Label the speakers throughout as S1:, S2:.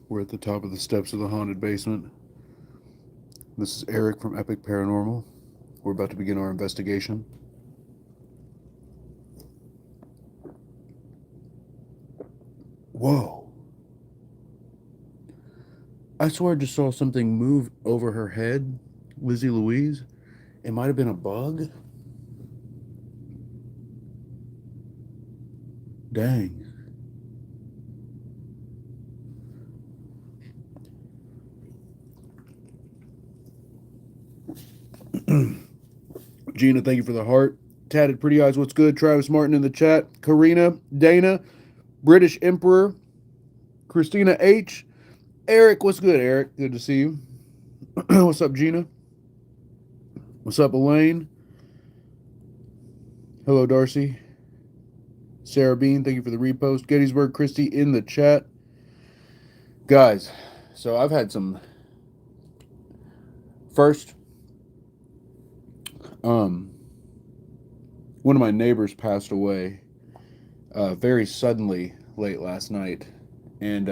S1: We're at the top of the steps of the haunted basement. This is Eric from Epic Paranormal. We're about to begin our investigation. Whoa. I swear I just saw something move over her head. Lizzie Louise. It might have been a bug. Dang. Gina, thank you for the heart. Tatted Pretty Eyes, what's good? Travis Martin in the chat. Karina, Dana, British Emperor, Christina H. Eric, what's good, Eric? Good to see you. What's up, Gina? What's up, Elaine? Hello, Darcy. Sarah Bean, thank you for the repost. Gettysburg Christie in the chat. Guys, so I've had some. First, um, one of my neighbors passed away very suddenly late last night, and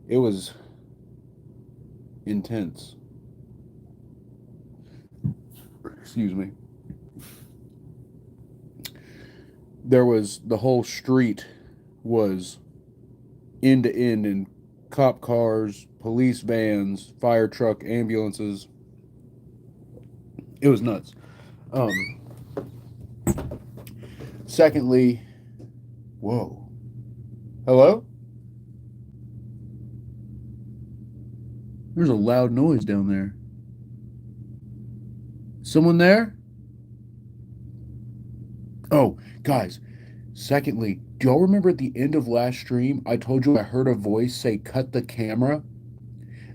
S1: it was intense. Excuse me. There was the whole street was end to end in cop cars, police vans, fire truck, ambulances. It was nuts. Um, Secondly, whoa. Hello? There's a loud noise down there. Someone there? Oh, guys. Secondly, do y'all remember at the end of last stream, I told you I heard a voice say, cut the camera?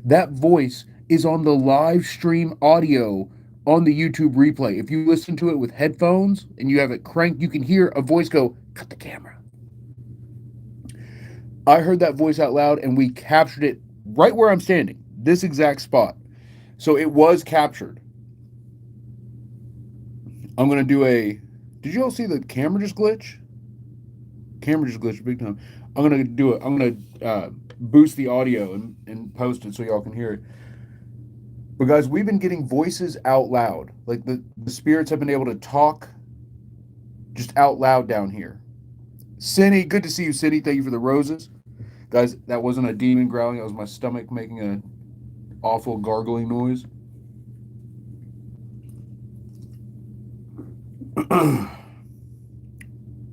S1: That voice is on the live stream audio on the YouTube replay. If you listen to it with headphones and you have it cranked, you can hear a voice go, cut the camera. I heard that voice out loud and we captured it right where I'm standing, this exact spot. So it was captured. I'm going to do a. Did you all see the camera just glitch? Camera just glitched big time. I'm going to do it. I'm going to boost the audio and post it so y'all can hear it. But guys, we've been getting voices out loud. Like the spirits have been able to talk just out loud down here. Cindy, good to see you, Cindy. Thank you for the roses. Guys, that wasn't a demon growling. That was my stomach making an awful gargling noise.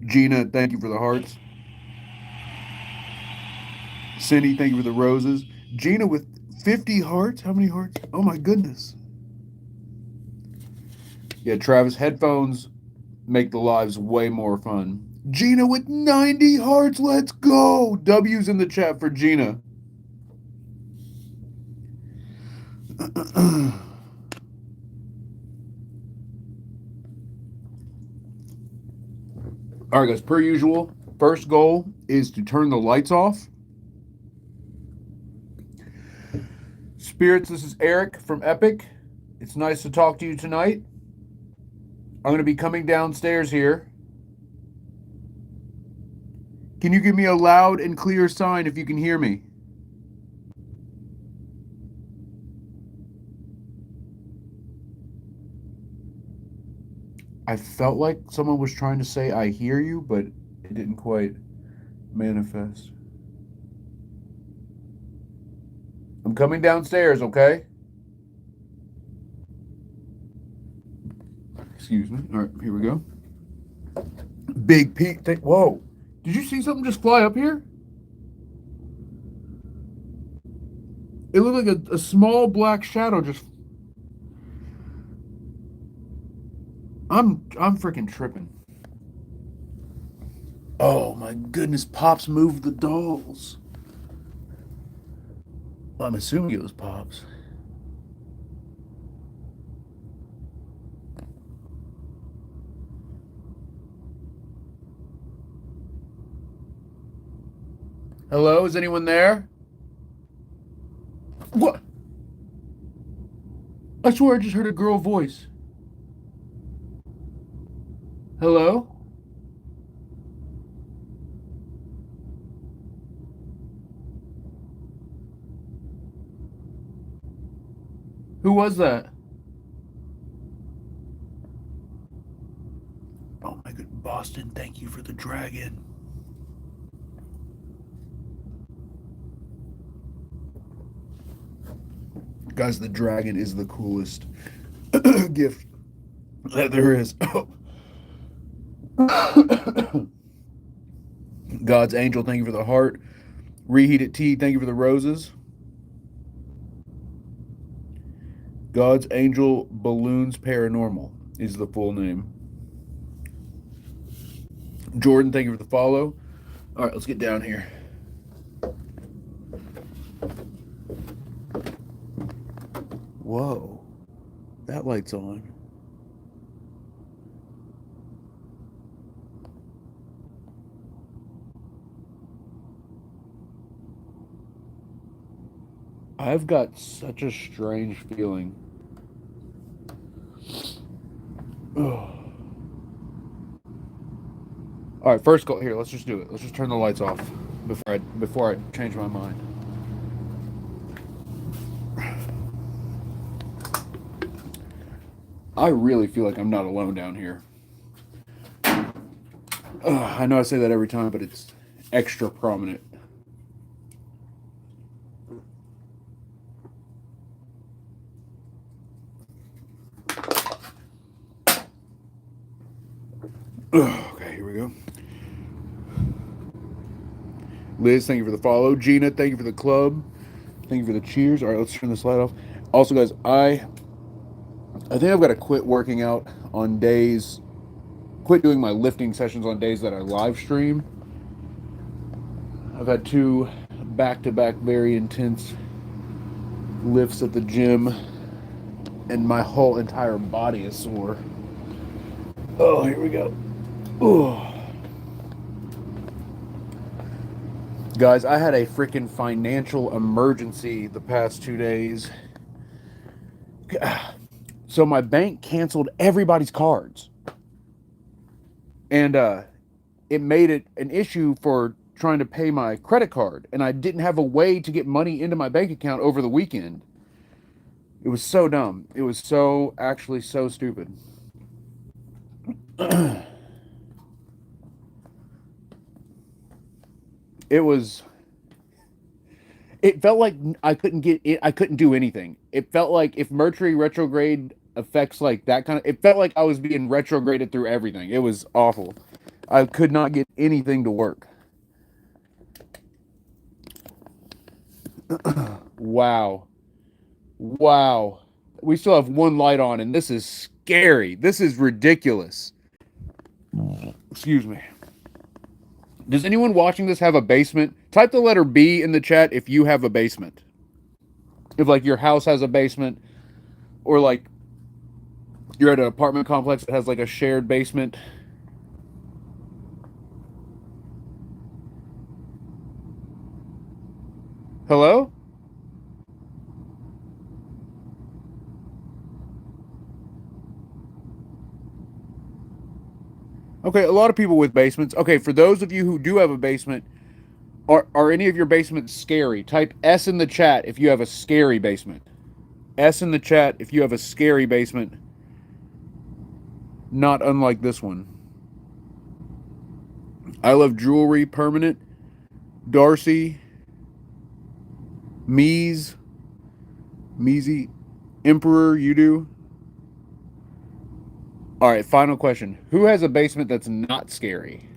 S1: Gina, thank you for the hearts. Cindy, thank you for the roses. Gina with 50 hearts? How many hearts? Oh my goodness. Yeah, Travis, headphones make the lives way more fun. Gina with 90 hearts. Let's go. W's in the chat for Gina. All right, guys, per usual, first goal is to turn the lights off. Spirits, this is Eric from Epic. It's nice to talk to you tonight. I'm going to be coming downstairs here. Can you give me a loud and clear sign if you can hear me? I felt like someone was trying to say, I hear you, but it didn't quite manifest. I'm coming downstairs, okay? Excuse me. All right, here we go. Big Pete. Whoa. Did you see something just fly up here? It looked like a small black shadow just. I'm freaking tripping. Oh my goodness, Pops moved the dolls. Well, I'm assuming it was Pops. Hello, is anyone there? What? I swear I just heard a girl voice. Hello? was that? Oh my good Boston, thank you for the dragon. Guys, the dragon is the coolest gift that there is. God's angel, thank you for the heart. Reheated tea, thank you for the roses. God's angel balloons paranormal is the full name. Jordan, thank you for the follow. All right, let's get down here. Whoa, that light's on. I've got such a strange feeling. Oh. All right, first call here. Let's just do it. Let's just turn the lights off before I change my mind. I really feel like I'm not alone down here. I know I say that every time, but it's extra prominent. Okay, here we go. Liz, thank you for the follow. Gina, thank you for the club. Thank you for the cheers. All right, let's turn this light off. Also, guys, I think I've got to quit working out on days, quit doing my lifting sessions on days that I live stream. I've had 2 back-to-back very intense lifts at the gym, and my whole entire body is sore. Oh, here we go. Oh. Guys, I had a freaking financial emergency the past 2 days. So my bank canceled everybody's cards. And it made it an issue for trying to pay my credit card. And I didn't have a way to get money into my bank account over the weekend. It was so dumb. It was actually so stupid. It felt like I couldn't do anything. It felt like if Mercury retrograde affects like that kind of, it felt like I was being retrograded through everything. It was awful. I could not get anything to work. Wow. We still have one light on, and this is scary. This is ridiculous. Excuse me. Does anyone watching this have a basement? Type the letter B in the chat if you have a basement. If like your house has a basement, or like you're at an apartment complex that has like a shared basement. Hello? Okay, a lot of people with basements. Okay, for those of you who do have a basement, are any of your basements scary? Type S in the chat if you have a scary basement. S in the chat if you have a scary basement. Not unlike this one. I love jewelry, permanent. Darcy. Measy. Emperor, you do? All right, final question. Who has a basement that's not scary?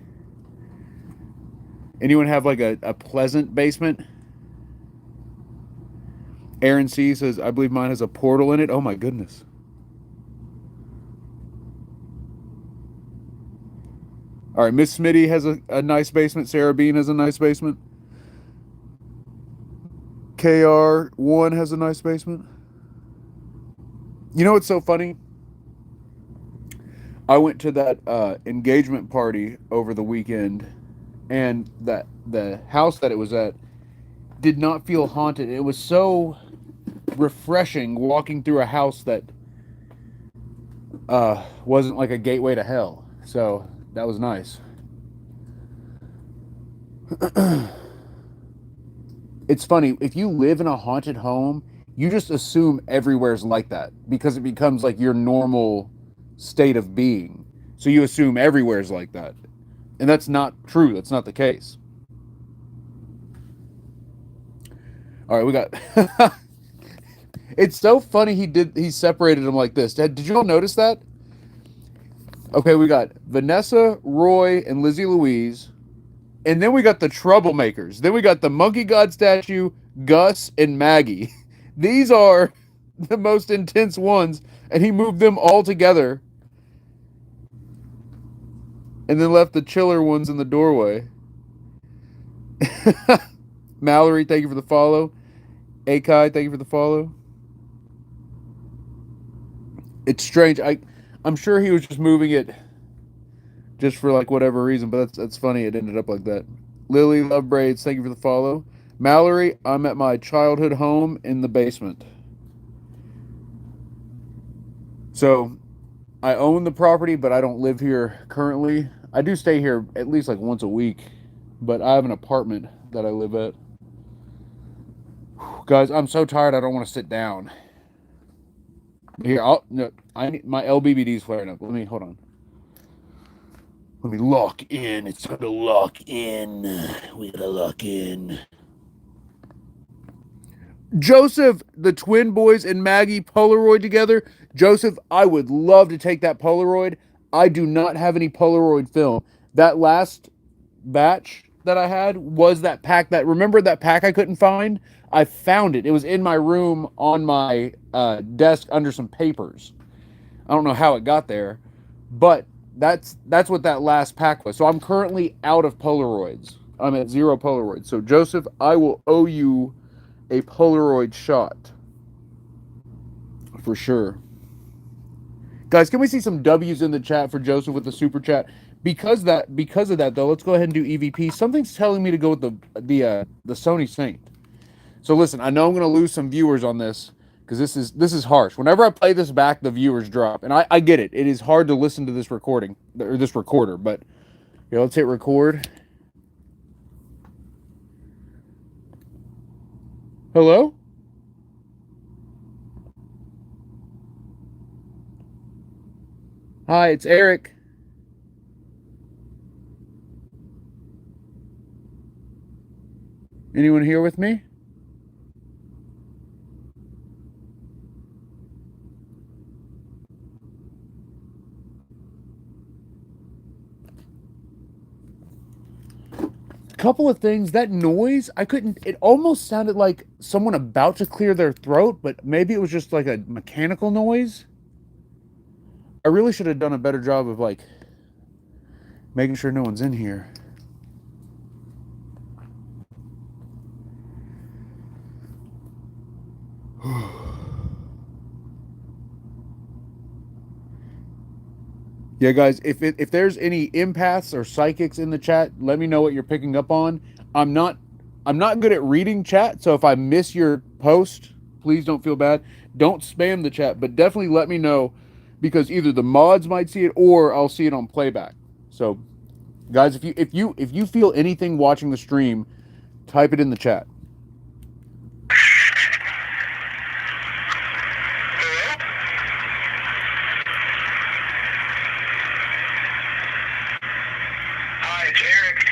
S1: Anyone have like a pleasant basement? Aaron C says, I believe mine has a portal in it. Oh my goodness. All right, Miss Smitty has a nice basement. Sarah Bean has a nice basement. KR1 has a nice basement. You know what's so funny? I went to that engagement party over the weekend, and the house that it was at did not feel haunted. It was so refreshing walking through a house that wasn't like a gateway to hell. So that was nice. It's funny, if you live in a haunted home, you just assume everywhere's like that because it becomes like your normal state of being. So you assume everywhere's like that. And that's not true. That's not the case. All right, we got It's so funny he separated them like this. Did you all notice that? Okay, we got Vanessa, Roy, and Lizzie Louise. And then we got the troublemakers. Then we got the monkey god statue, Gus, and Maggie. These are the most intense ones, and he moved them all together and then left the chiller ones in the doorway. Mallory, thank you for the follow. Akai, thank you for the follow. It's strange. I'm sure he was just moving it just for like whatever reason, but that's funny. It ended up like that. Lily Love Braids, thank you for the follow. Mallory, I'm at my childhood home in the basement. So I own the property, but I don't live here currently. I do stay here at least like once a week, but I have an apartment that I live at. Guys, I'm so tired. I don't want to sit down. Here, I need my LBBD's flaring up. Let me hold on. Let me lock in. It's time to lock in. We gotta lock in. Joseph, the twin boys, and Maggie Polaroid together. Joseph, I would love to take that Polaroid. I do not have any Polaroid film. That last batch that I had was that pack that, remember that pack I couldn't find? I found it. It was in my room on my desk under some papers. I don't know how it got there, but that's what that last pack was. So I'm currently out of Polaroids. I'm at 0 Polaroids. So Joseph, I will owe you a Polaroid shot for sure. Guys, can we see some W's in the chat for Joseph with the super chat? Because of that though, let's go ahead and do EVP. Something's telling me to go with the Sony Saint. So listen, I know I'm going to lose some viewers on this because this is harsh. Whenever I play this back, the viewers drop, and I get it. It is hard to listen to this recording or this recorder, but here, let's hit record. Hello? Hi, it's Eric. Anyone here with me? Couple of things. That noise, I couldn't. It almost sounded like someone about to clear their throat, but maybe it was just like a mechanical noise. I really should have done a better job of like making sure no one's in here. Yeah, guys, if there's any empaths or psychics in the chat, let me know what you're picking up on. I'm not good at reading chat, so if I miss your post, please don't feel bad. Don't spam the chat, but definitely let me know because either the mods might see it or I'll see it on playback. So, guys, if you feel anything watching the stream, type it in the chat.
S2: Hi, it's Eric.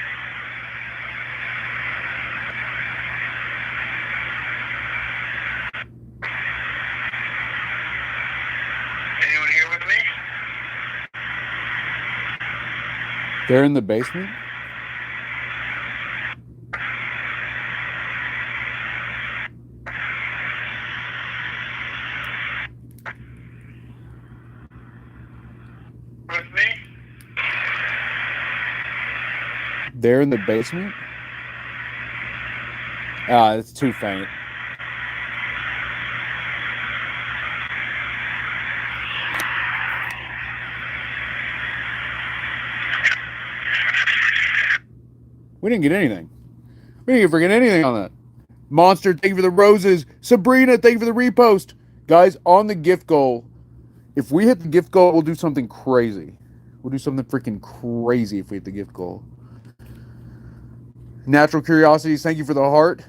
S2: Anyone here with me?
S1: They're in the basement?
S2: With me?
S1: They're in the basement? Ah, it's too faint. We didn't get anything. We didn't forget anything on that. Monster, thank you for the roses. Sabrina, thank you for the repost. Guys, on the gift goal, if we hit the gift goal, we'll do something crazy. We'll do something freaking crazy if we hit the gift goal. Natural Curiosities, thank you for the heart.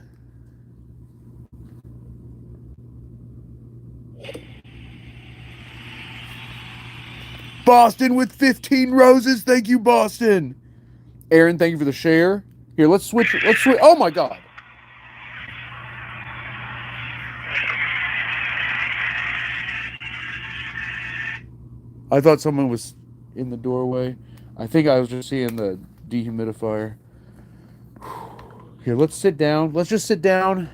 S1: Boston with 15 roses. Thank you, Boston. Aaron, thank you for the share. Here, let's switch. Let's switch. Oh my God. I thought someone was in the doorway. I think I was just seeing the dehumidifier. Here, let's sit down. Let's just sit down.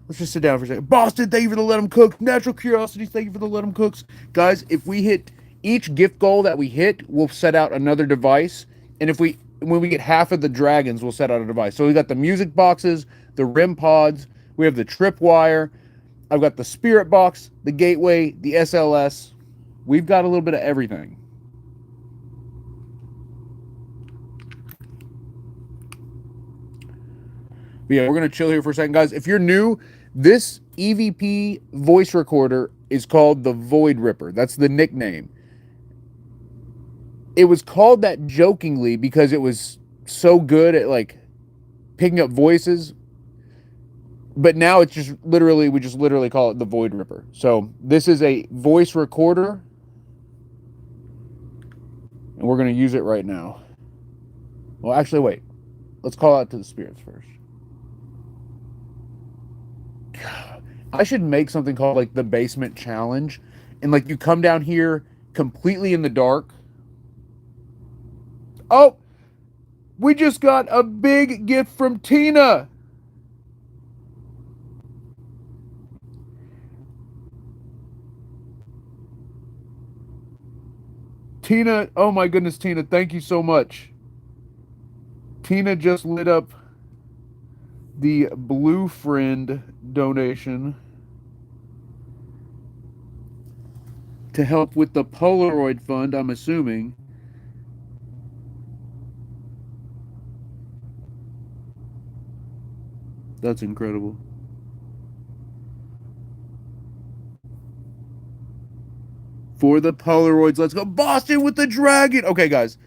S1: Let's just sit down for a second. Boston, thank you for the Let 'em Cook. Natural Curiosities, thank you for the Let 'em Cooks. Guys, if we hit each gift goal that we hit, we'll set out another device. And when we get half of the dragons, we'll set out a device. So we got the music boxes, the REM pods, we have the tripwire. I've got the spirit box, the gateway, the SLS. We've got a little bit of everything. But yeah, we're going to chill here for a second. Guys, if you're new, this EVP voice recorder is called the Void Ripper. That's the nickname. It was called that jokingly because it was so good at like picking up voices. But now it's just literally, we just literally call it the Void Ripper. So this is a voice recorder. And we're going to use it right now. Well, actually, wait. Let's call out to the spirits first. I should make something called like the basement challenge. And like you come down here completely in the dark. Oh, we just got a big gift from Tina. Tina, oh my goodness, Tina, thank you so much. Tina just lit up the Blue Friend donation to help with the Polaroid Fund, I'm assuming. That's incredible. For the Polaroids, let's go. Boston with the dragon. Okay, guys.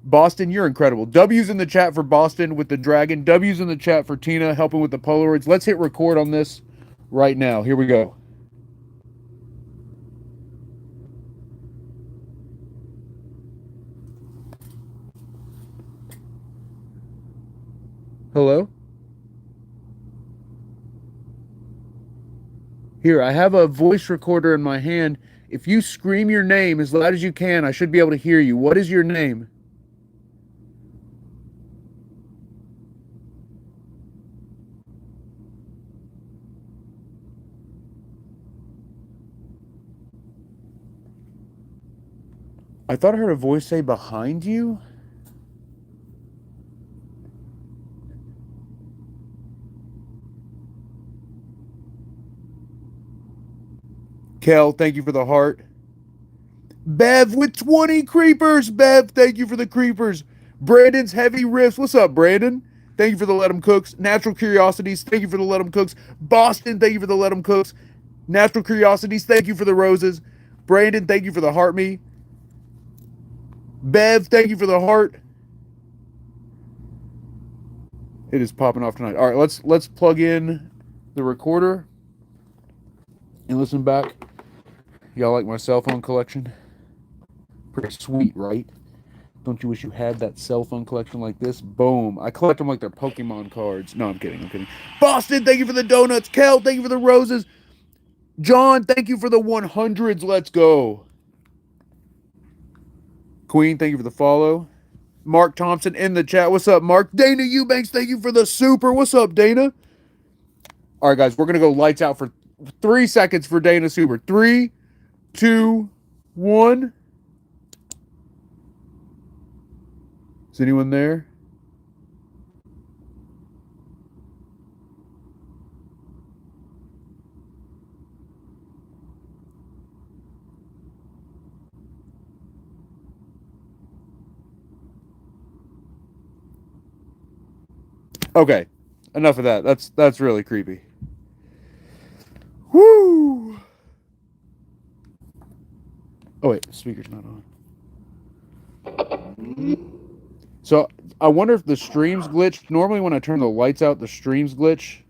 S1: Boston, you're incredible. W's in the chat for Boston with the dragon. W's in the chat for Tina helping with the Polaroids. Let's hit record on this right now. Here we go. Hello? Here, I have a voice recorder in my hand. If you scream your name as loud as you can, I should be able to hear you. What is your name? I thought I heard a voice say behind you. Kel, thank you for the heart. Bev with 20 creepers. Bev, thank you for the creepers. Brandon's heavy riffs. What's up, Brandon? Thank you for the Let 'em Cooks. Natural Curiosities, thank you for the Let 'em Cooks. Boston, thank you for the Let 'em Cooks. Natural Curiosities, thank you for the roses. Brandon, thank you for the heart me. Bev, thank you for the heart. It is popping off tonight. All right, let's plug in the recorder and listen back. Y'all like my cell phone collection? Pretty sweet, right? Don't you wish you had that cell phone collection like this? Boom. I collect them like they're Pokemon cards. No, I'm kidding. Boston, thank you for the donuts. Kel, thank you for the roses. John, thank you for the 100s. Let's go. Queen, thank you for the follow. Mark Thompson in the chat. What's up, Mark? Dana Eubanks, thank you for the super. What's up, Dana? All right, guys, we're going to go lights out for 3 seconds for Dana Super. 3, 2, 1. Is anyone there? Okay, enough of that. That's really creepy. Woo! Oh wait, the speaker's not on. So I wonder if the streams glitched. Normally when I turn the lights out, the streams glitch.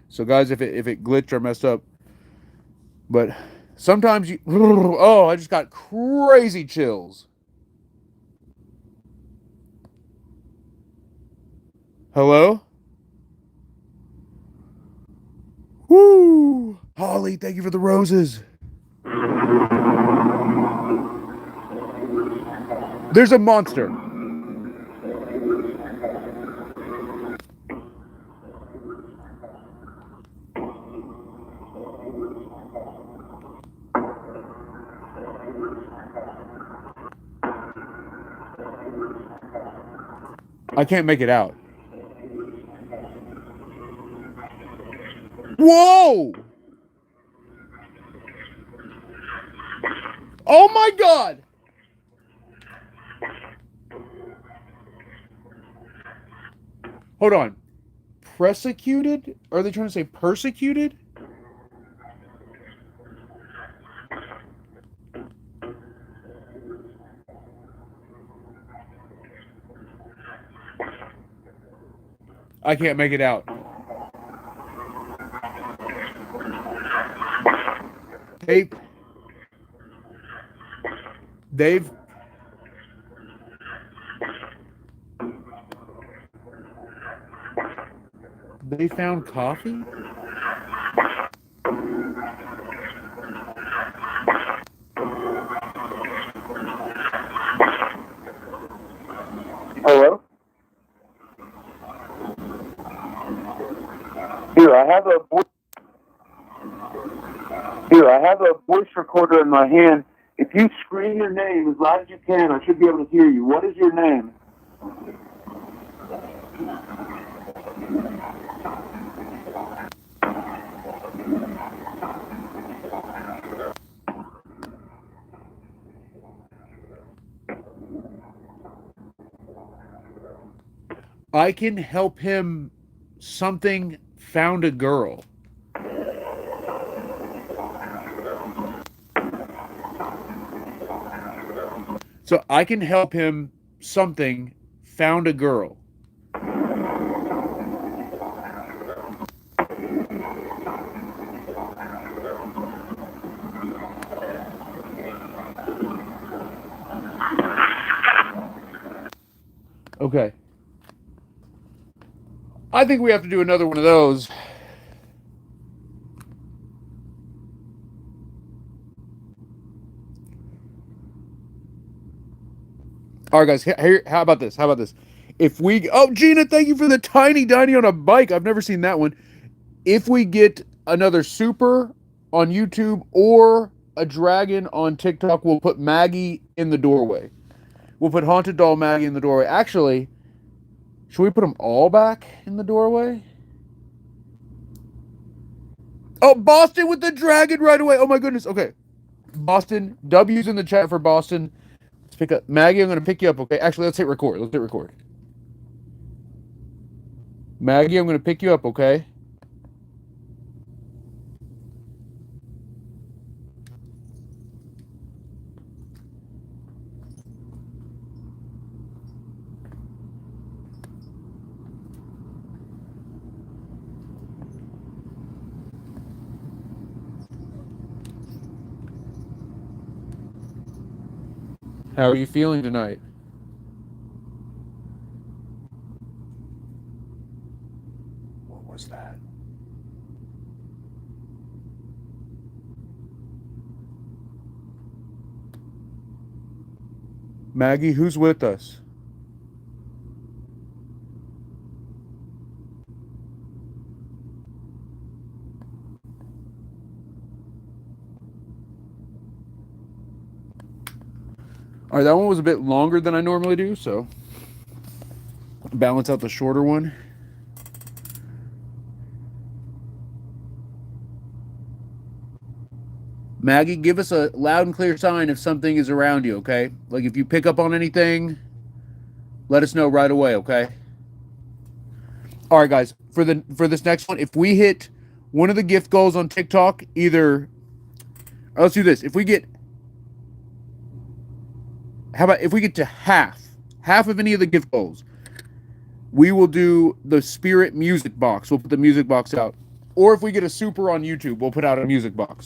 S1: So guys, if it glitched or messed up, but Sometimes you. Oh, I just got crazy chills. Hello? Woo! Holly, thank you for the roses. There's a monster. I can't make it out. Whoa! Oh my god! Hold on. Persecuted? Are they trying to say persecuted? I can't make it out. They've they found coffee?
S2: Hello? Here, I have a voice recorder in my hand. If you scream your name as loud as you can, I should be able to hear you. What is your name?
S1: I can help him. Something found a girl. So I can help him. Something found a girl. Okay. I think we have to do another one of those. All right, guys. Here, how about this? How about this? If we, oh, Gina, thank you for the tiny Diney on a bike. I've never seen that one. If we get another super on YouTube or a dragon on TikTok, we'll put Maggie in the doorway. We'll put Haunted Doll Maggie in the doorway. Actually, should we put them all back in the doorway? Oh, Boston with the dragon right away. Oh my goodness. Okay. Boston. W's in the chat for Boston. Let's pick up. Maggie, I'm going to pick you up, okay? Actually, let's hit record. Let's hit record. Maggie, I'm going to pick you up, okay? How are you feeling tonight? What was that? Maggie, who's with us? All right, that one was a bit longer than I normally do, so balance out the shorter one. Maggie, give us a loud and clear sign if something is around you, okay? Like if you pick up on anything, let us know right away, okay? All right, guys, for this next one, if we hit one of the gift goals on TikTok, either let's do this. If we get How about if we get to half of any of the gift goals, we will do the Spirit music box. We'll put the music box out. Or if we get a super on YouTube, we'll put out a music box.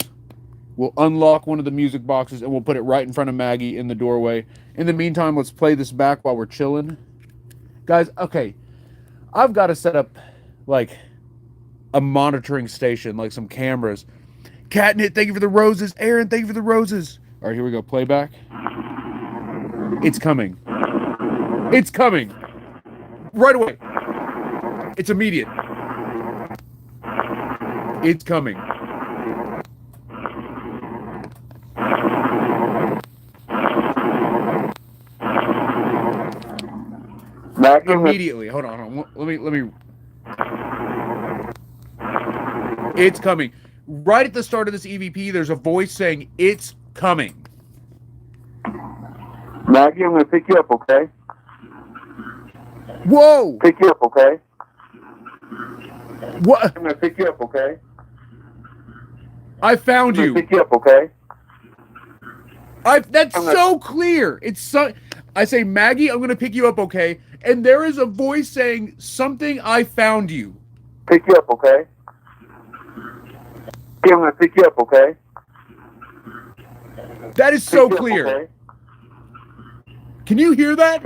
S1: We'll unlock one of the music boxes and we'll put it right in front of Maggie in the doorway. In the meantime, let's play this back while we're chilling. Guys, okay, I've got to set up like a monitoring station, like some cameras. Catnip, thank you for the roses. Aaron, thank you for the roses. All right, here we go. Playback. It's coming. It's coming. Right away. It's immediate. It's coming. Immediately. Hold on. Let me. It's coming. Right at the start of this EVP, there's a voice saying, "It's coming."
S2: Maggie, I'm going to pick you up, okay?
S1: Whoa!
S2: Pick you up, okay?
S1: What?
S2: I'm going to pick you up, okay?
S1: I found you.
S2: Pick you up, okay?
S1: That's so clear. It's so. I say, Maggie, I'm going to pick you up, okay? And there is a voice saying something. I found you.
S2: Pick you up, okay? I'm going to pick you up, okay?
S1: That is so clear. Okay? Can you hear that?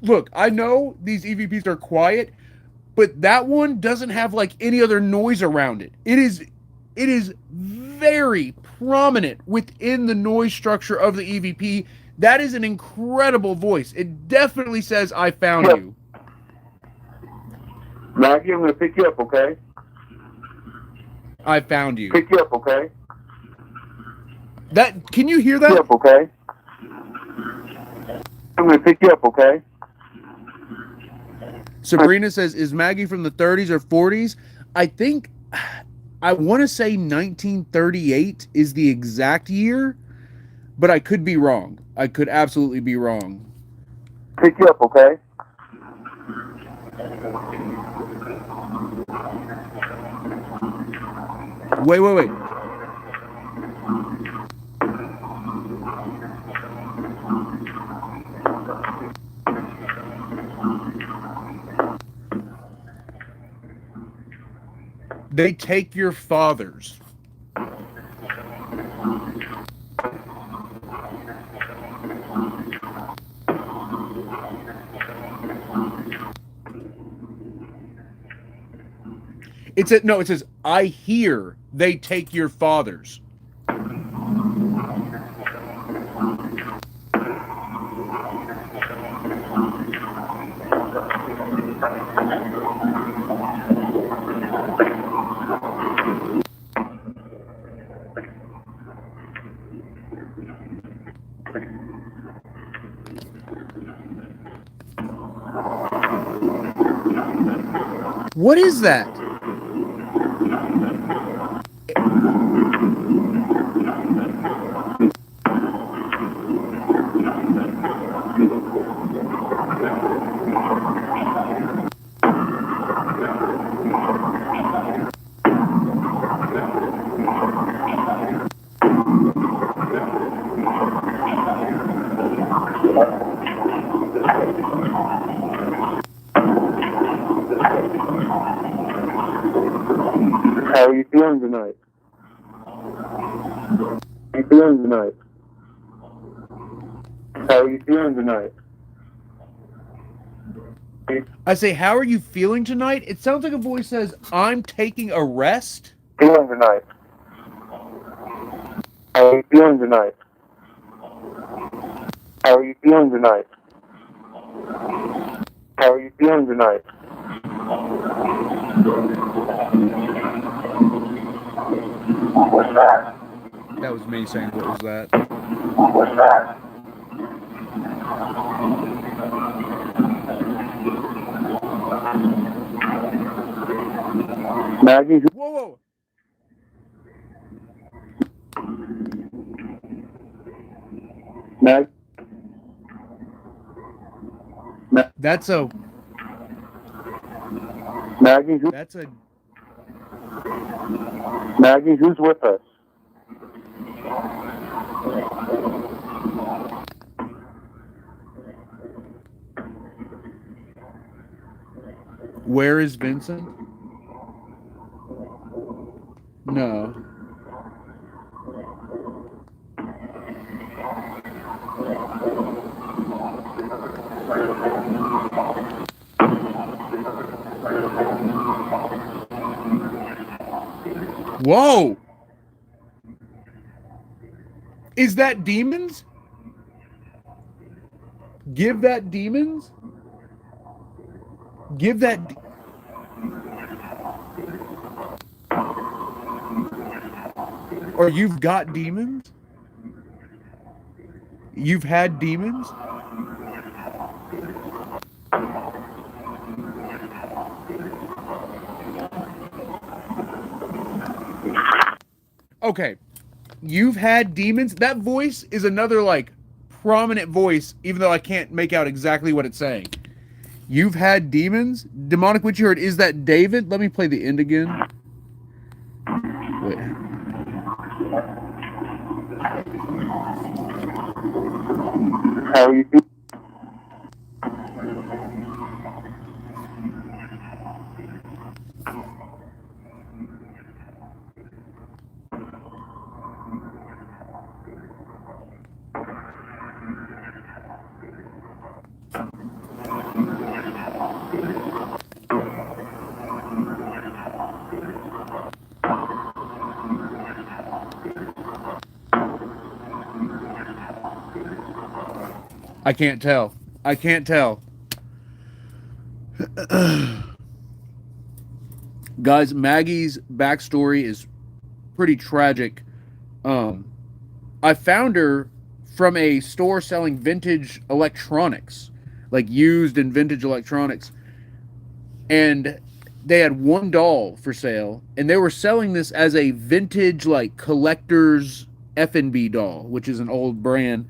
S1: Look, I know these EVPs are quiet, but that one doesn't have like any other noise around it. It is very prominent within the noise structure of the EVP. That is an incredible voice. It definitely says, "I found you."
S2: Maggie, I'm going to pick you up, okay?
S1: I found you.
S2: Pick you up, okay?
S1: That, can you hear that?
S2: Pick you up, okay? I'm going to pick you up, okay?
S1: Sabrina says, is Maggie from the 30s or 40s? I want to say 1938 is the exact year, but I could be wrong. I could absolutely be wrong.
S2: Pick you up, okay?
S1: Wait. They take your fathers. It says, I hear they take your fathers. What is that?
S2: How are you feeling tonight? How are you feeling tonight? How are you feeling tonight?
S1: I say, how are you feeling tonight? It sounds like a voice says, I'm taking a rest.
S2: Feeling tonight? How are you feeling tonight? How are you feeling tonight? How are you feeling tonight? What was that?
S1: That was me saying, what was that?
S2: What was that? Maggie,
S1: Whoa.
S2: Maggie.
S1: That's a.
S2: Maggie,
S1: that's a.
S2: Maggie, who's with us?
S1: Where is Vincent? No. Whoa! Is that demons? Give that demons? Give that... Or you've got demons? You've had demons? Okay. You've had demons? That voice is another, like, prominent voice, even though I can't make out exactly what it's saying. You've had demons? Demonic Witch you heard, is that David? Let me play the end again. Wait.
S2: How are you doing?
S1: I can't tell. I can't tell. Guys, Maggie's backstory is pretty tragic. I found her from a store selling vintage electronics, like used and vintage electronics. And they had one doll for sale, and they were selling this as a vintage, like, collector's F&B doll, which is an old brand.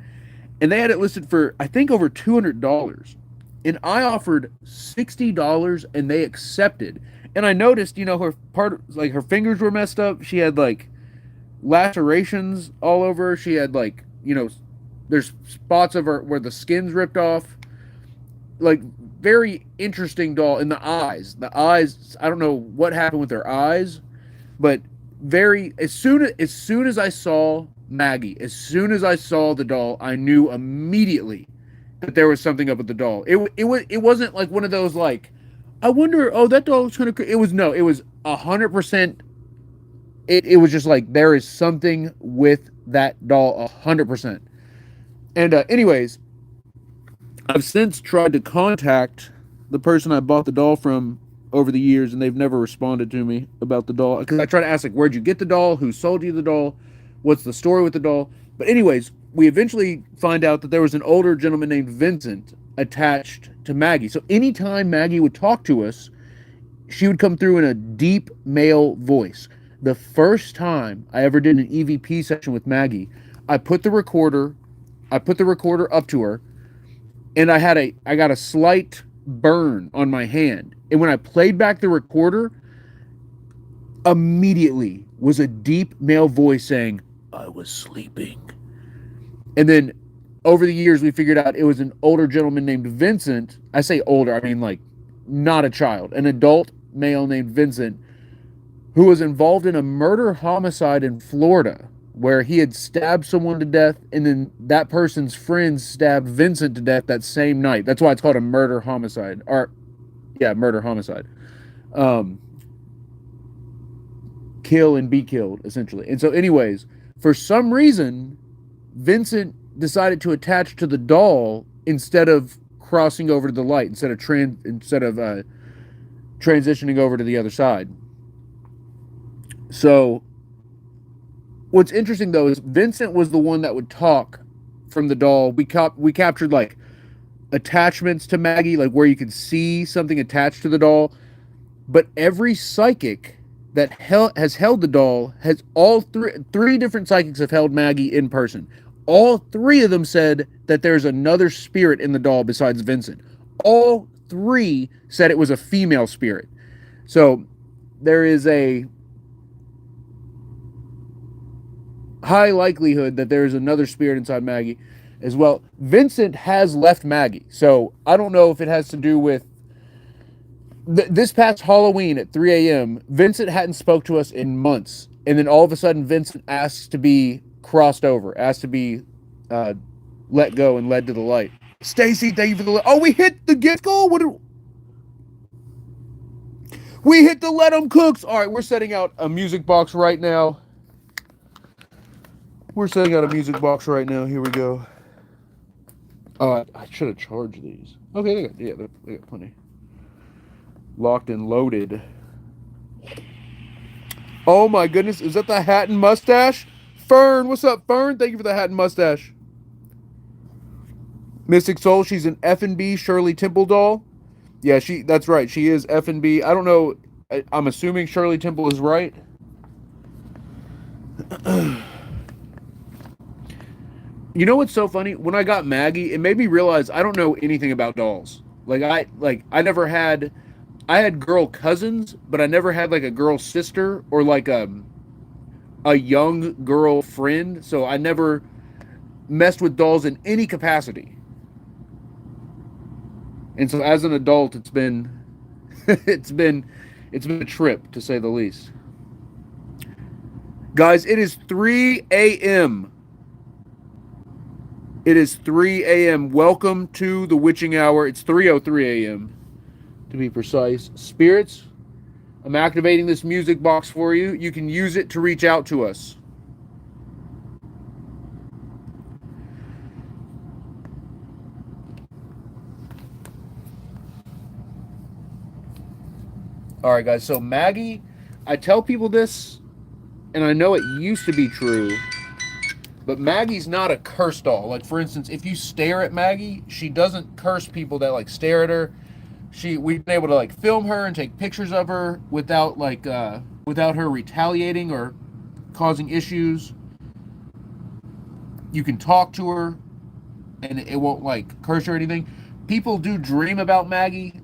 S1: And they had it listed for, I think, over $200. And I offered $60, and they accepted. And I noticed, her fingers were messed up. She had, like, lacerations all over her. She had, like, there's spots of her where the skin's ripped off. Like, very interesting doll. And the eyes, I don't know what happened with her eyes, but as soon as I saw Maggie, as soon as I saw the doll, I knew immediately that there was something up with the doll. It wasn't like one of those, like, I wonder, oh, that doll looks kind of... It was 100%. It was just like, there is something with that doll 100%. And anyways, I've since tried to contact the person I bought the doll from over the years, and they've never responded to me about the doll. Because I try to ask, like, where'd you get the doll? Who sold you the doll? What's the story with the doll? But anyways, we eventually find out that there was an older gentleman named Vincent attached to Maggie. So anytime Maggie would talk to us, she would come through in a deep male voice. The first time I ever did an EVP session with Maggie, I put the recorder up to her, and I got a slight burn on my hand. And when I played back the recorder, immediately was a deep male voice saying, "I was sleeping." And then over the years, we figured out it was an older gentleman named Vincent. I say older, I mean, like, not a child, an adult male named Vincent, who was involved in a murder homicide in Florida, where he had stabbed someone to death, and then that person's friends stabbed Vincent to death that same night. That's why it's called a murder homicide. Murder homicide. Kill and be killed, essentially. And so anyways, for some reason, Vincent decided to attach to the doll instead of crossing over to the light, instead of transitioning over to the other side. So what's interesting, though, is Vincent was the one that would talk from the doll. We captured, like, attachments to Maggie, like where you could see something attached to the doll. But every psychic that has held the doll has all three different psychics have held Maggie in person. All three of them said that there's another spirit in the doll besides Vincent. All three said it was a female spirit. So there is a high likelihood that there is another spirit inside Maggie as well. Vincent has left Maggie, so I don't know if it has to do with this past Halloween at 3 a.m. Vincent hadn't spoke to us in months, and then all of a sudden Vincent asks to be crossed over, asked to be let go and led to the light. Stacy, thank you for the. Oh, we hit the gift goal. We hit the let 'em cooks. All right, we're setting out a music box right now. We're setting out a music box right now. Here we go. Oh, I should have charged these. Okay, they got plenty. Locked and loaded. Oh my goodness, is that the hat and mustache? Fern, what's up, Fern? Thank you for the hat and mustache. Mystic Soul, she's an F&B Shirley Temple doll. Yeah, that's right. She is F&B. I don't know. I'm assuming Shirley Temple is right. You know what's so funny? When I got Maggie, it made me realize I don't know anything about dolls. I never had I had girl cousins, but I never had like a girl sister or like a young girl friend, so I never messed with dolls in any capacity. And so as an adult, it's been it's been it's been a trip to say the least. Guys, it is 3 a.m. It is 3 a.m. Welcome to the witching hour. It's 3:03 a.m. to be precise. Spirits, I'm activating this music box for you. You can use it to reach out to us. All right, guys. So Maggie, I tell people this, and I know it used to be true, but Maggie's not a curse doll. Like, for instance, if you stare at Maggie, she doesn't curse people that like stare at her. We've been able to like film her and take pictures of her without her retaliating or causing issues. You can talk to her, and it won't like curse or anything. People do dream about Maggie.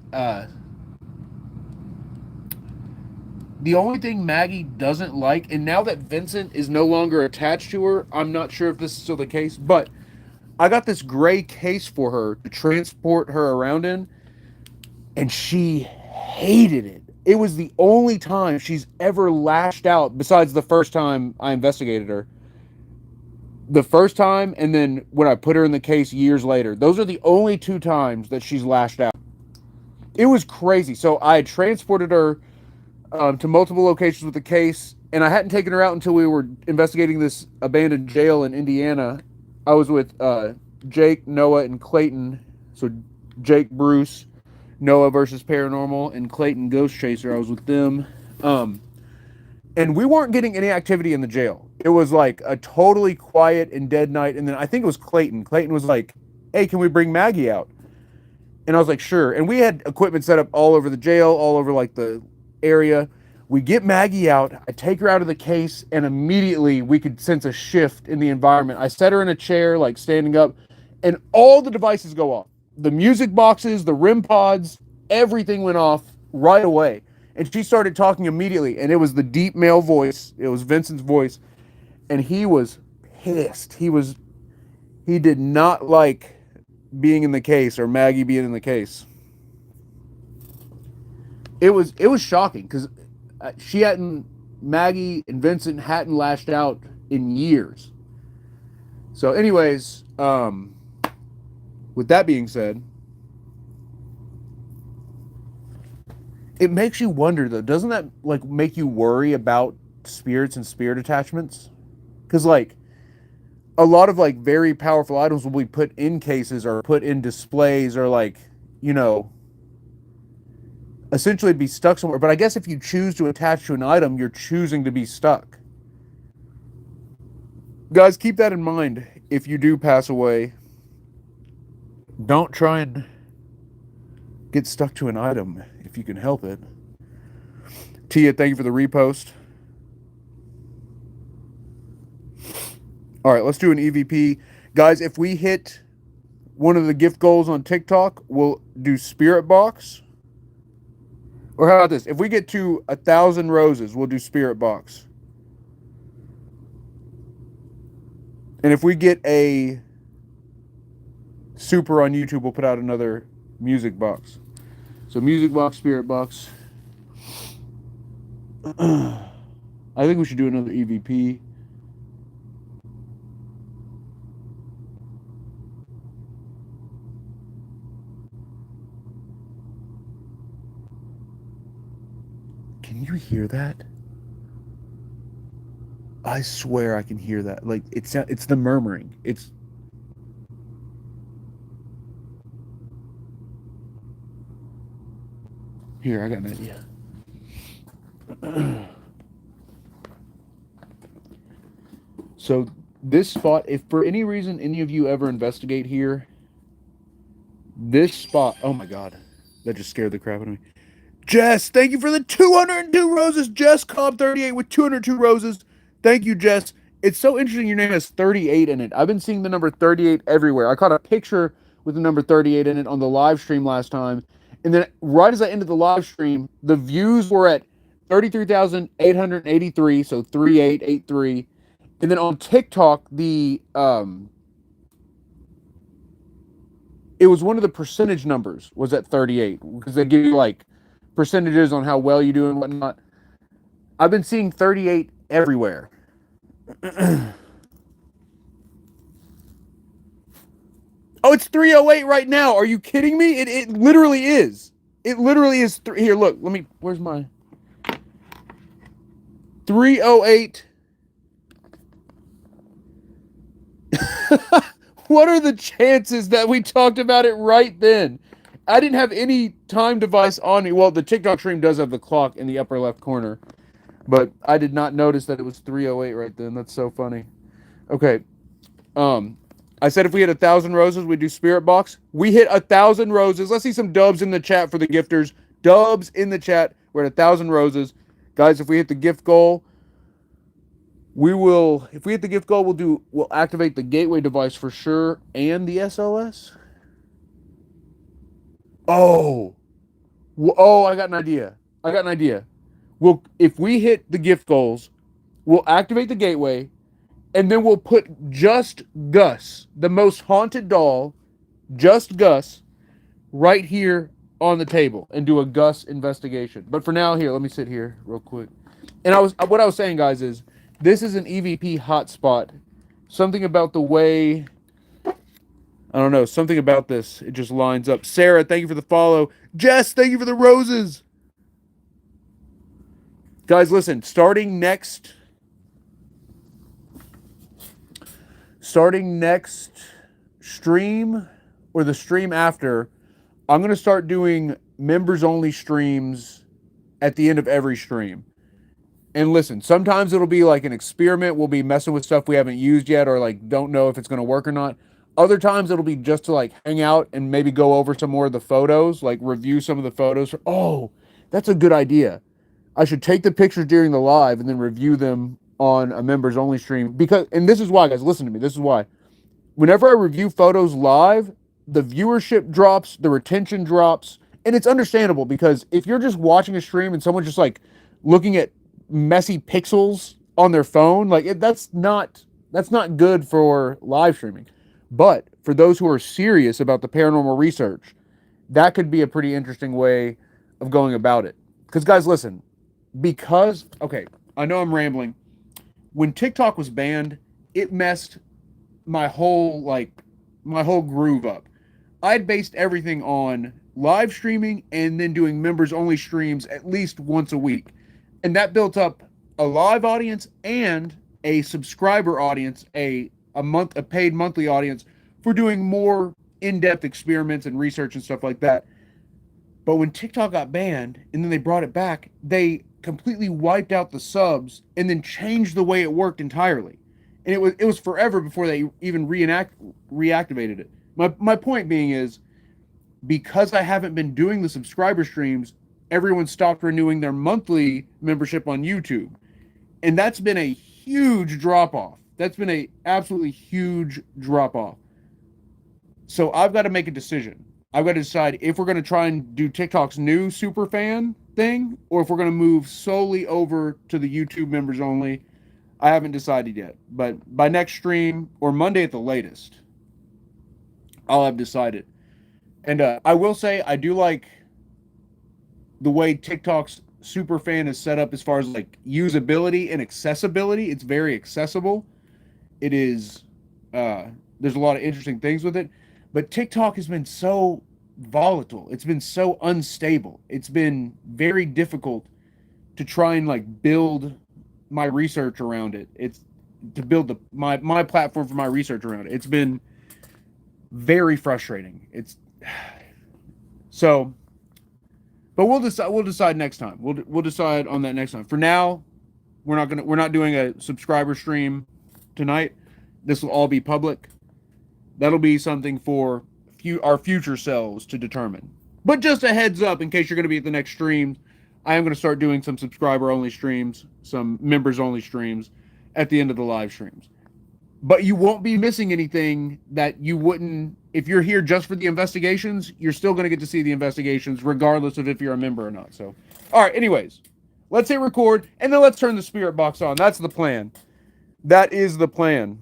S1: The only thing Maggie doesn't like, and now that Vincent is no longer attached to her, I'm not sure if this is still the case, but I got this gray case for her to transport her around in, and she hated it. It was the only time she's ever lashed out, besides the first time I investigated her. The first time, and then when I put her in the case years later. Those are the only two times that she's lashed out. It was crazy. So I had transported her to multiple locations with the case, and I hadn't taken her out until we were investigating this abandoned jail in Indiana. I was with Jake, Noah, and Clayton. So Jake, Bruce, Noah versus Paranormal, and Clayton, Ghost Chaser. I was with them. And we weren't getting any activity in the jail. It was like a totally quiet and dead night. And then I think it was Clayton. Clayton was like, hey, can we bring Maggie out? And I was like, sure. And we had equipment set up all over the jail, all over like the area. We get Maggie out. I take her out of the case, and immediately we could sense a shift in the environment. I set her in a chair, like standing up, and all the devices go off. The music boxes, the REM pods, everything went off right away. And she started talking immediately, and it was the deep male voice. It was Vincent's voice, and he was pissed. He did not like being in the case or Maggie being in the case. It was shocking because Maggie and Vincent hadn't lashed out in years. So, anyways, with that being said, it makes you wonder though. Doesn't that like make you worry about spirits and spirit attachments? Because like a lot of like very powerful items will be put in cases or put in displays or like, you know, essentially be stuck somewhere. But I guess if you choose to attach to an item, you're choosing to be stuck. Guys, keep that in mind. If you do pass away, don't try and get stuck to an item if you can help it. Tia, thank you for the repost. All right, let's do an EVP. Guys, if we hit one of the gift goals on TikTok, we'll do Spirit Box. Or how about this? If we get to 1,000 roses, we'll do Spirit Box. And if we get a super on YouTube, we'll put out another music box. So music box, Spirit Box. I think we should do another EVP. Can you hear that? I swear I can hear that. Like it's the murmuring. It's here. I got an idea. So this spot, if for any reason any of you ever investigate here, this spot. Oh my god, that just scared the crap out of me. Jess, thank you for the 202 roses. Jess Cobb 38 with 202 roses. Thank you, Jess. It's so interesting your name has 38 in it. I've been seeing the number 38 everywhere. I caught a picture with the number 38 in it on the live stream last time. And then right as I ended the live stream, the views were at 33,883, so 3883. And then on TikTok, it was one of the percentage numbers was at 38 because they give you like percentages on how well you do and whatnot. I've been seeing 38 everywhere. Oh, it's 308 right now. Are you kidding me? It literally is. It literally is. Here, look. Let me. Where's my 308? What are the chances that we talked about it right then? I didn't have any time device on me. Well, the TikTok stream does have the clock in the upper left corner, but I did not notice that it was 308 right then. That's so funny. Okay. I said if we hit 1,000 roses, we'd do spirit box. We hit 1,000 roses. Let's see some dubs in the chat for the gifters. Dubs in the chat. We're at 1,000 roses. Guys, if we hit the gift goal, if we hit the gift goal, we'll activate the gateway device for sure and the SLS. Oh, I got an idea. If we hit the gift goals, we'll activate the gateway, and then we'll put just Gus, the most haunted doll, just Gus, right here on the table and do a Gus investigation. But for now, here, let me sit here real quick. And what I was saying, guys, is this is an EVP hotspot. Something about the way, I don't know, something about this, it just lines up. Sarah, thank you for the follow. Jess, thank you for the roses. Guys, listen, starting next stream or the stream after, I'm going to start doing members only streams at the end of every stream. And listen, sometimes it'll be like an experiment. We'll be messing with stuff we haven't used yet or like don't know if it's going to work or not. Other times it'll be just to like hang out and maybe go over some more of the photos, like review some of the photos. Oh, that's a good idea. I should take the pictures during the live and then review them on a members only stream and this is why, guys, listen to me. This is why. Whenever I review photos live, the viewership drops, the retention drops, and it's understandable because if you're just watching a stream and someone's just like looking at messy pixels on their phone, like that's not good for live streaming. But for those who are serious about the paranormal research, that could be a pretty interesting way of going about it. Because guys, listen, okay, I know I'm rambling. When TikTok was banned, it messed my whole groove up. I'd based everything on live streaming and then doing members only streams at least once a week. And that built up a live audience and a subscriber audience, a paid monthly audience for doing more in-depth experiments and research and stuff like that. But when TikTok got banned and then they brought it back, they completely wiped out the subs and then changed the way it worked entirely. And it was forever before they even reactivated it. My point being is, because I haven't been doing the subscriber streams, everyone stopped renewing their monthly membership on YouTube. And that's been a huge drop-off. That's been a absolutely huge drop-off. So I've got to make a decision. I've got to decide if we're going to try and do TikTok's new super fan thing, or if we're going to move solely over to the YouTube members only. I haven't decided yet. But by next stream, or Monday at the latest, I'll have decided. And I will say, I do like the way TikTok's super fan is set up as far as like usability and accessibility. It's very accessible. It is, there's a lot of interesting things with it. But TikTok has been so volatile. It's been so unstable. It's been very difficult to try and like build my research around it. It's to build my platform for my research around it. It's been very frustrating. It's so, but we'll decide next time. We'll decide on that next time. For now, we're not doing a subscriber stream tonight. This will all be public. That'll be something for our future selves to determine. But just a heads up, in case you're going to be at the next stream, I am going to start doing some subscriber only streams, some members only streams at the end of the live streams. But you won't be missing anything that you wouldn't. If you're here just for the investigations, you're still going to get to see the investigations regardless of if you're a member or not. So, all right, anyways, let's hit record and then let's turn the spirit box on. That's the plan. That is the plan.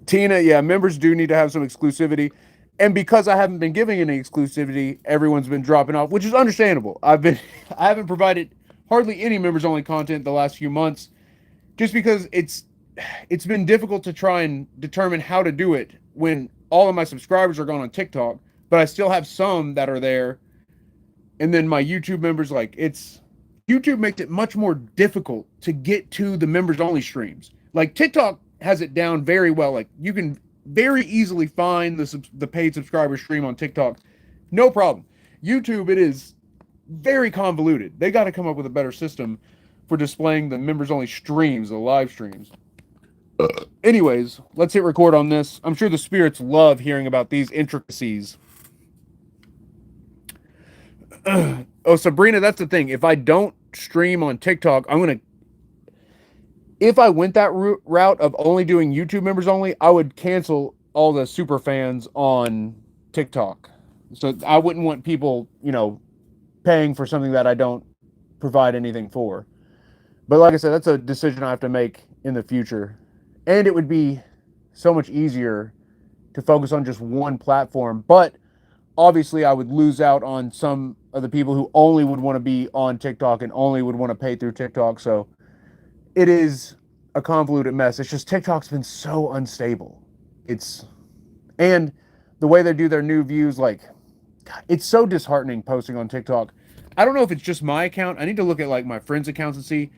S1: Tina, yeah, members do need to have some exclusivity. And because I haven't been giving any exclusivity, everyone's been dropping off, which is understandable. I haven't provided hardly any members only content the last few months, just because it's been difficult to try and determine how to do it when all of my subscribers are gone on TikTok, but I still have some that are there. And then my YouTube members, like YouTube makes it much more difficult to get to the members only streams. Like TikTok has it down very well. Like you can very easily find the paid subscriber stream on TikTok. No problem. YouTube, it is very convoluted. They got to come up with a better system for displaying the members only streams, the live streams. Anyways, let's hit record on this. I'm sure the spirits love hearing about these intricacies. Oh, Sabrina, that's the thing. If I don't stream on TikTok, if I went that route of only doing YouTube members only, I would cancel all the super fans on TikTok. So I wouldn't want people, paying for something that I don't provide anything for. But like I said, that's a decision I have to make in the future. And it would be so much easier to focus on just one platform. But obviously, I would lose out on some of the people who only would want to be on TikTok and only would want to pay through TikTok. So it is a convoluted mess. It's just TikTok's been so unstable. And the way they do their new views, like, God, it's so disheartening posting on TikTok. I don't know if it's just my account. I need to look at like my friends' accounts and see.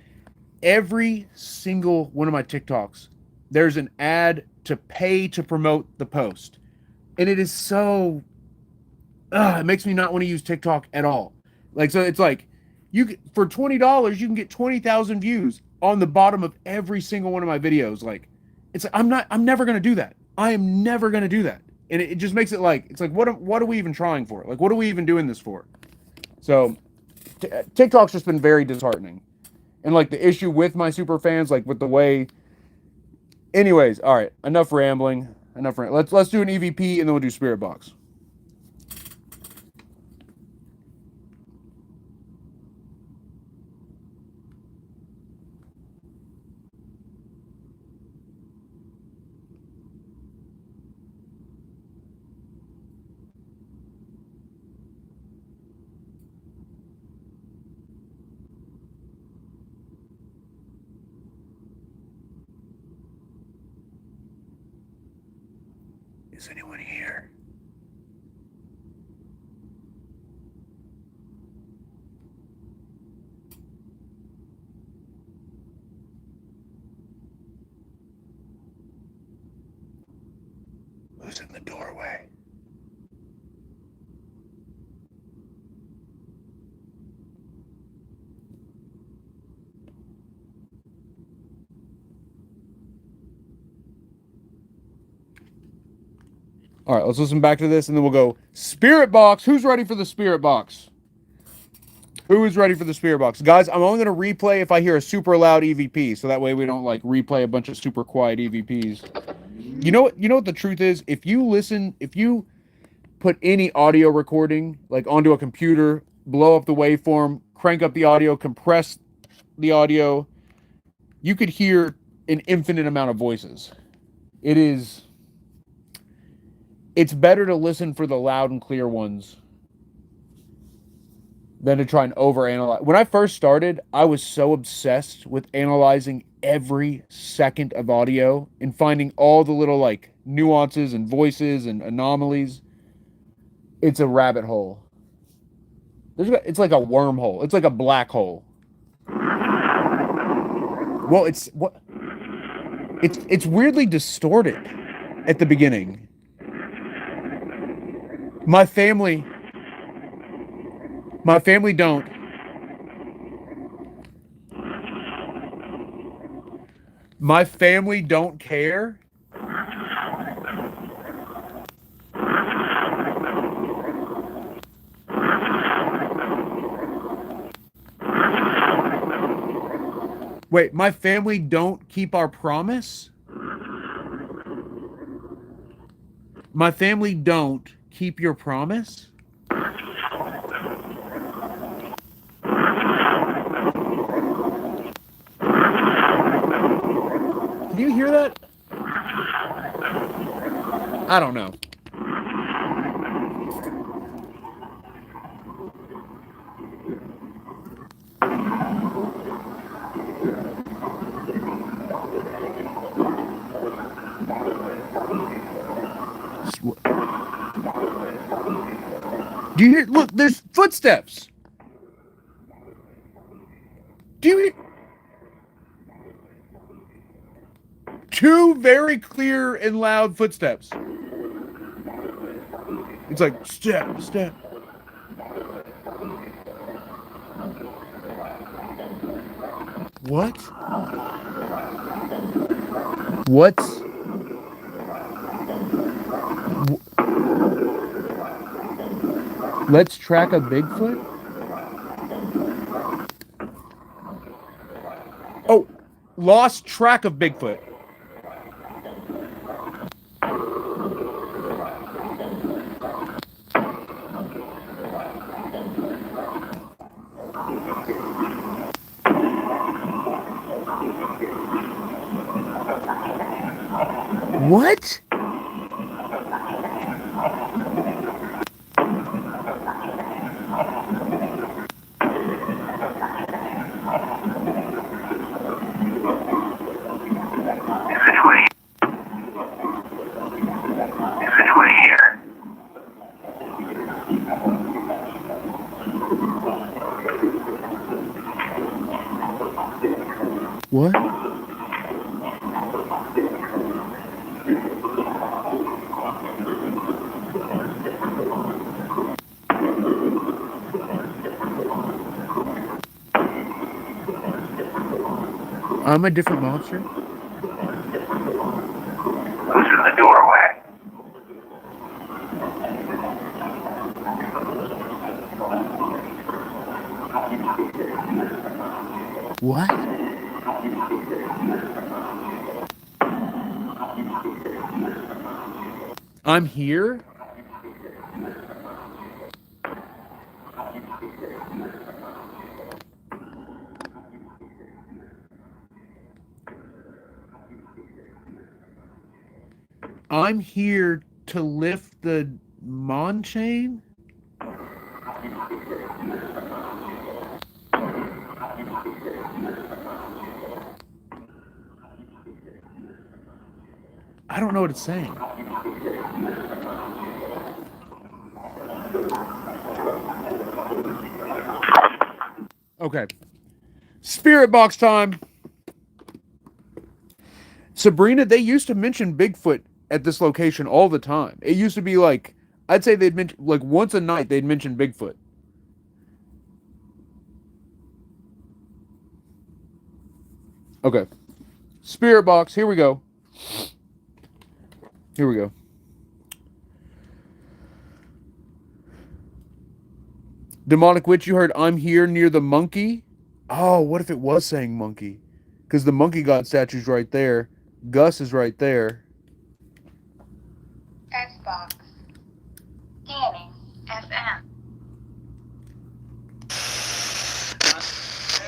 S1: Every single one of my TikToks, there's an ad to pay to promote the post. And it is so, it makes me not want to use TikTok at all. Like, so it's like, for $20, you can get 20,000 views on the bottom of every single one of my videos. Like, it's like, I'm never going to do that. I am never going to do that. And it just makes it like, it's like, what are we even trying for? Like, what are we even doing this for? So TikTok's just been very disheartening. And like the issue with my super fans, like with the way, anyways, all right, enough rambling. Let's do an EVP and then we'll do Spirit Box. Is anyone here? Who's in the doorway? All right, let's listen back to this and then we'll go Spirit Box. Who's ready for the Spirit Box? Who is ready for the Spirit Box? Guys, I'm only going to replay if I hear a super loud EVP, so that way we don't like replay a bunch of super quiet EVPs. You know what the truth is? If you put any audio recording like onto a computer, blow up the waveform, crank up the audio, compress the audio, you could hear an infinite amount of voices. It's better to listen for the loud and clear ones than to try and overanalyze. When I first started, I was so obsessed with analyzing every second of audio and finding all the little like nuances and voices and anomalies. It's a rabbit hole. It's like a wormhole. It's like a black hole. Well, it's weirdly distorted at the beginning. My family my family don't. My family don't care. Wait, my family don't keep our promise? My family don't keep your promise? Can you hear that? I don't know. Do you hear? Look, there's footsteps. Do you hear? Two very clear and loud footsteps. It's like step, step. What? What? Let's track a Bigfoot? Oh, lost track of Bigfoot. What? What? I'm a different monster?
S2: Who's in the doorway?
S1: What? I'm here? I'm here to lift the Mon chain? I don't know what it's saying. Okay. Spirit box time. Sabrina, they used to mention Bigfoot at this location all the time. It used to be like, I'd say they'd mention, like once a night, they'd mention Bigfoot. Okay. Spirit box, here we go. Here we go. Demonic witch, you heard I'm here near the monkey? Oh, what if it was saying monkey? Because the monkey god statue's right there. Gus is right there.
S3: Xbox. Scanning. FM.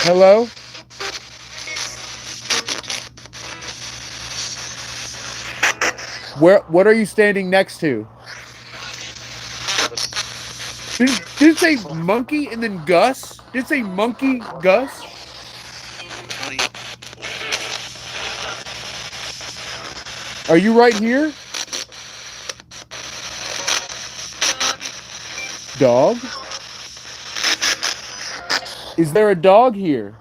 S1: Hello? What are you standing next to? Did it say monkey and then Gus? Did it say monkey Gus? Are you right here? Dog? Is there a dog here?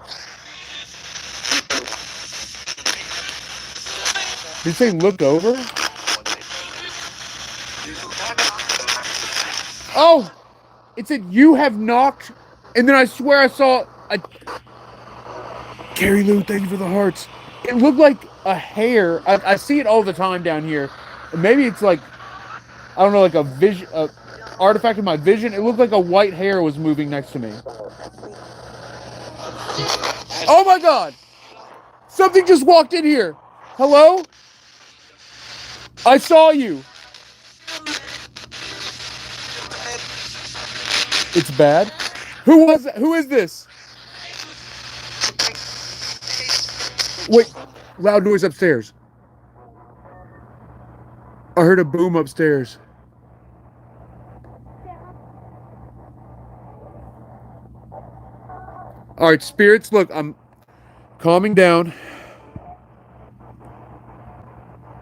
S1: Did it say look over? Oh! It said you have knocked, and then I swear I saw a... Carrie Lou, thank you for the hearts. It looked like a hair. I see it all the time down here. Maybe it's like, I don't know, like a vision, artifact of my vision. It looked like a white hair was moving next to me. Oh my god! Something just walked in here. Hello? I saw you. It's bad. Who was that? Who is this? Wait, loud noise upstairs. I heard a boom upstairs. All right, spirits, look, I'm calming down.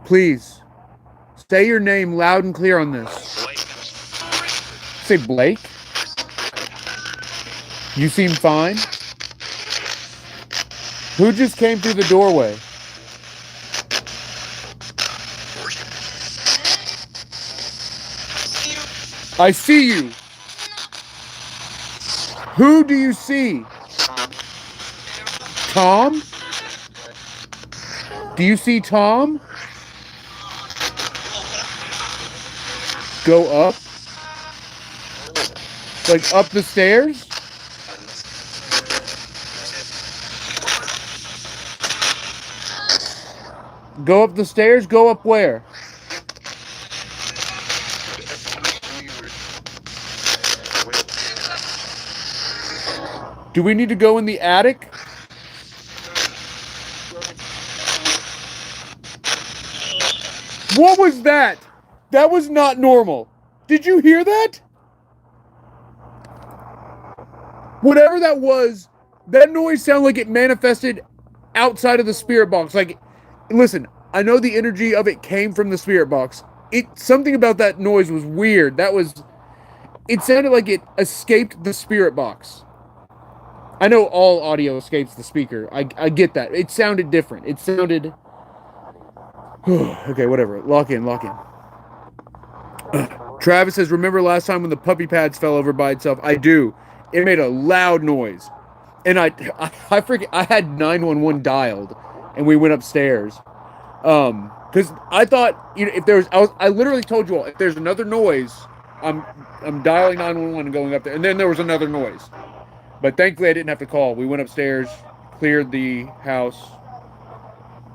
S1: Please, say your name loud and clear on this. Say Blake. You seem fine. Who just came through the doorway? I see you. Who do you see? Tom? Do you see Tom? Go up? Like up the stairs? Go up the stairs? Go up where? Do we need to go in the attic? What was that? That was not normal. Did you hear that? Whatever that was, that noise sounded like it manifested outside of the spirit box. Like, listen, I know the energy of it came from the spirit box. Something about that noise was weird. It sounded like it escaped the spirit box. I know all audio escapes the speaker. I get that. It sounded different. It sounded... Okay, whatever. Lock in. Travis says, remember last time when the puppy pads fell over by itself? I do. It made a loud noise. And I had 911 dialed, and we went upstairs. Because I thought, if there was... I literally told you all, if there's another noise, I'm dialing 911 and going up there. And then there was another noise. But thankfully, I didn't have to call. We went upstairs, cleared the house.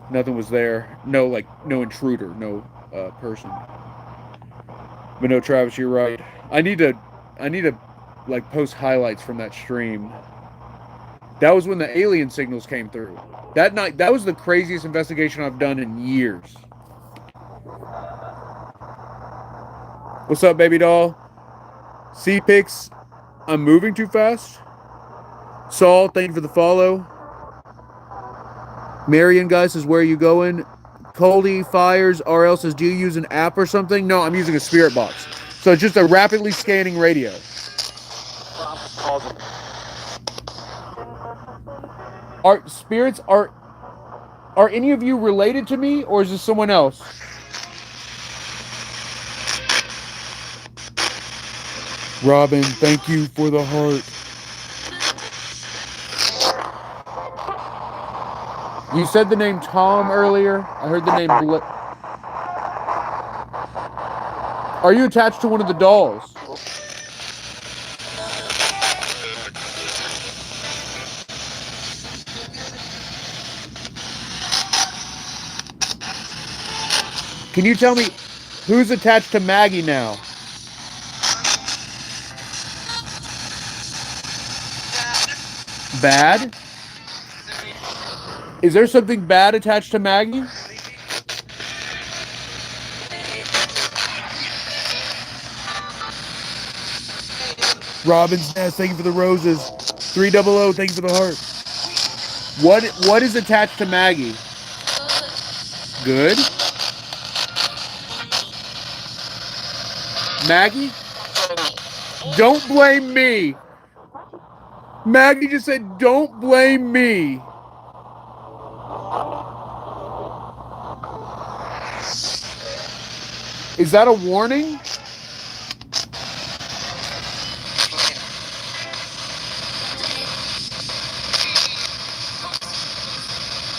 S1: Nothing was there. No intruder, no person. But no, Travis, you're right. I need to like post highlights from that stream. That was when the alien signals came through. That night, that was the craziest investigation I've done in years. What's up, baby doll? C-Pix, I'm moving too fast. Saul, thank you for the follow. Marion, guys, says, where are you going? Coldy Fires RL says, do you use an app or something? No, I'm using a spirit box. So it's just a rapidly scanning radio. Are any of you related to me, or is this someone else? Robin, thank you for the heart. You said the name Tom earlier. I heard the name Blake. Are you attached to one of the dolls? Can you tell me who's attached to Maggie now? Bad? Is there something bad attached to Maggie? Robin's Nest, thank you for the roses. 300, thank you for the heart. What is attached to Maggie? Good. Maggie? Don't blame me. Maggie just said, don't blame me. Is that a warning?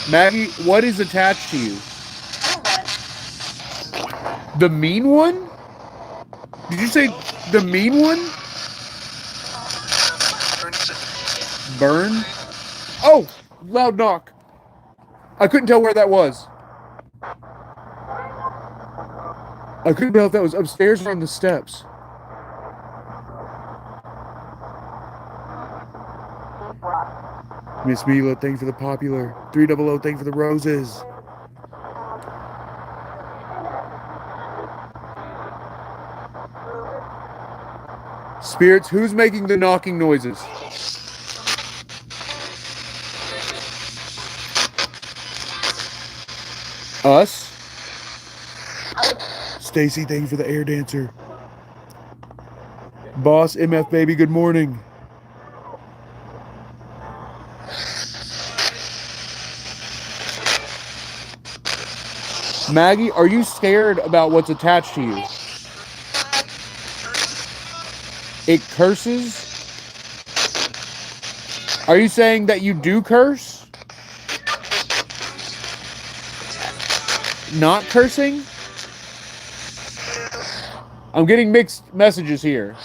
S1: Maggie, what is attached to you? The mean one? Did you say the mean one? Burn? Oh, loud knock. I couldn't tell where that was. I couldn't tell if that was upstairs or on the steps. Miss Mila, thank you for the popular. 300, thank you for the roses. Spirits, who's making the knocking noises? Us? Stacy, thank you for the air dancer. Boss, MF baby, good morning. Maggie, are you scared about what's attached to you? It curses? Are you saying that you do curse? Not cursing? I'm getting mixed messages here.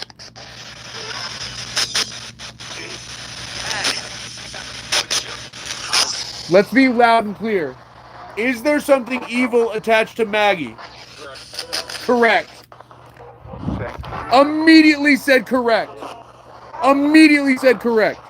S1: Let's be loud and clear. Is there something evil attached to Maggie? Correct. Immediately said correct. Immediately said correct.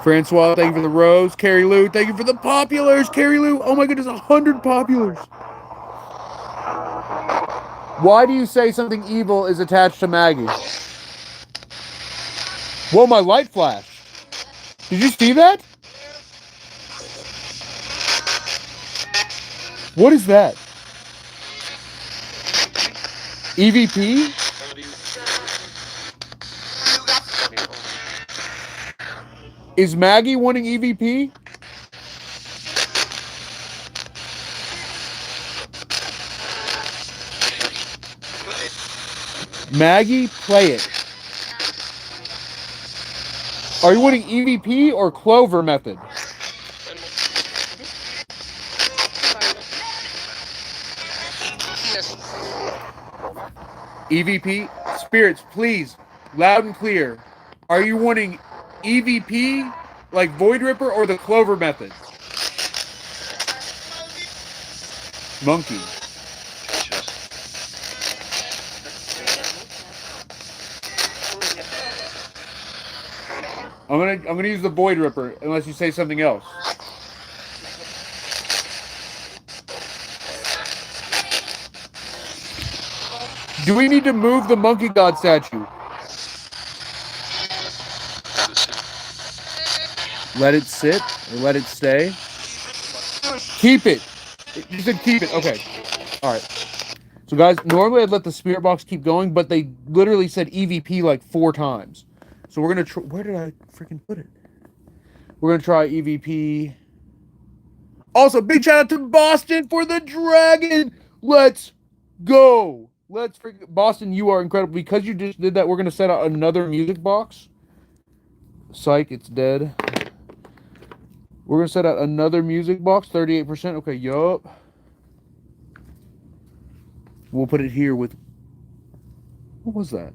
S1: Francois, thank you for the rose. Carrie Lou, thank you for the populars. Carrie Lou, oh my goodness, 100 populars. Why do you say something evil is attached to Maggie? Whoa, my light flashed. Did you see that? What is that? EVP? Is Maggie wanting EVP? Maggie, play it. Are you wanting EVP or Clover method? EVP? Spirits, please, loud and clear. Are you wanting EVP, like Void Ripper, or the Clover method? Monkey. I'm gonna use the Void Ripper unless you say something else. Do we need to move the monkey god statue? Let it sit or let it stay? Keep it. You said keep it. Okay. All right. So guys, normally I'd let the spirit box keep going, but they literally said EVP like 4 times. So we're gonna try. Where did I freaking put it? We're gonna try EVP. Also, big shout out to Boston for the dragon. Let's go. Let's freaking Boston. You are incredible because you just did that. We're gonna set out another music box. Psych, it's dead. We're gonna set out another music box. 38%. Okay, yup. We'll put it here with. What was that?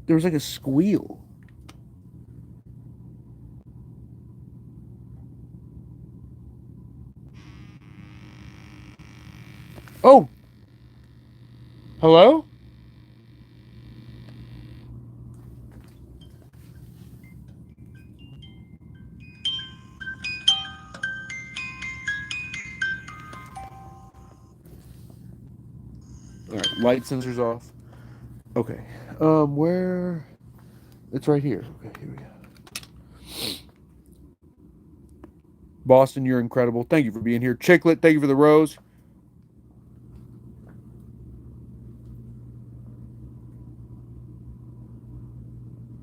S1: There was like a squeal. Oh! Hello? Alright, light sensors off. Okay. Where? It's right here. Okay, here we go. Boston, you're incredible. Thank you for being here. Chicklet, thank you for the rose.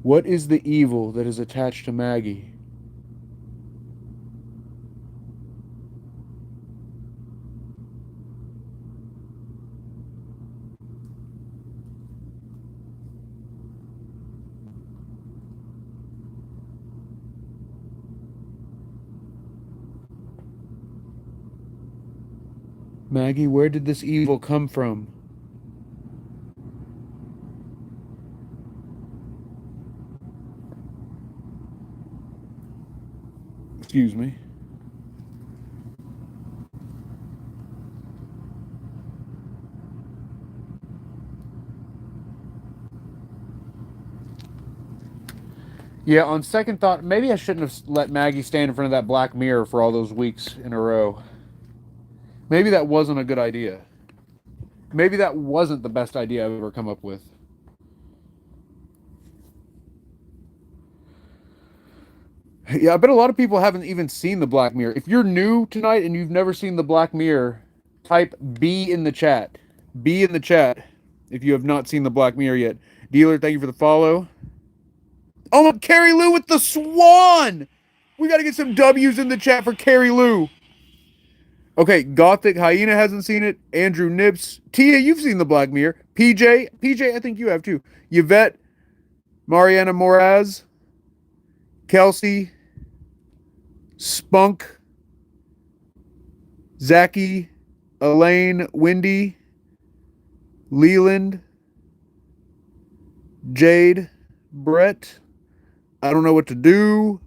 S1: What is the evil that is attached to Maggie? Maggie, where did this evil come from? Excuse me. Yeah, on second thought, maybe I shouldn't have let Maggie stand in front of that black mirror for all those weeks in a row. Maybe that wasn't a good idea. Maybe that wasn't the best idea I've ever come up with. Yeah, I bet a lot of people haven't even seen the Black Mirror. If you're new tonight and you've never seen the Black Mirror, type B in the chat. B in the chat if you have not seen the Black Mirror yet. Dealer, thank you for the follow. Oh, Carrie Lou with the swan! We got to get some W's in the chat for Carrie Lou. Okay, Gothic Hyena hasn't seen it. Andrew Nips. Tia, you've seen the Black Mirror. PJ, I think you have too. Yvette, Mariana Moraz, Kelsey, Spunk, Zachy, Elaine, Wendy, Leland, Jade, Brett. I don't know what to do.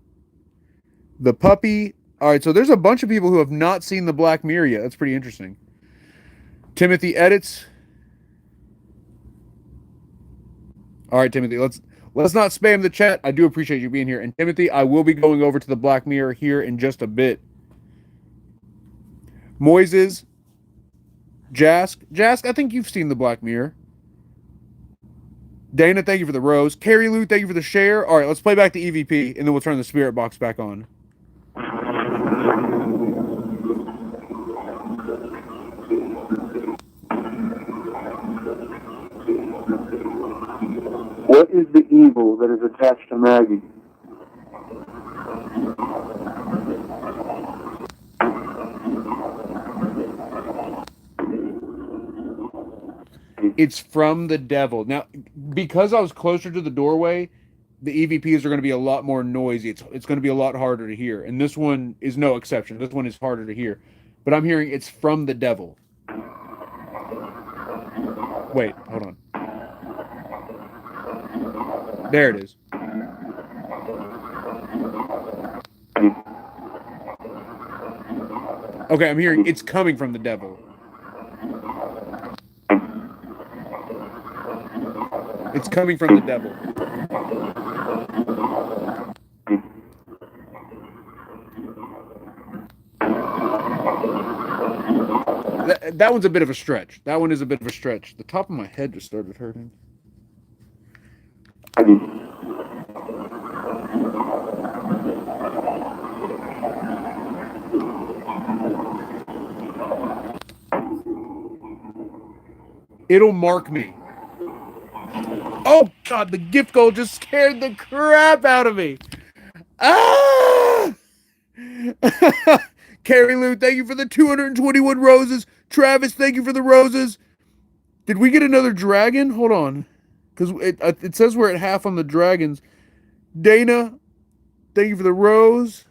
S1: The puppy. All right, so there's a bunch of people who have not seen the Black Mirror yet. That's pretty interesting. Timothy edits. All right, Timothy, let's not spam the chat. I do appreciate you being here. And Timothy, I will be going over to the Black Mirror here in just a bit. Moises, Jask, I think you've seen the Black Mirror. Dana, thank you for the rose. Carrie Lou, thank you for the share. All right, let's play back the EVP, and then we'll turn the spirit box back on.
S2: What is the evil that is attached to Maggie?
S1: It's from the devil. Now, because I was closer to the doorway, the EVPs are going to be a lot more noisy. It's going to be a lot harder to hear. And this one is no exception. This one is harder to hear. But I'm hearing it's from the devil. Wait, hold on. There it is. Okay, I'm hearing it's coming from the devil. It's coming from the devil. That one's a bit of a stretch. That one is a bit of a stretch. The top of my head just started hurting. It'll mark me. Oh, God, the gift goal just scared the crap out of me. Ah! Carrie Lou, thank you for the 221 roses. Travis, thank you for the roses. Did we get another dragon? Hold on. Because it says we're at half on the dragons. Dana, thank you for the rose.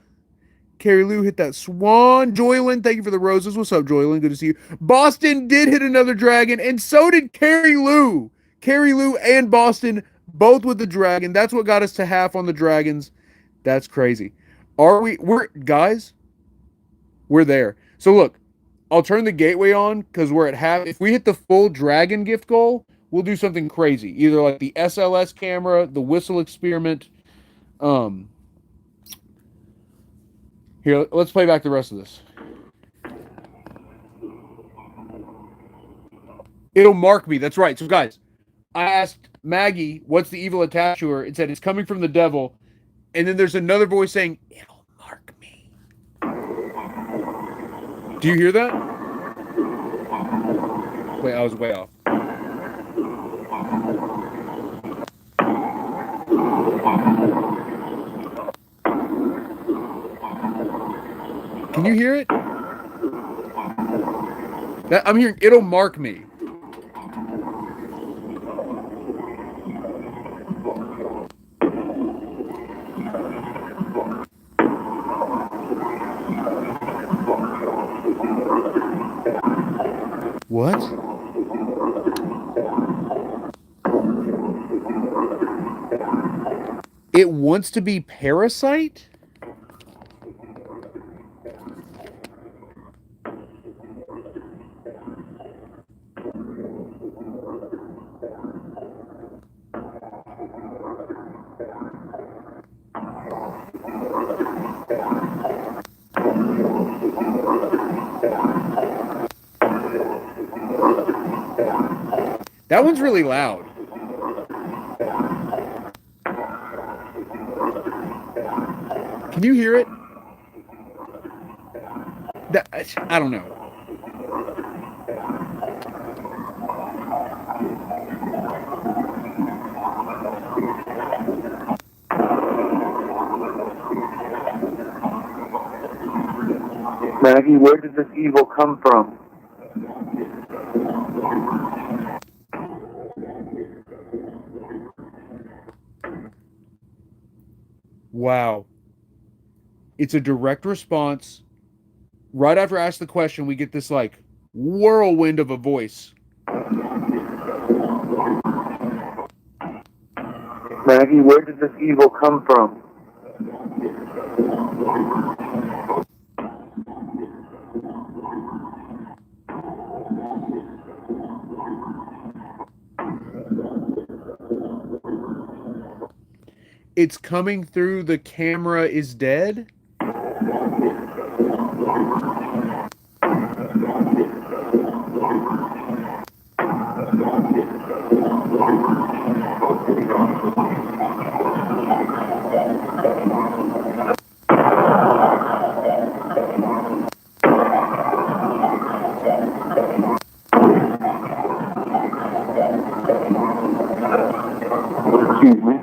S1: Carrie Lou hit that swan. Joylyn, thank you for the roses. What's up, Joylyn? Good to see you. Boston did hit another dragon, and so did Carrie Lou. Carrie Lou and Boston, both with the dragon. That's what got us to half on the dragons. That's crazy. Guys, we're there. So look, I'll turn the gateway on because we're at half. If we hit the full dragon gift goal, we'll do something crazy. Either like the SLS camera, the whistle experiment. Here, let's play back the rest of this. It'll mark me. That's right. So guys, I asked Maggie, what's the evil attached to her? It said it's coming from the devil. And then there's another voice saying, it'll mark me. Do you hear that? Wait, I was way off. Can you hear it? I'm hearing, it'll mark me. What? It wants to be Parasite? That one's really loud. Can you hear it? I don't know.
S2: Maggie, where did this evil come from?
S1: Wow. It's a direct response. Right after I ask the question, we get this like whirlwind of a voice.
S2: Maggie, where did this evil come from?
S1: It's coming through the camera is dead?
S2: Excuse me.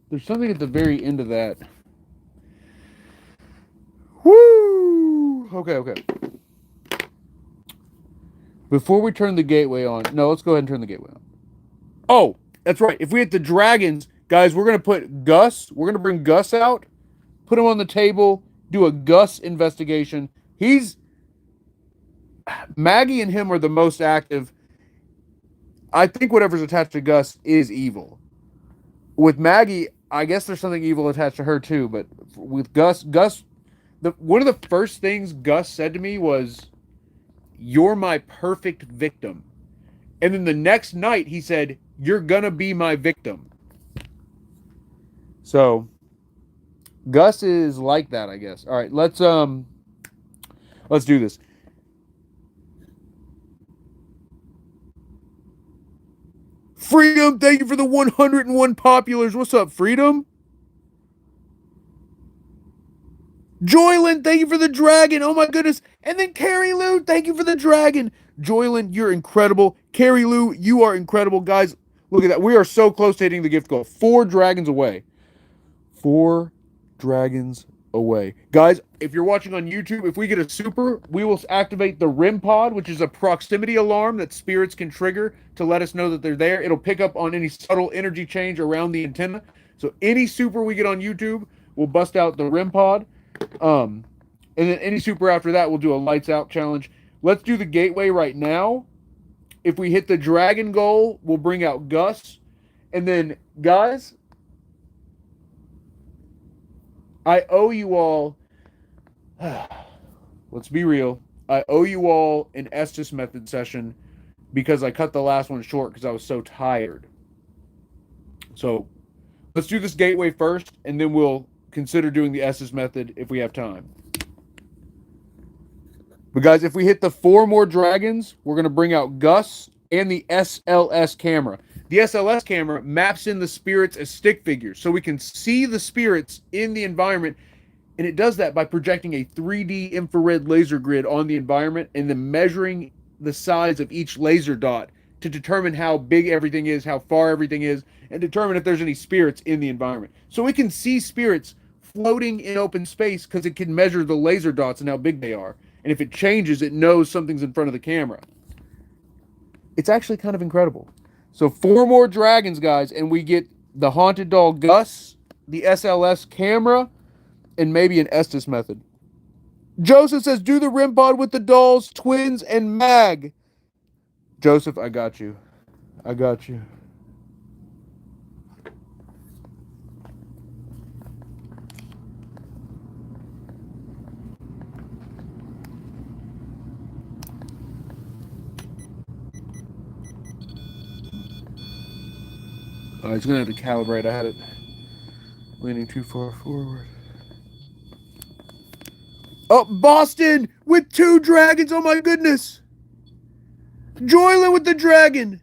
S1: There's something at the very end of that. Woo! Okay. Before we turn the gateway on, no, let's go ahead and turn the gateway on. Oh, that's right. If we hit the dragons, guys, we're going to put Gus, we're going to bring Gus out, put him on the table, do a Gus investigation. Maggie and him are the most active. I think whatever's attached to Gus is evil. With Maggie, I guess there's something evil attached to her too, but with Gus, one of the first things Gus said to me was, "You're my perfect victim." And then the next night he said, "You're gonna be my victim." So Gus is like that, I guess. All right, let's do this. Freedom, thank you for the 101 populars. What's up, Freedom? Joylin, thank you for the dragon. Oh my goodness. And then Carrie Lou, thank you for the dragon. Joylin, you're incredible. Carrie Lou, you are incredible. Guys, look at that. We are so close to hitting the gift goal. 4 dragons away. 4 dragons away. Guys, if you're watching on YouTube, if we get a super, we will activate the RIM pod, which is a proximity alarm that spirits can trigger to let us know that they're there. It'll pick up on any subtle energy change around the antenna. So any super we get on YouTube, we'll bust out the RIM pod. And then any super after that, we'll do a lights out challenge. Let's do the gateway right now. If we hit the dragon goal, we'll bring out Gus. And then, guys, I owe you all, let's be real, I owe you all an Estes method session because I cut the last one short because I was so tired. So let's do this gateway first, and then we'll consider doing the Estes method if we have time. But guys, if we hit the 4 more dragons, we're going to bring out Gus and the SLS camera. The SLS camera maps in the spirits as stick figures, so we can see the spirits in the environment. And it does that by projecting a 3D infrared laser grid on the environment and then measuring the size of each laser dot to determine how big everything is, how far everything is, and determine if there's any spirits in the environment. So it can see spirits floating in open space because it can measure the laser dots and how big they are. And if it changes, it knows something's in front of the camera. It's actually kind of incredible. So 4 more dragons, guys, and we get the Haunted Doll Gus, the SLS camera, and maybe an Estes method. Joseph says, do the REM pod with the dolls, twins, and Mag. Joseph, I got you. I got you. Oh, he's going to have to calibrate. I had it leaning too far forward. Oh, Boston with 2 dragons. Oh, my goodness. Joylin with the dragon.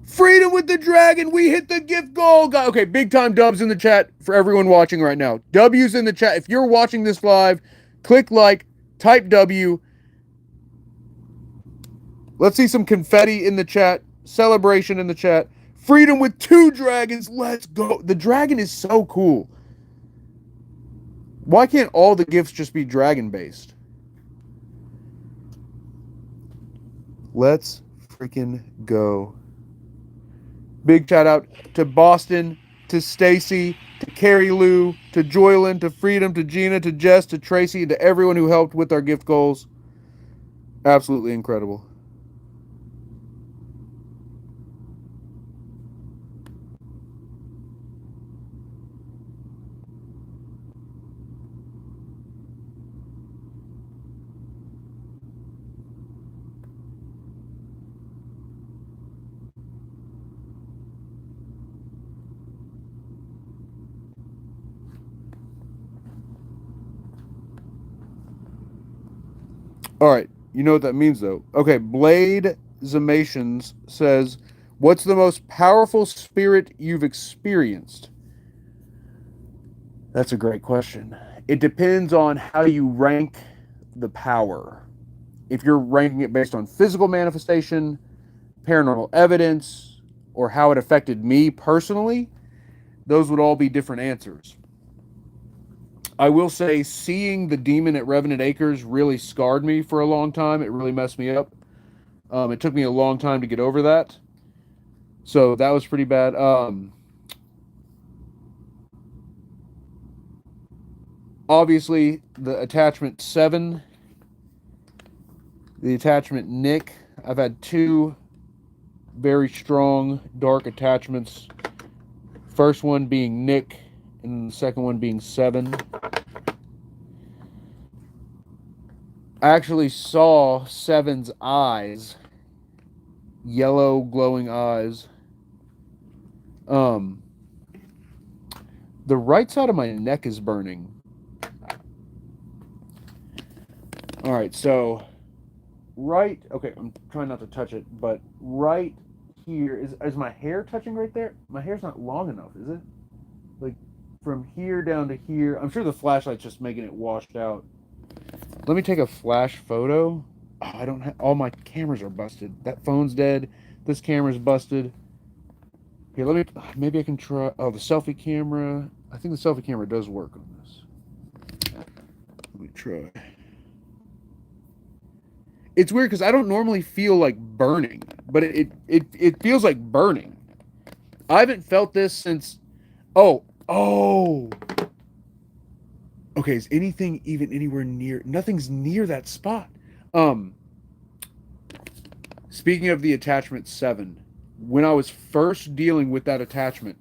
S1: Freedom with the dragon. We hit the gift goal. Okay, big time dubs in the chat for everyone watching right now. W's in the chat. If you're watching this live, click like, type W. Let's see some confetti in the chat. Celebration in the chat. Freedom with 2 dragons. Let's go. The dragon is so cool. Why can't all the gifts just be dragon based? Let's freaking go. Big shout out to Boston, to Stacy, to Carrie Lou, to Joylin, to Freedom, to Gina, to Jess, to Tracy, and to everyone who helped with our gift goals. Absolutely incredible. All right, you know what that means, though. Okay, Blade Zamations says, what's the most powerful spirit you've experienced? That's a great question. It depends on how you rank the power. If you're ranking it based on physical manifestation, paranormal evidence, or how it affected me personally, those would all be different answers. I will say seeing the demon at Revenant Acres really scarred me for a long time. It really messed me up. It took me a long time to get over that. So that was pretty bad. Obviously, the attachment 7, the attachment Nick. I've had 2 very strong dark attachments. First one being Nick, and the second one being 7. I actually saw 7's eyes, yellow glowing eyes. The right side of my neck is burning. All right, so okay, I'm trying not to touch it, but right here, is my hair touching right there? My hair's not long enough, is it? Like, from here down to here. I'm sure the flashlight's just making it washed out. Let me take a flash photo. Oh, I don't have, all my cameras are busted. That phone's dead. This camera's busted. Here, maybe I can try, the selfie camera. I think the selfie camera does work on this. Let me try. It's weird because I don't normally feel like burning, but it feels like burning. I haven't felt this since, oh. Okay, is anything even anywhere near? Nothing's near that spot. Speaking of the attachment 7, when I was first dealing with that attachment,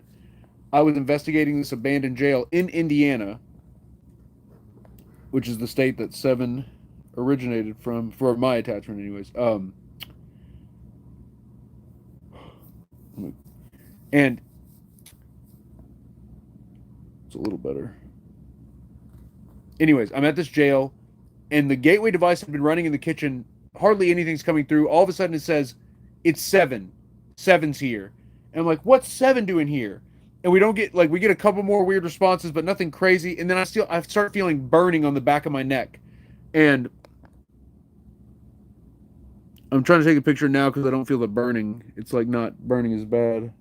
S1: I was investigating this abandoned jail in Indiana, which is the state that 7 originated from, for my attachment anyways. And it's a little better. Anyways, I'm at this jail, and the gateway device had been running in the kitchen. Hardly anything's coming through. All of a sudden it says, it's 7. 7's here. And I'm like, what's 7 doing here? and we don't get like we get a couple more weird responses, but nothing crazy. And then I start feeling burning on the back of my neck, and I'm trying to take a picture now because I don't feel the burning. It's like not burning as bad.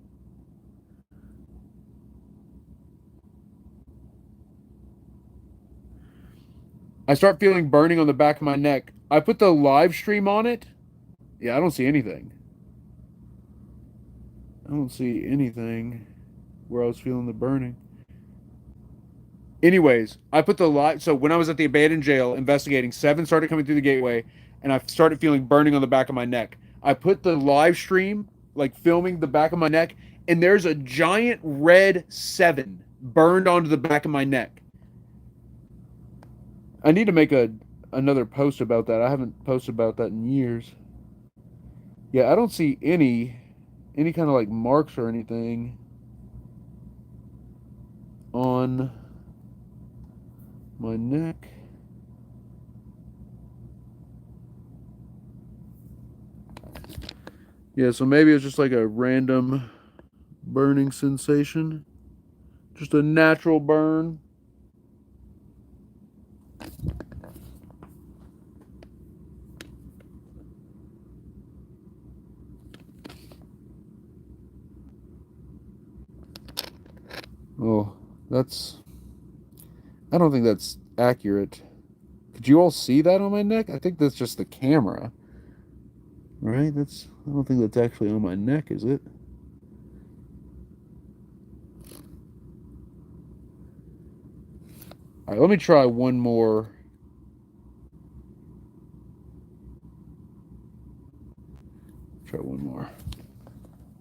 S1: I start feeling burning on the back of my neck. I put the live stream on it. Yeah, I don't see anything. I don't see anything where I was feeling the burning. Anyways, I put the live. So when I was at the abandoned jail investigating, 7 started coming through the gateway, and I started feeling burning on the back of my neck. I put the live stream, like filming the back of my neck, and there's a giant red 7 burned onto the back of my neck. I need to make another post about that. I haven't posted about that in years. Yeah, I don't see any kind of like marks or anything on my neck. Yeah, so maybe it's just like a random burning sensation. Just a natural burn. Oh, I don't think that's accurate. Could you all see that on my neck? I think that's just the camera. Right? I don't think that's actually on my neck, is it? All right, let me try one more. Try one more.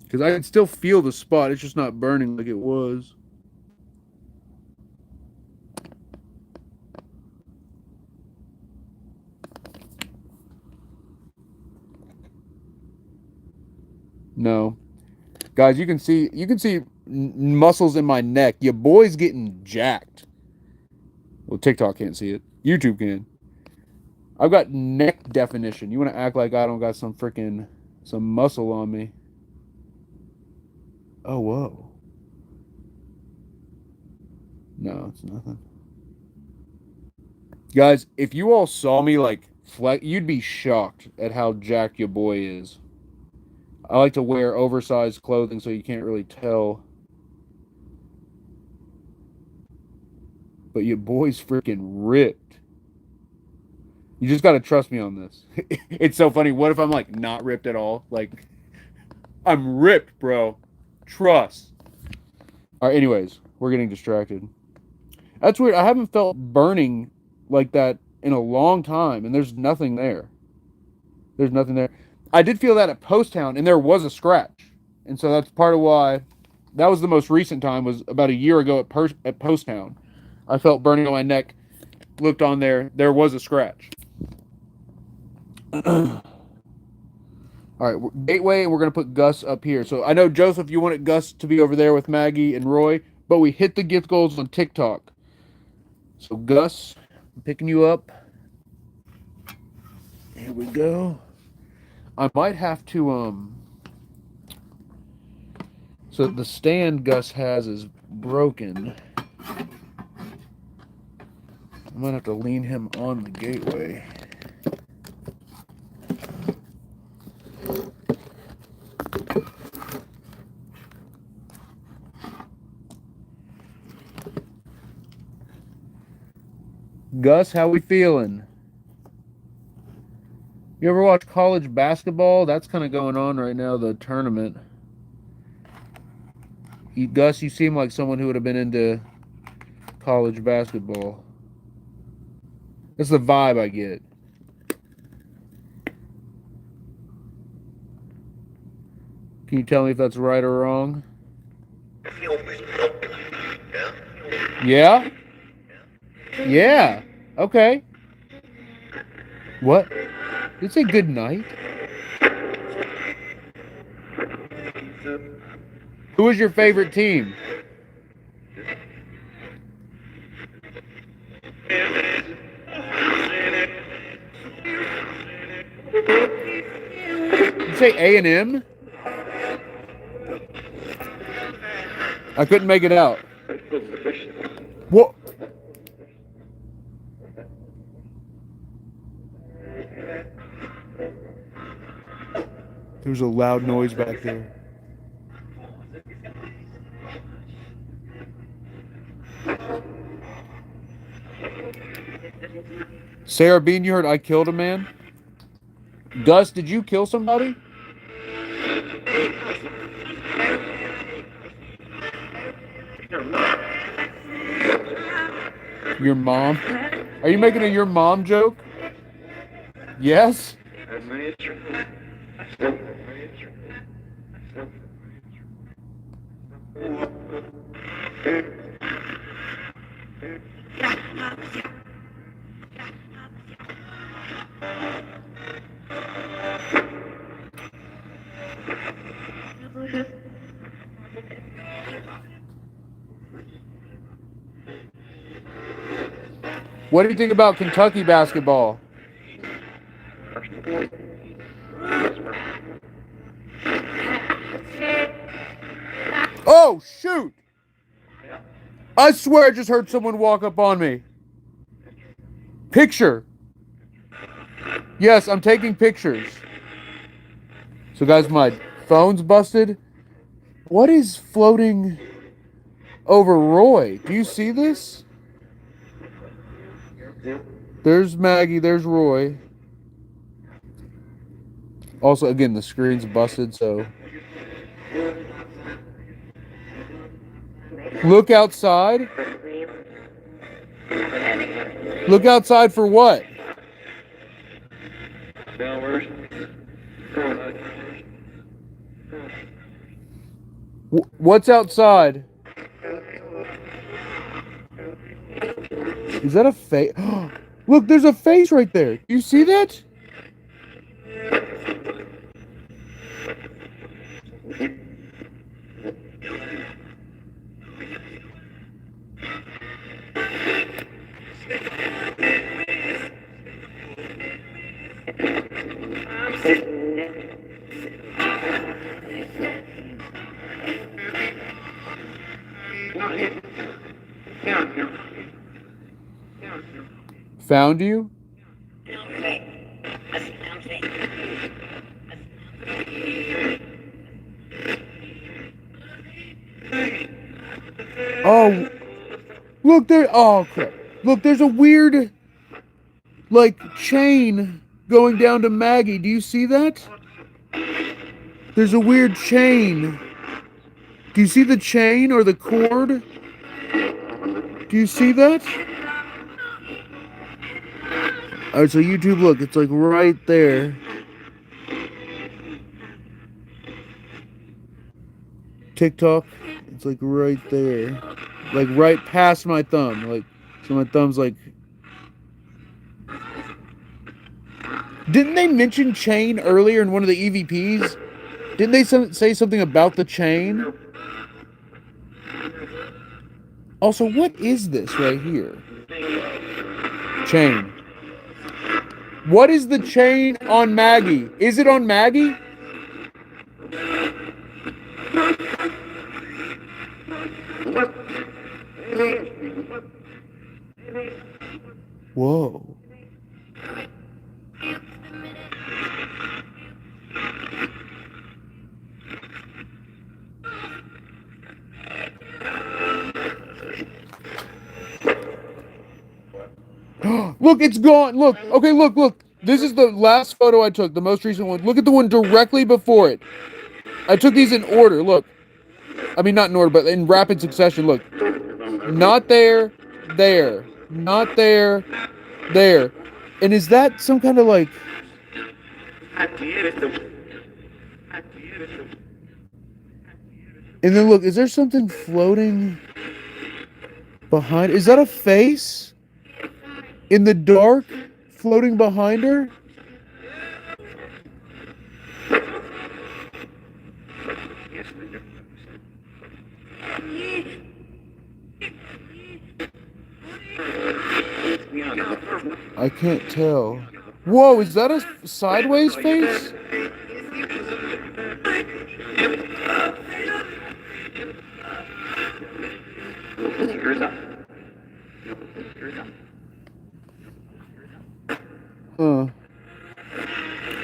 S1: Because I can still feel the spot. It's just not burning like it was. No. Guys, you can see muscles in my neck. Your boy's getting jacked. Well, TikTok can't see it. YouTube can. I've got neck definition. You want to act like I don't got some muscle on me. Oh, whoa. No, it's nothing. Guys, if you all saw me like flex, you'd be shocked at how jacked your boy is. I like to wear oversized clothing so you can't really tell. But your boy's freaking ripped. You just got to trust me on this. It's so funny. What if I'm like not ripped at all? Like, I'm ripped, bro. Trust. All right, anyways, we're getting distracted. That's weird. I haven't felt burning like that in a long time, and there's nothing there. There's nothing there. I did feel that at Post Town, and there was a scratch. And so that's part of why that was the most recent time, was about a year ago at Post Town. I felt burning on my neck, looked on there was a scratch. All right, Gateway, and we're going to put Gus up here. So I know, Joseph, you wanted Gus to be over there with Maggie and Roy, but we hit the gift goals on TikTok. So Gus, I'm picking you up. Here we go. I might have to, so the stand Gus has is broken. I might have to lean him on the Gateway. Gus, how we feeling? You ever watch college basketball? That's kind of going on right now, the tournament. Gus, you seem like someone who would have been into college basketball. That's the vibe I get. Can you tell me if that's right or wrong? Yeah? Yeah. Okay. What? Did it say good night? Who was your favorite team? Did you say A&M? I couldn't make it out. What? There was a loud noise back there. Sarah Bean, you heard I killed a man? Gus, did you kill somebody? Your mom? Are you making a your mom joke? Yes? What do you think about Kentucky basketball? Oh, shoot! I swear I just heard someone walk up on me. Picture. Yes, I'm taking pictures. So guys, my phone's busted. What is floating over Roy? Do you see this? There's Maggie, there's Roy. Also, again, the screen's busted, so... Look outside. Look outside for what? What's outside? Is that a face? Look, there's a face right there. You see that? Found you? Oh, look there. Oh, crap. Look, there's a weird, like, chain going down to Maggie. Do you see that? There's a weird chain. Do you see the chain or the cord? Do you see that? Alright, so YouTube, look, it's like right there. TikTok, it's like right there. Like right past my thumb. Like, so my thumb's like... Didn't they mention chain earlier in one of the EVPs? Didn't they say something about the chain? Also, what is this right here? Chain. What is the chain on Maggie? Is it on Maggie? Whoa. Look, it's gone. Look. Okay, look. This is the last photo I took, the most recent one. Look at the one directly before it. I took these in order. Look. I mean, not in order, but in rapid succession. Look. Not there. There. Not there. There. And is that some kind of like... And then look, is there something floating behind? Is that a face? In the dark? Floating behind her? I can't tell. Whoa, is that a sideways face?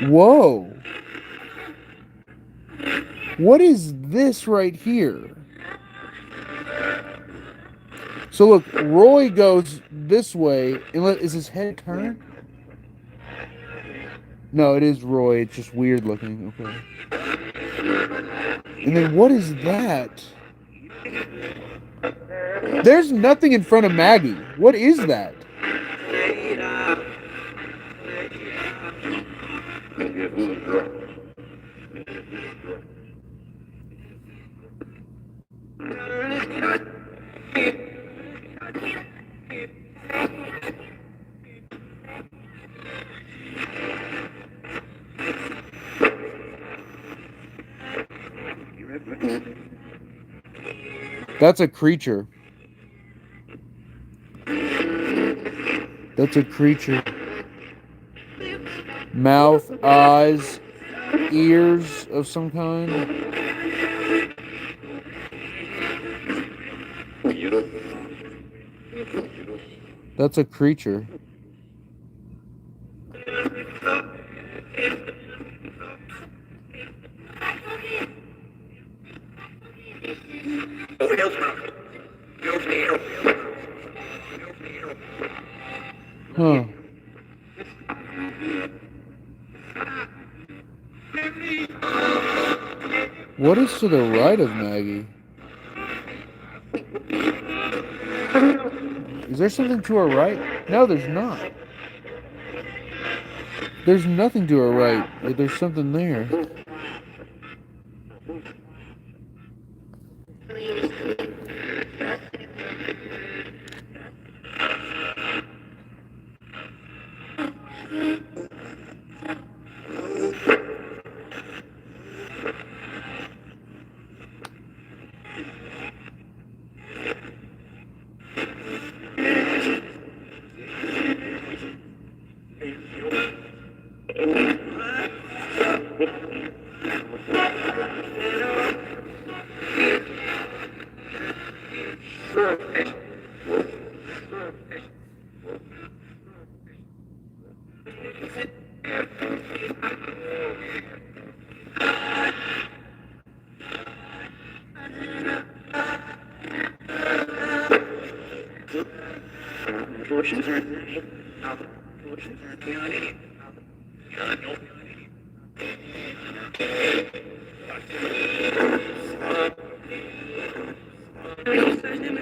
S1: Whoa. What is this right here? So look, Roy goes this way. Is his head turned? No, it is Roy. It's just weird looking. Okay. And then what is that? There's nothing in front of Maggie. What is that? That's a creature. That's a creature. Mouth, eyes, ears of some kind. That's a creature. Huh. What is to the right of Maggie? Is there something to her right? No, there's not. There's nothing to her right. Like there's something there.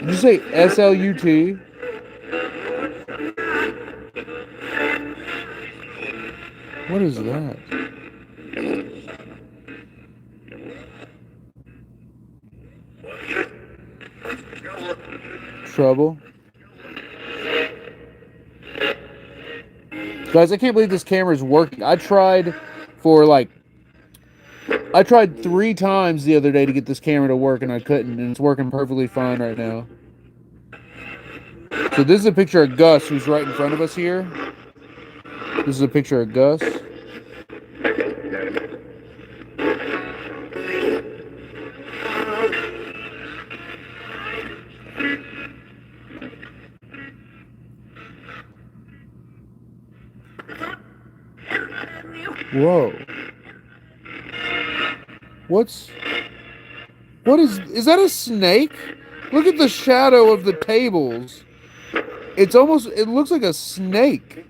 S1: Did you say SLUT? What is that? Trouble. Guys, I can't believe this camera is working. I tried 3 times the other day to get this camera to work and I couldn't, and it's working perfectly fine right now. So this is a picture of Gus, who's right in front of us here. This is a picture of Gus. Whoa. What is that a snake? Look at the shadow of the tables. It looks like a snake.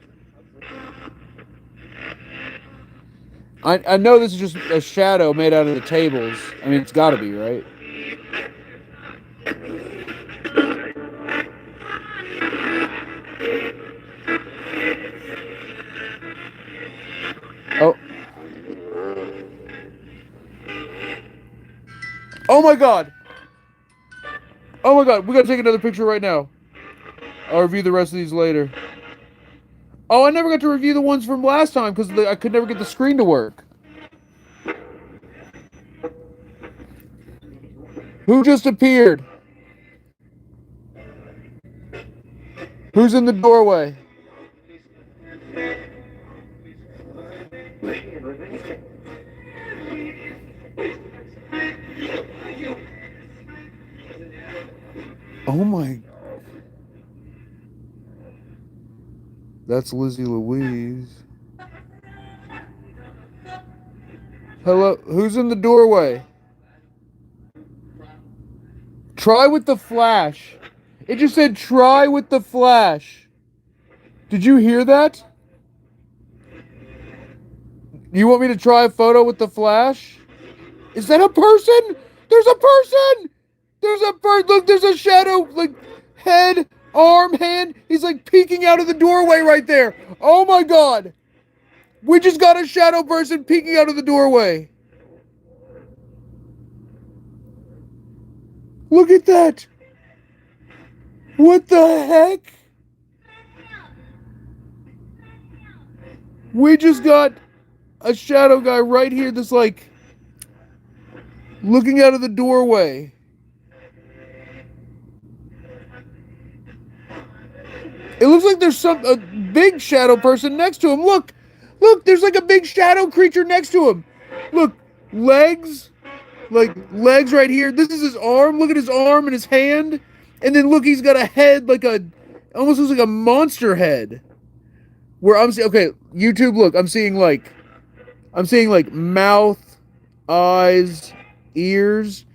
S1: I know this is just a shadow made out of the tables. I mean, it's gotta be, right? Oh. Oh my god! Oh my god, we gotta take another picture right now. I'll review the rest of these later. Oh, I never got to review the ones from last time because I could never get the screen to work. Who just appeared? Who's in the doorway? Oh my. That's Lizzie Louise. Hello? Who's in the doorway? Try with the flash. It just said try with the flash. Did you hear that? You want me to try a photo with the flash? Is that a person? There's a person! There's a bird. Look, there's a shadow, like, head, arm, hand. He's like peeking out of the doorway right there. Oh my god. We just got a shadow person peeking out of the doorway. Look at that. What the heck? We just got a shadow guy right here that's like looking out of the doorway. It looks like there's a big shadow person next to him. Look, there's like a big shadow creature next to him. Look, legs, like legs right here. This is his arm. Look at his arm and his hand. And then look, he's got a head like almost looks like a monster head. Where I'm seeing, okay, YouTube, look, I'm seeing like mouth, eyes, ears.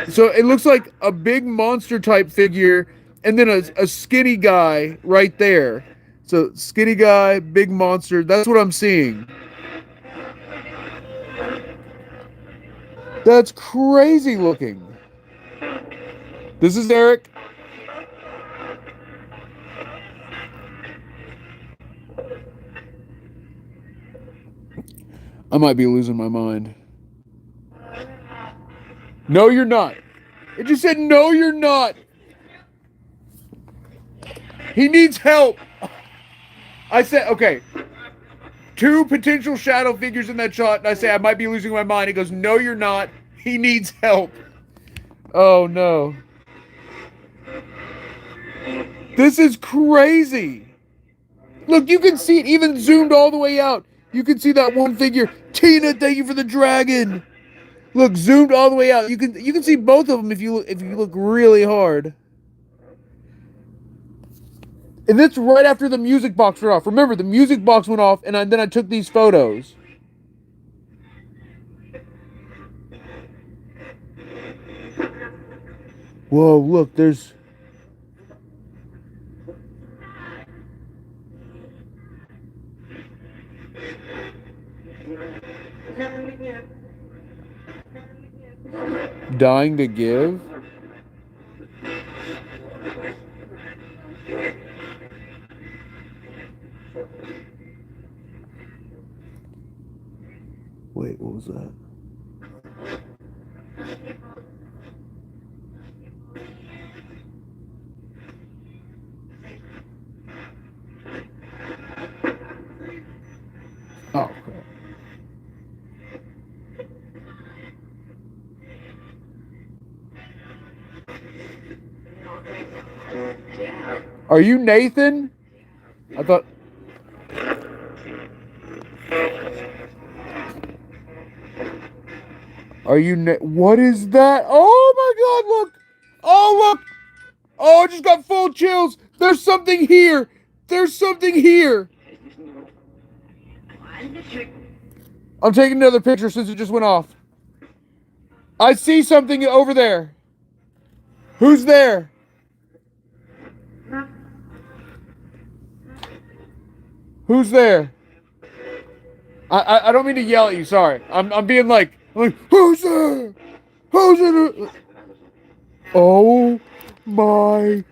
S1: So it looks like a big monster type figure and then a skinny guy right there. So skinny guy, big monster. That's what I'm seeing. That's crazy looking. This is Eric. I might be losing my mind. No, you're not. It just said, no, you're not. He needs help. I said, okay. 2 potential shadow figures in that shot, and I say, I might be losing my mind. He goes, no, you're not. He needs help. Oh, no. This is crazy. Look, you can see it even zoomed all the way out. You can see that one figure. Tina, thank you for the dragon. Look, zoomed all the way out. You can see both of them if you look really hard. And that's right after the music box went off. Remember, the music box went off, and then I took these photos. Whoa, look, there's... Dying to give? Wait, what was that? Oh, crap. Are you Nathan? I thought... Are you what is that? Oh my god, look! Oh, look! Oh, I just got full chills! There's something here! There's something here! I'm taking another picture since it just went off. I see something over there. Who's there? Who's there? I don't mean to yell at you, sorry. I'm being like, who's there? Who's there? Oh my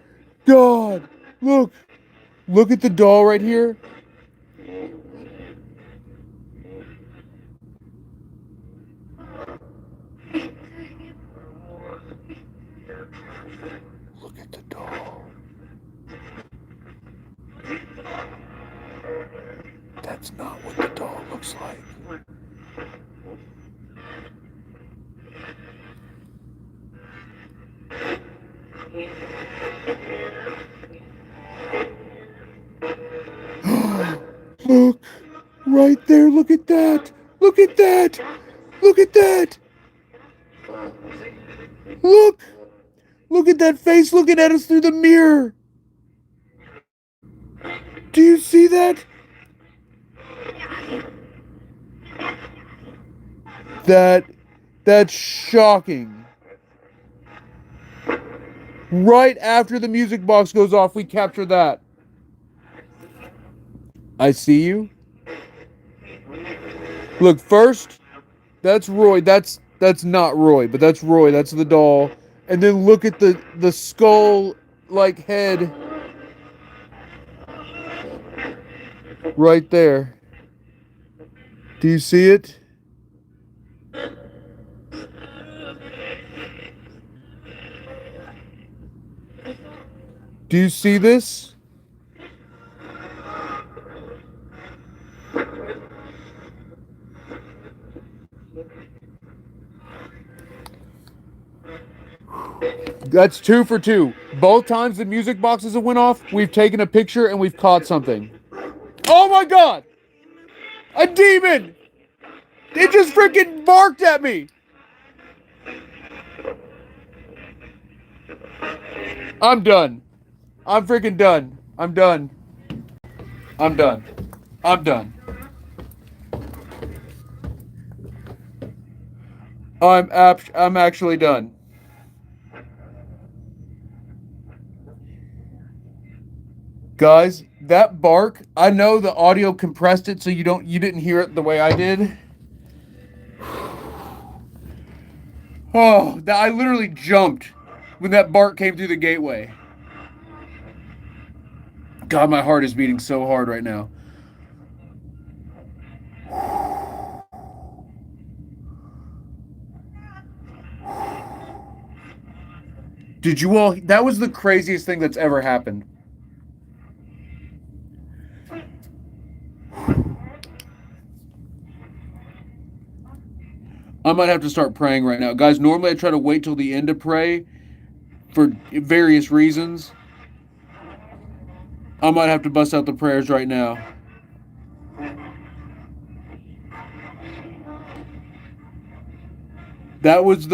S1: god. Look at the doll right here. Look at the doll. That's not what the doll looks like. Look, right there, look at that. Look at that. Look at that. Look at that face looking at us through the mirror. Do you see that? That's shocking. Right after the music box goes off, we capture that. I see you. Look, first, that's Roy. That's not Roy, but that's Roy. That's the doll. And then look at the skull like head right there. Do you see it? Do you see this? That's 2 for 2. Both times the music boxes have went off, we've taken a picture and we've caught something. Oh my god! A demon! It just freaking barked at me! I'm done. I'm freaking done. I'm done. I'm done. I'm done. I'm actually done. Guys, that bark, I know the audio compressed it so you didn't hear it the way I did. Oh, I literally jumped when that bark came through the gateway. God, my heart is beating so hard right now. Did you all? That was the craziest thing that's ever happened. I might have to start praying right now. Guys, normally I try to wait till the end to pray for various reasons. I might have to bust out the prayers right now. That was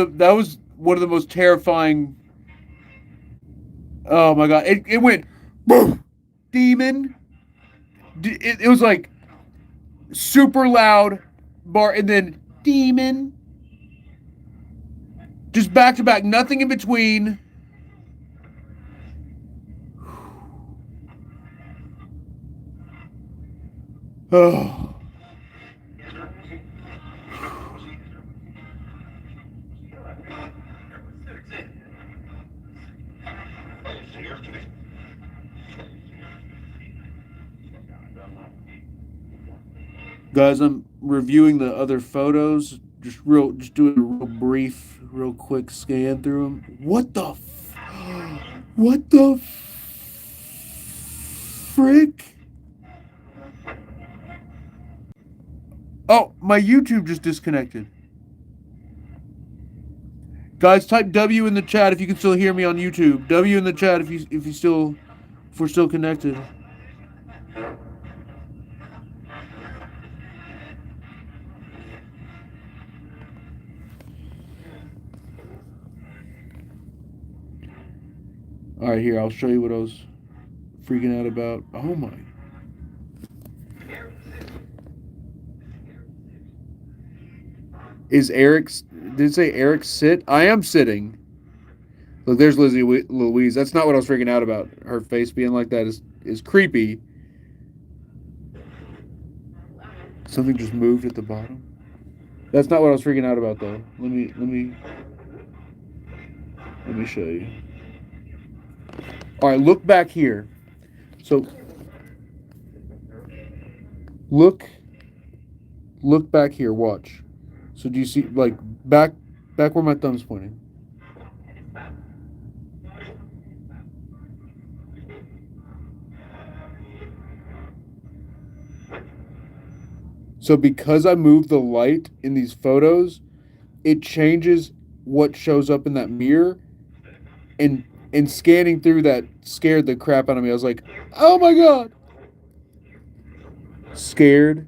S1: one of the most terrifying. Oh my god! It went, boom, demon. It was like super loud bar, and then demon. Just back to back, nothing in between. Oh. Guys, I'm reviewing the other photos. Just doing a real brief, real quick scan through them. What the what the frick? Oh, my YouTube just disconnected. Guys, type W in the chat if you can still hear me on YouTube. W in the chat if we're still connected. All right, here, I'll show you what I was freaking out about. Oh my. Is Eric's, did it say Eric sit? I am sitting. Look, there's Lizzie Louise. That's not what I was freaking out about. Her face being like that is creepy. Something just moved at the bottom. That's not what I was freaking out about though. Let me show you. All right, look back here. So look back here. Watch. So do you see like back where my thumb's pointing? So because I moved the light in these photos, it changes what shows up in that mirror, and scanning through that scared the crap out of me. I was like, oh my god. Scared.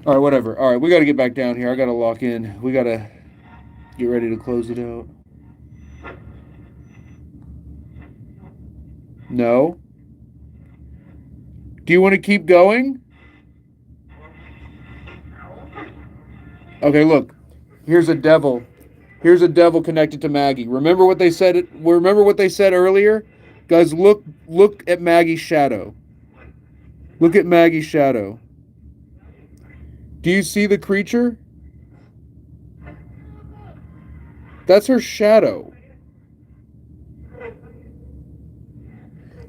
S1: All right, whatever. All right, we got to get back down here. I got to lock in. We got to get ready to close it out. No. Do you want to keep going? Okay, look. Here's a devil. Here's a devil connected to Maggie. Remember what they said? Remember what they said earlier? Guys, look at Maggie's shadow. Look at Maggie's shadow. Do you see the creature? That's her shadow.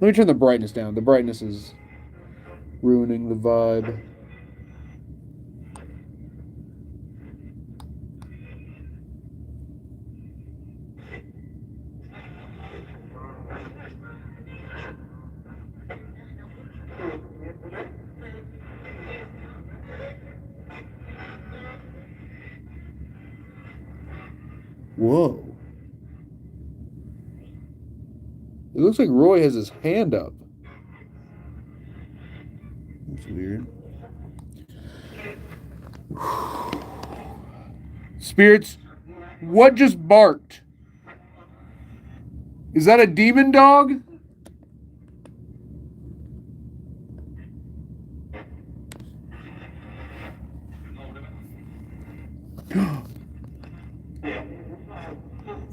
S1: Let me turn the brightness down. The brightness is ruining the vibe. Whoa. It looks like Roy has his hand up. That's weird. Spirits, what just barked? Is that a demon dog?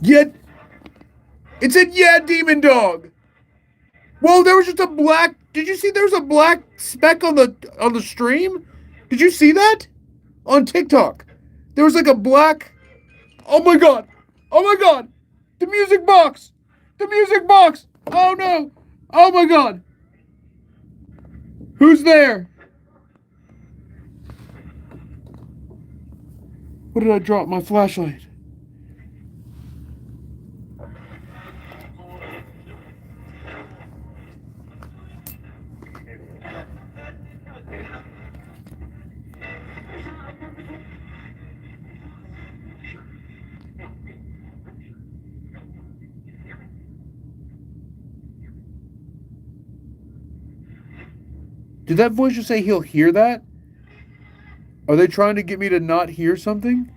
S1: Yet, it said, yeah, demon dog. Whoa, there was just a black. Did you see there was a black speck on the stream? Did you see that? On TikTok. There was like a black. Oh my god. Oh my god. The music box. The music box. Oh no. Oh my god. Who's there? What did I drop? My flashlight. Did that voice just say he'll hear that? Are they trying to get me to not hear something?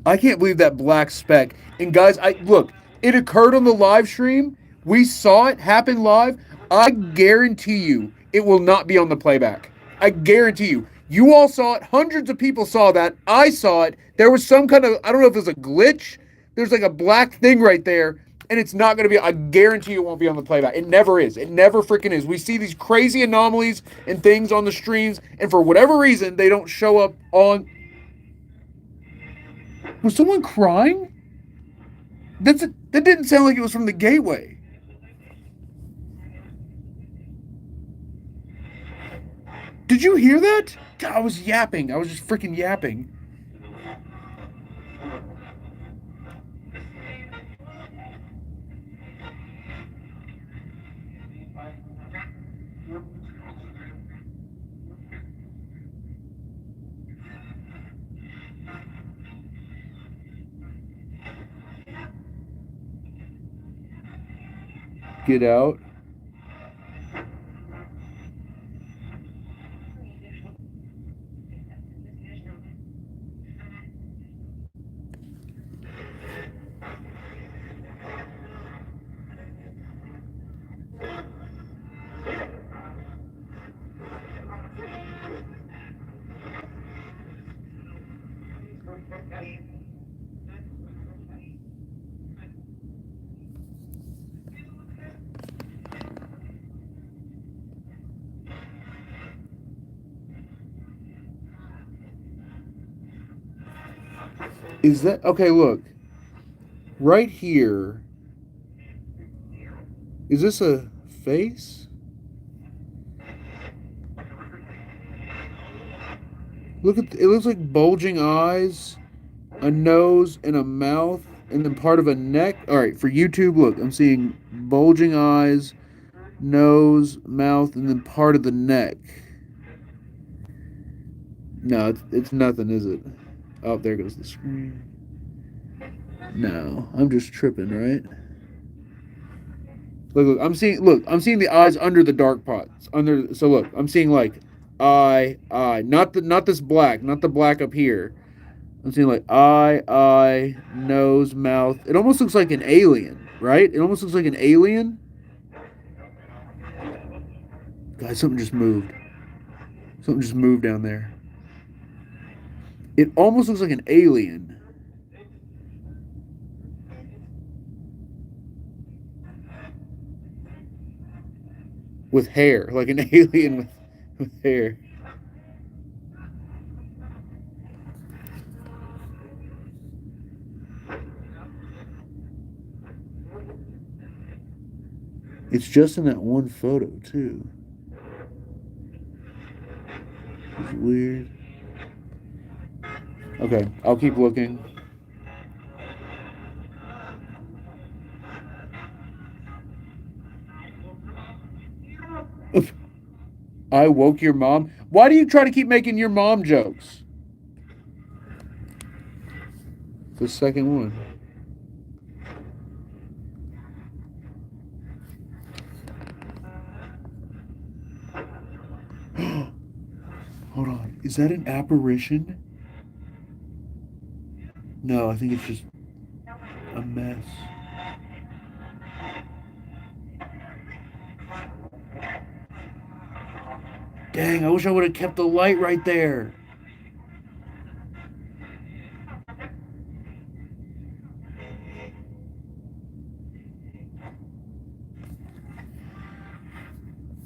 S1: I can't believe that black speck. And guys, I look, it occurred on the live stream. We saw it happen live. I guarantee you it will not be on the playback. I guarantee you. You all saw it. Hundreds of people saw that. I saw it. There was some kind of, I don't know if it was a glitch. There's like a black thing right there. And it's not going to be, I guarantee it won't be on the playback. It never is. It never freaking is. We see these crazy anomalies and things on the streams. And for whatever reason, they don't show up on. Was someone crying? That didn't sound like it was from the gateway. Did you hear that? God, I was yapping. I was just freaking yapping. Get out. Is that okay? Look, right here. Is this a face? Look at it. Looks like bulging eyes, a nose, and a mouth, and then part of a neck. All right, for YouTube, look, I'm seeing bulging eyes, nose, mouth, and then part of the neck. No, it's nothing, is it? Oh, there goes the screen. No, I'm just tripping, right? I'm seeing the eyes under the dark pots. Under so look, I'm seeing like eye, not this black, not the black up here. I'm seeing like eye, nose, mouth. It almost looks like an alien, right? It almost looks like an alien. Guys, something just moved. Something just moved down there. It almost looks like an alien with hair, like an alien with hair. It's just in that one photo too. It's weird. Okay, I'll keep looking. I woke your mom. Why do you try to keep making your mom jokes? The second one. Hold on. Is that an apparition? No, I think it's just a mess. Dang, I wish I would have kept the light right there.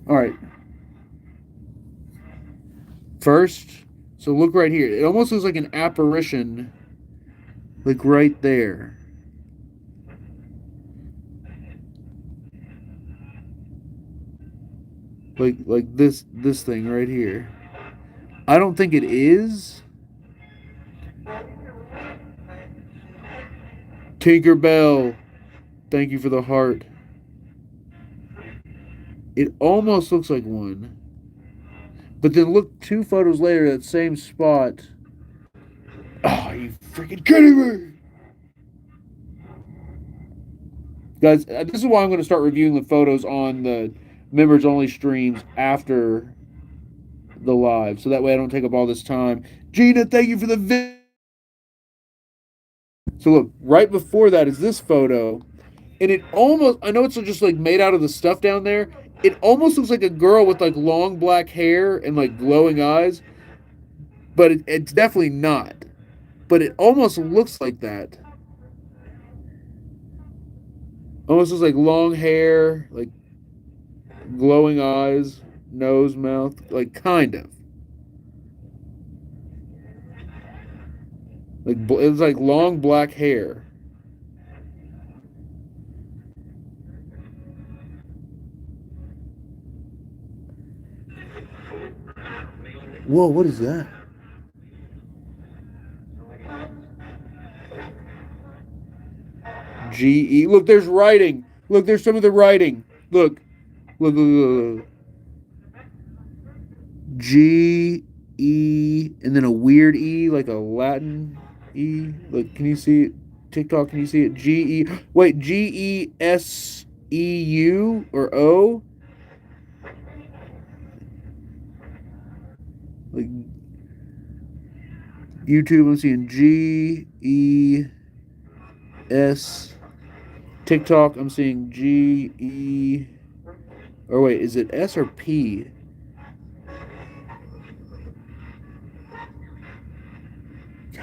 S1: All right. First, so look right here. It almost looks like an apparition, like right there. Like this thing right here. I don't think it is. Tinkerbell, thank you for the heart. It almost looks like one. But then look 2 photos later, that same spot. Oh, are you freaking kidding me? Guys, this is why I'm going to start reviewing the photos on the members only streams after the live. So that way I don't take up all this time. Gina, thank you for the video. So look, right before that is this photo. And it almost, I know it's just like made out of the stuff down there. It almost looks like a girl with like long black hair and like glowing eyes. But it's definitely not. But it almost looks like that. Almost looks like long hair, like glowing eyes, nose, mouth, like kind of. Like it's like long black hair. Whoa, what is that? GE. Look, there's writing. Look, there's some of the writing. Look. G E and then a weird E, like a Latin E. Like, can you see it? TikTok, can you see it? G E. Wait, GESEU or O? Like YouTube, I'm seeing GES. TikTok, I'm seeing GE. Or wait, is it S or P?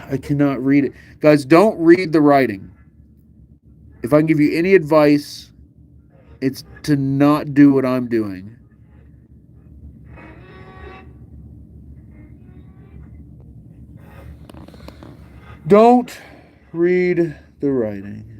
S1: I cannot read it. Guys, don't read the writing. If I can give you any advice, it's to not do what I'm doing. Don't read the writing.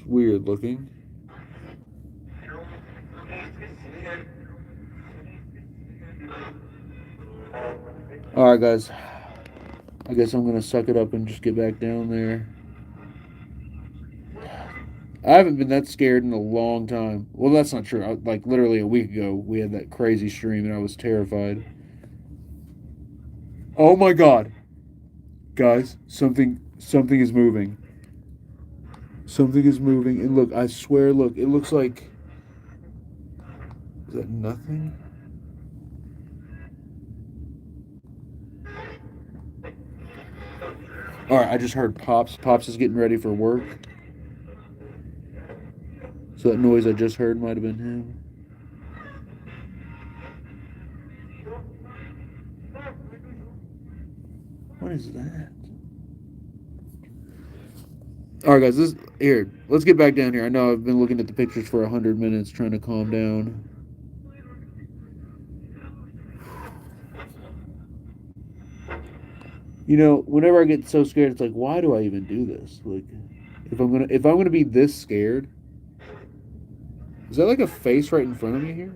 S1: weird looking. Alright, guys. I guess I'm gonna suck it up and just get back down there. I haven't been that scared in a long time. Well, that's not true. Like literally a week ago, we had that crazy stream, and I was terrified. Oh my god, guys! Something is moving. Something is moving, and look, I swear, look, it looks like. Is that nothing? All right, I just heard Pops. Pops is getting ready for work. So that noise I just heard might have been him. What is that? All right, guys. Here. Let's get back down here. I know I've been looking at the pictures for 100 minutes, trying to calm down. You know, whenever I get so scared, it's like, why do I even do this? Like, if I'm gonna be this scared, is that like a face right in front of me here?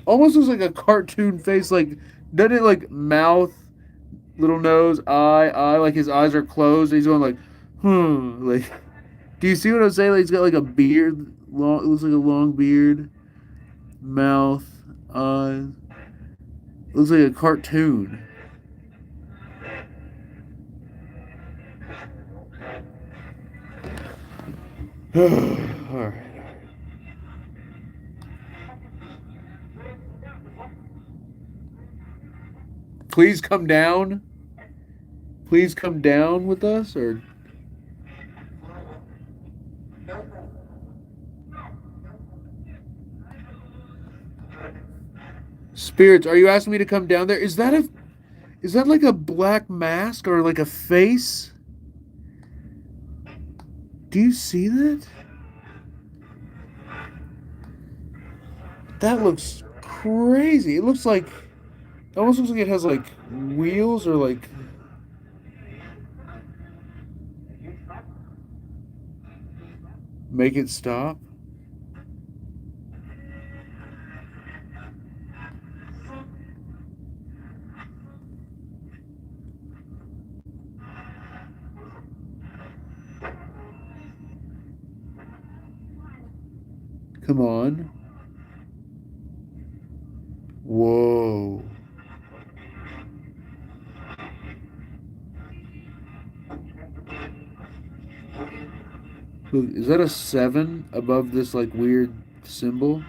S1: Almost looks like a cartoon face. Like, doesn't it like mouth, little nose, eye, like his eyes are closed. He's going like, like. Do you see what I'm saying? Like he's got like a beard, long. It looks like a long beard, mouth, eyes. Looks like a cartoon. All right. Please come down. Please come down with us, or. Spirits, are you asking me to come down there? Is that like a black mask or like a face? Do you see that? That looks crazy. It almost looks like it has like wheels or like. Make it stop. Come on. Whoa. Look, is that a 7 above this like weird symbol?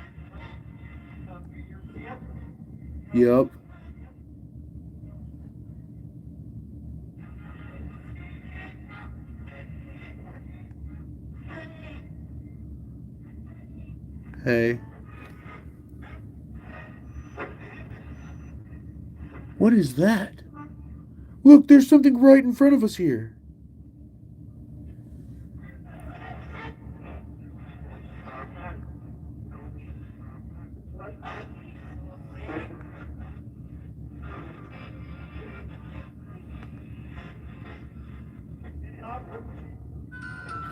S1: Yep. Hey. What is that? Look, there's something right in front of us here.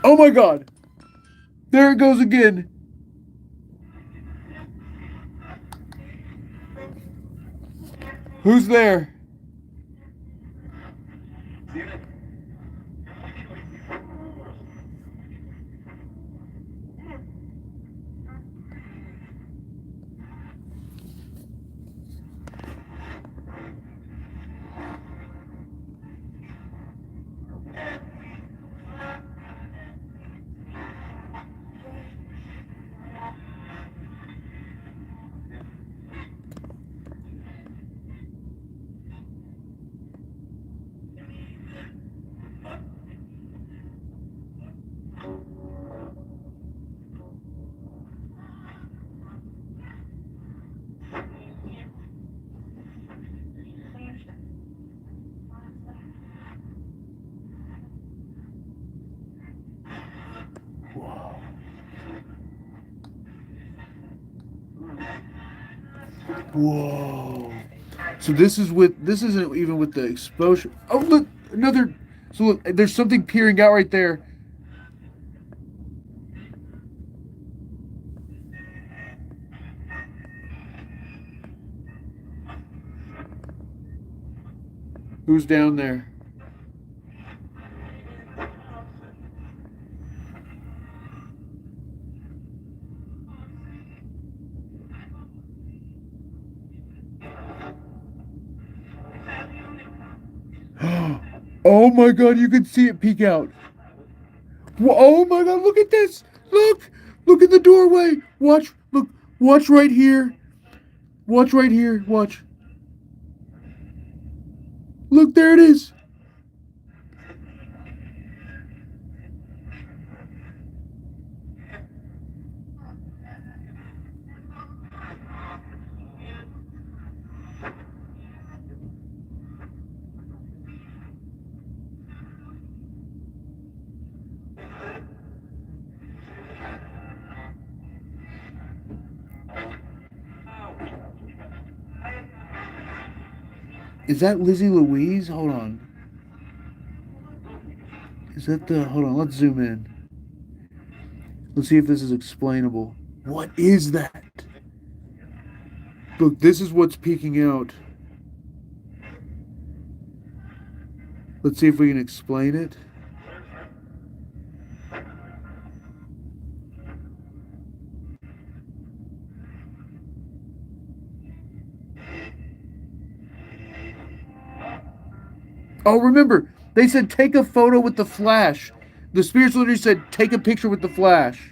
S1: Oh my god! There it goes again! Who's there? Whoa. So this isn't even with the exposure. Oh look, another. So look, there's something peering out right there. Who's down there? Oh my god, you can see it peek out. Oh my god, look at this. Look. Look in the doorway. Watch. Look. Watch right here. Watch right here. Watch. Look, there it is. Is that Lizzie Louise? Hold on. Is that the. Hold on, let's zoom in. Let's see if this is explainable. What is that? Look, this is what's peeking out. Let's see if we can explain it. Oh, remember, they said take a photo with the flash. The spiritual leader said take a picture with the flash.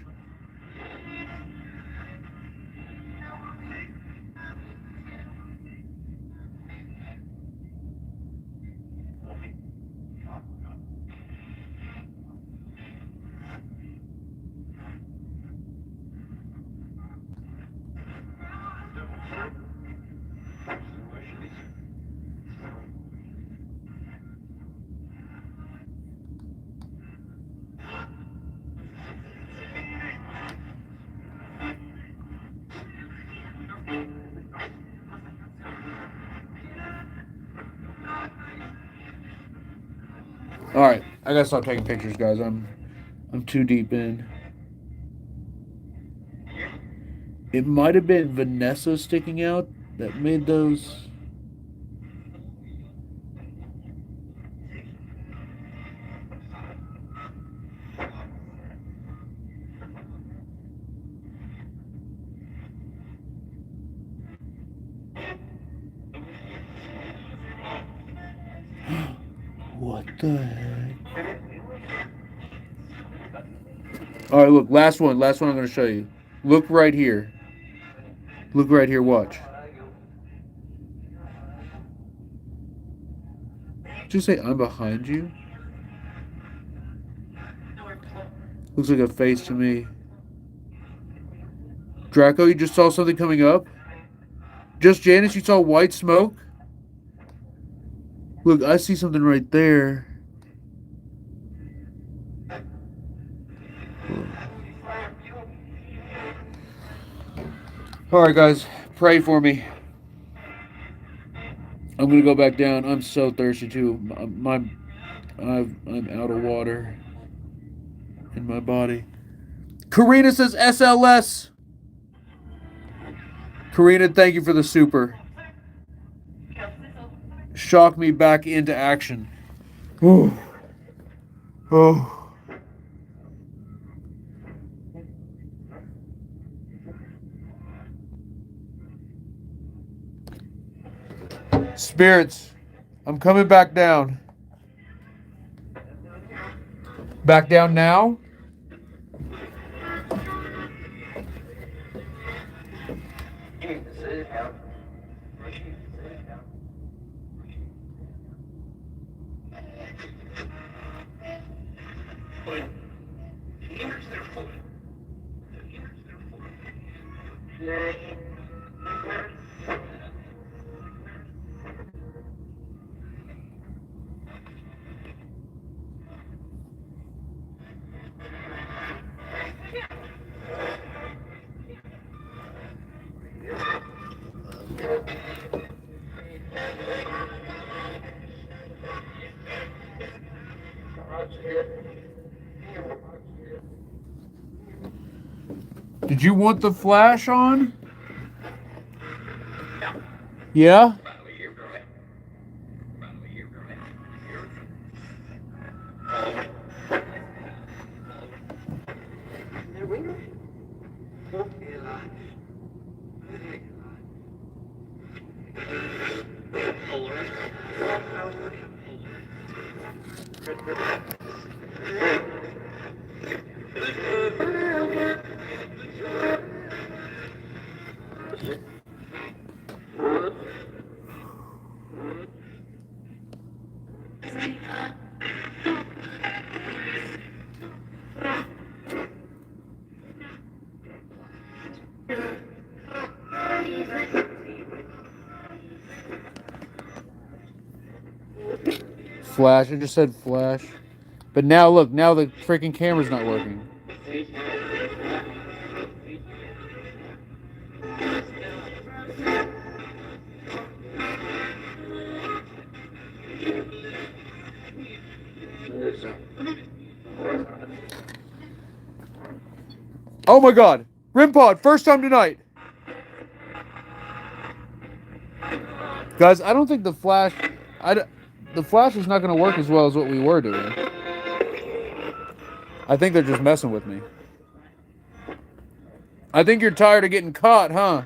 S1: All right, I gotta stop taking pictures, guys. I'm too deep in. It might have been Vanessa sticking out that made those. What the heck? All right, look, last one. Last one I'm going to show you. Look right here. Look right here, watch. Just say, I'm behind you. Looks like a face to me. Draco, you just saw something coming up? Just Janice, you saw white smoke? Look, I see something right there. Alright, guys, pray for me. I'm gonna go back down. I'm so thirsty too. I'm out of water in my body. Karina says SLS. Karina, thank you for the super. Shock me back into action. Oh. Oh. Spirits, I'm coming back down. Back down now? Did you want the flash on? Yeah? Flash. I just said flash. But now look, now the freaking camera's not working. Oh my god. Rim pod, first time tonight. Guys, I don't think the flash the flash is not going to work as well as what we were doing. I think they're just messing with me. I think you're tired of getting caught, huh?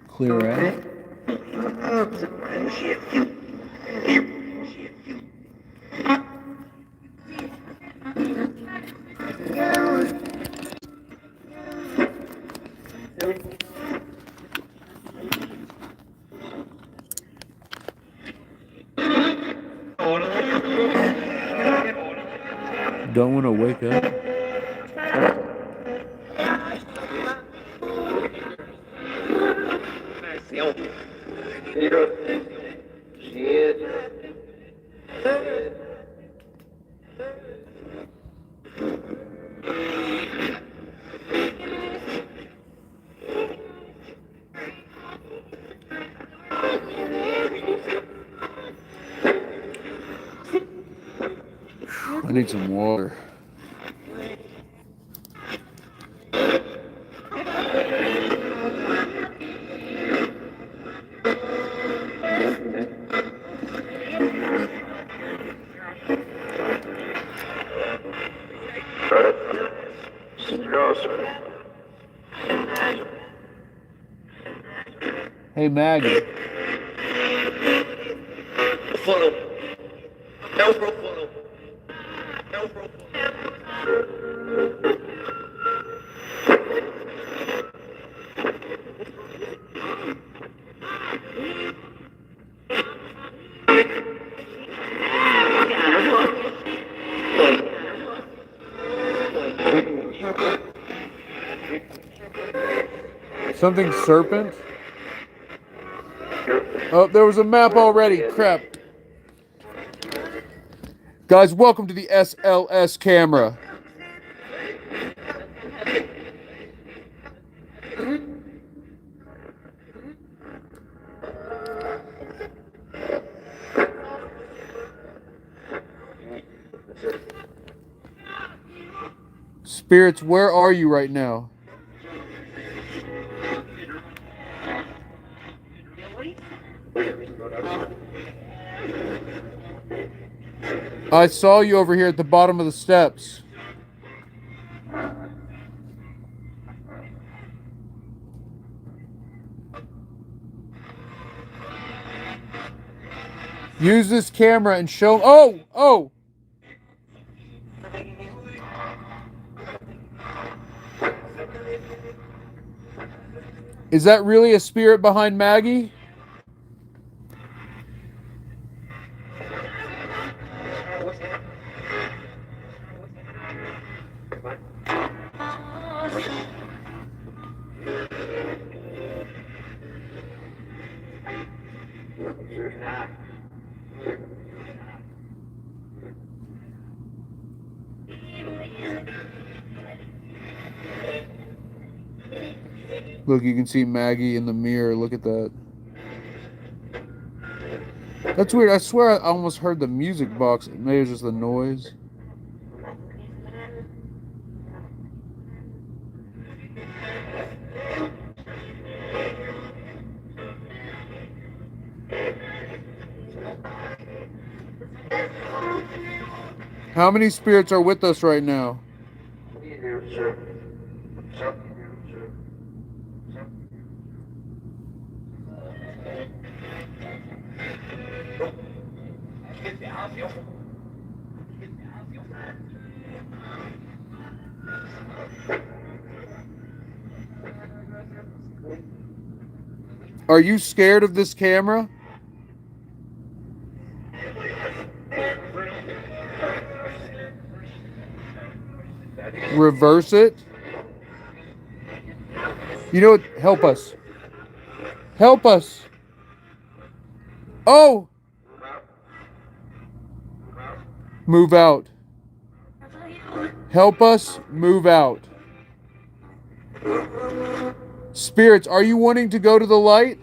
S1: Clear out. Don't want to wake up. I need some water. Hey, Maggie. Something serpent? Oh, there was a map already. Crap. Guys, welcome to the SLS camera. Spirits, where are you right now? I saw you over here at the bottom of the steps. Use this camera and show... Oh! Oh! Is that really a spirit behind Maggie? Look, you can see Maggie in the mirror. Look at that. That's weird. I swear I almost heard the music box. Maybe it's just the noise. How many spirits are with us right now? Are you scared of this camera? Reverse it. You know what? Help us. Help us. Oh! Move out. Help us move out. Spirits, are you wanting to go to the light?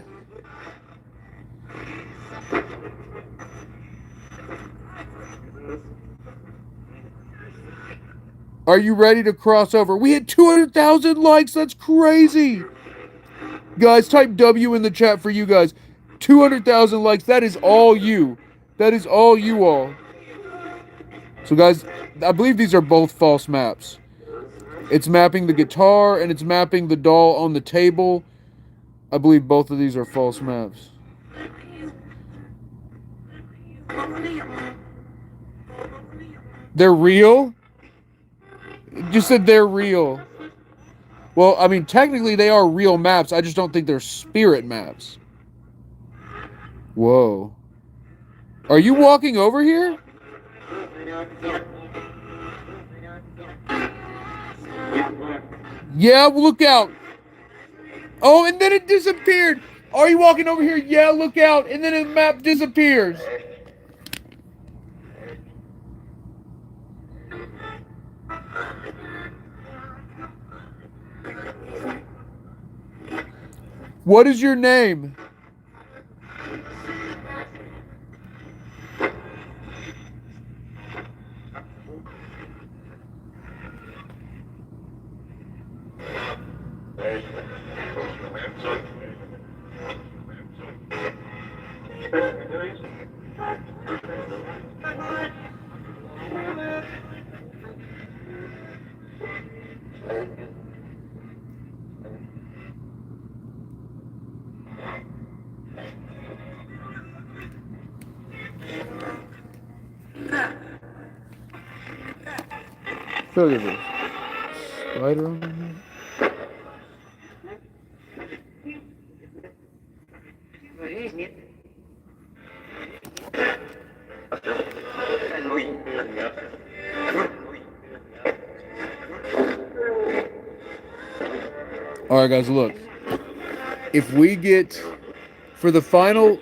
S1: Are you ready to cross over? We hit 200,000 likes. That's crazy. Guys, type W in the chat for you guys. 200,000 likes. That is all you. That is all you all. So guys, I believe these are both false maps. It's mapping the guitar and it's mapping the doll on the table. I believe both of these are false maps. They're real? You said they're real. Well, I mean, technically they are real maps. I just don't think they're spirit maps. Whoa. Are you walking over here? Yeah, look out. Oh, and then it disappeared. Are you walking over here? Yeah, look out. And then the map disappears. What is your name? Look at this. Spider on there. All right, guys, look. If we get for the final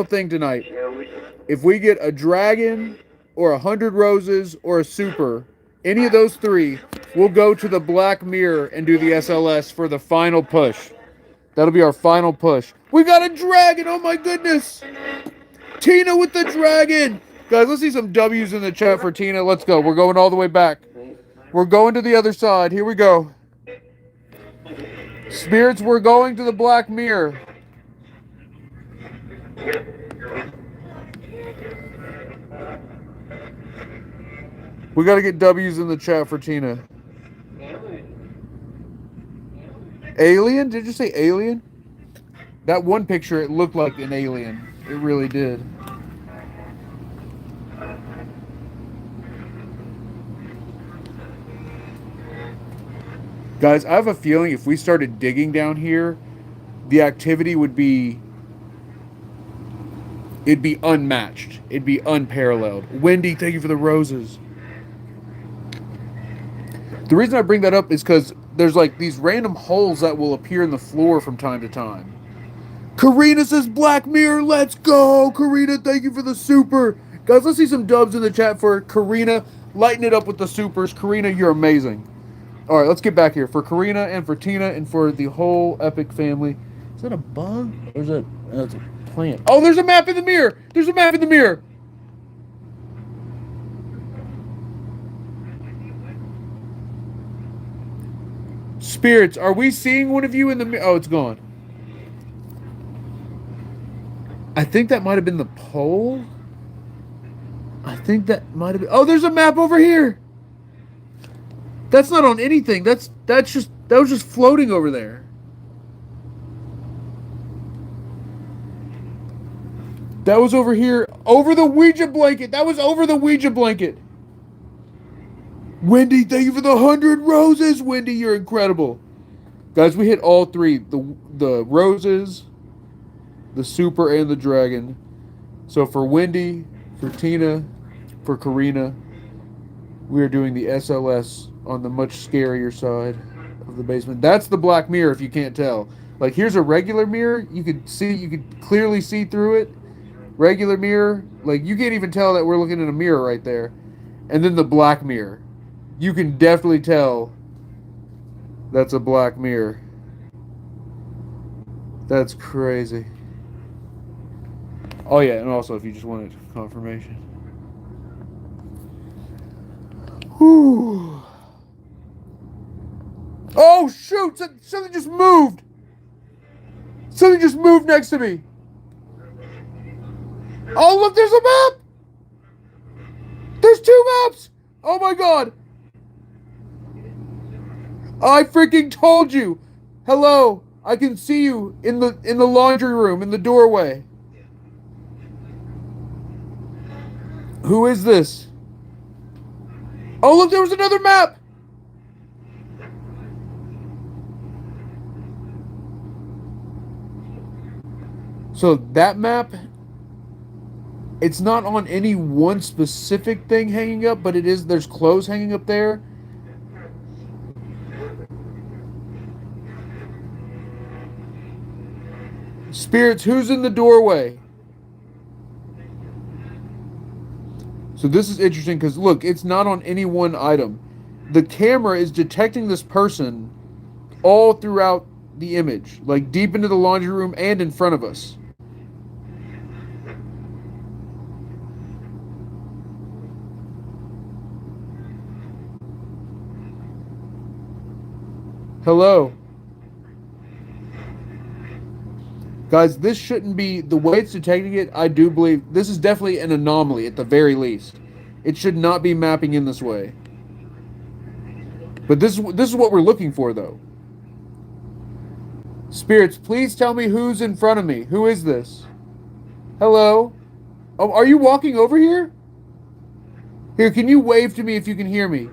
S1: thing tonight, if we get a dragon or 100 roses or a super, any of those three, we'll go to the Black Mirror and do the SLS for the final push. That'll be our final push. We got a dragon! Oh my goodness! Tina with the dragon! Guys, let's see some W's in the chat for Tina. Let's go. We're going all the way back. We're going to the other side. Here we go. Spirits, we're going to the Black Mirror. We got to get W's in the chat for Tina. Alien? Did you say alien? That one picture, it looked like an alien. It really did. Guys, I have a feeling if we started digging down here, the activity would be... It'd be unmatched. It'd be unparalleled. Wendy, thank you for the roses. The reason I bring that up is because there's like these random holes that will appear in the floor from time to time. Karina says Black Mirror, let's go! Karina, thank you for the super. Guys, let's see some dubs in the chat for Karina. Lighten it up with the supers. Karina, you're amazing. All right, let's get back here for Karina and for Tina and for the whole epic family. Is that a bug or is that that's a plant? Oh, there's a map in the mirror. There's a map in the mirror. Spirits, are we seeing one of you in the mirror? Oh, it's gone. I think that might have been the pole. I think that might have been. Oh, there's a map over here. That's not on anything. That was just floating over there. That was over here, over the Ouija blanket. That was over the Ouija blanket. Wendy, thank you for the 100 roses. Wendy, you're incredible. Guys, we hit all three. The roses, the super, and the dragon. So for Wendy, for Tina, for Karina, we are doing the SLS on the much scarier side of the basement. That's the black mirror if you can't tell. Like here's a regular mirror. You could clearly see through it. Regular mirror, like you can't even tell that we're looking in a mirror right there. And then the black mirror. You can definitely tell that's a black mirror. That's crazy. Oh yeah, and also if you just wanted confirmation. Whew. Oh shoot! Something just moved! Something just moved next to me! Oh look, there's a map! There's two maps! Oh my god! I freaking told you! Hello! I can see you in the laundry room, in the doorway. Who is this? Oh look, there was another map! So that map, it's not on any one specific thing hanging up, but there's clothes hanging up there. Spirits, who's in the doorway? So this is interesting because look, it's not on any one item. The camera is detecting this person all throughout the image, like deep into the laundry room and in front of us. Hello. Guys, this shouldn't be, the way it's detecting it, I do believe, this is definitely an anomaly at the very least. It should not be mapping in this way. But this is what we're looking for, though. Spirits, please tell me who's in front of me. Who is this? Hello? Oh, are you walking over here? Here, can you wave to me if you can hear me?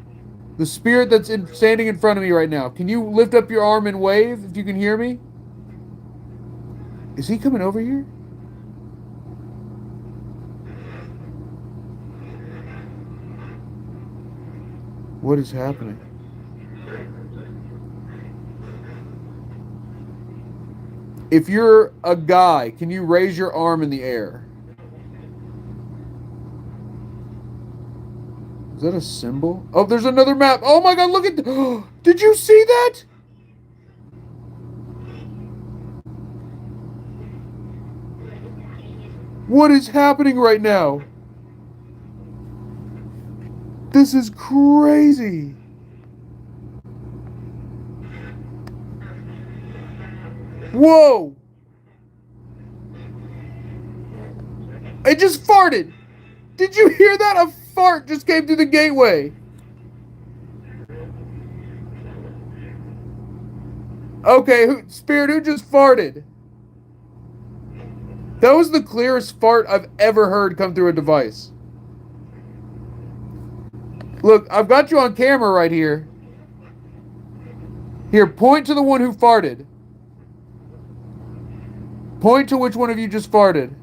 S1: The spirit that's standing in front of me right now. Can you lift up your arm and wave if you can hear me? Is he coming over here? What is happening? If you're a guy, can you raise your arm in the air? Is that a symbol? Oh, there's another map. Oh my god, look at... Did you see that? What is happening right now? This is crazy. Whoa. It just farted. Did you hear that? A fart just came through the gateway. Okay, Spirit, who just farted? That was the clearest fart I've ever heard come through a device. Look, I've got you on camera right here. Here, point to the one who farted. Point to which one of you just farted.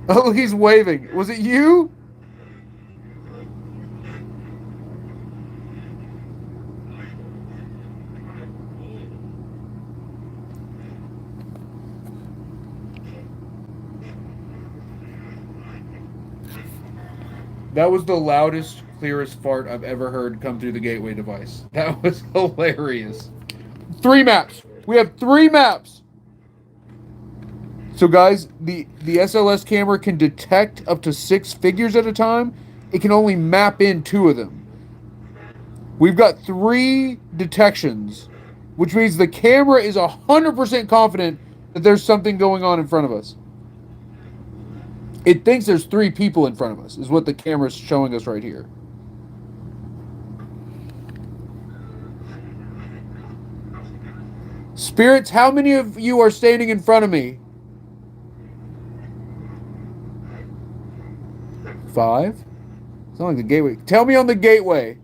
S1: Oh, he's waving. Was it you? That was the loudest, clearest fart I've ever heard come through the gateway device. That was hilarious. 3 maps. We have 3 maps. So guys, the SLS camera can detect up to 6 figures at a time. It can only map in 2 of them. We've got 3 detections, which means the camera is 100% confident that there's something going on in front of us. It thinks there's 3 people in front of us, is what the camera's showing us right here. Spirits, how many of you are standing in front of me? 5? It's not like the gateway. Tell me on the gateway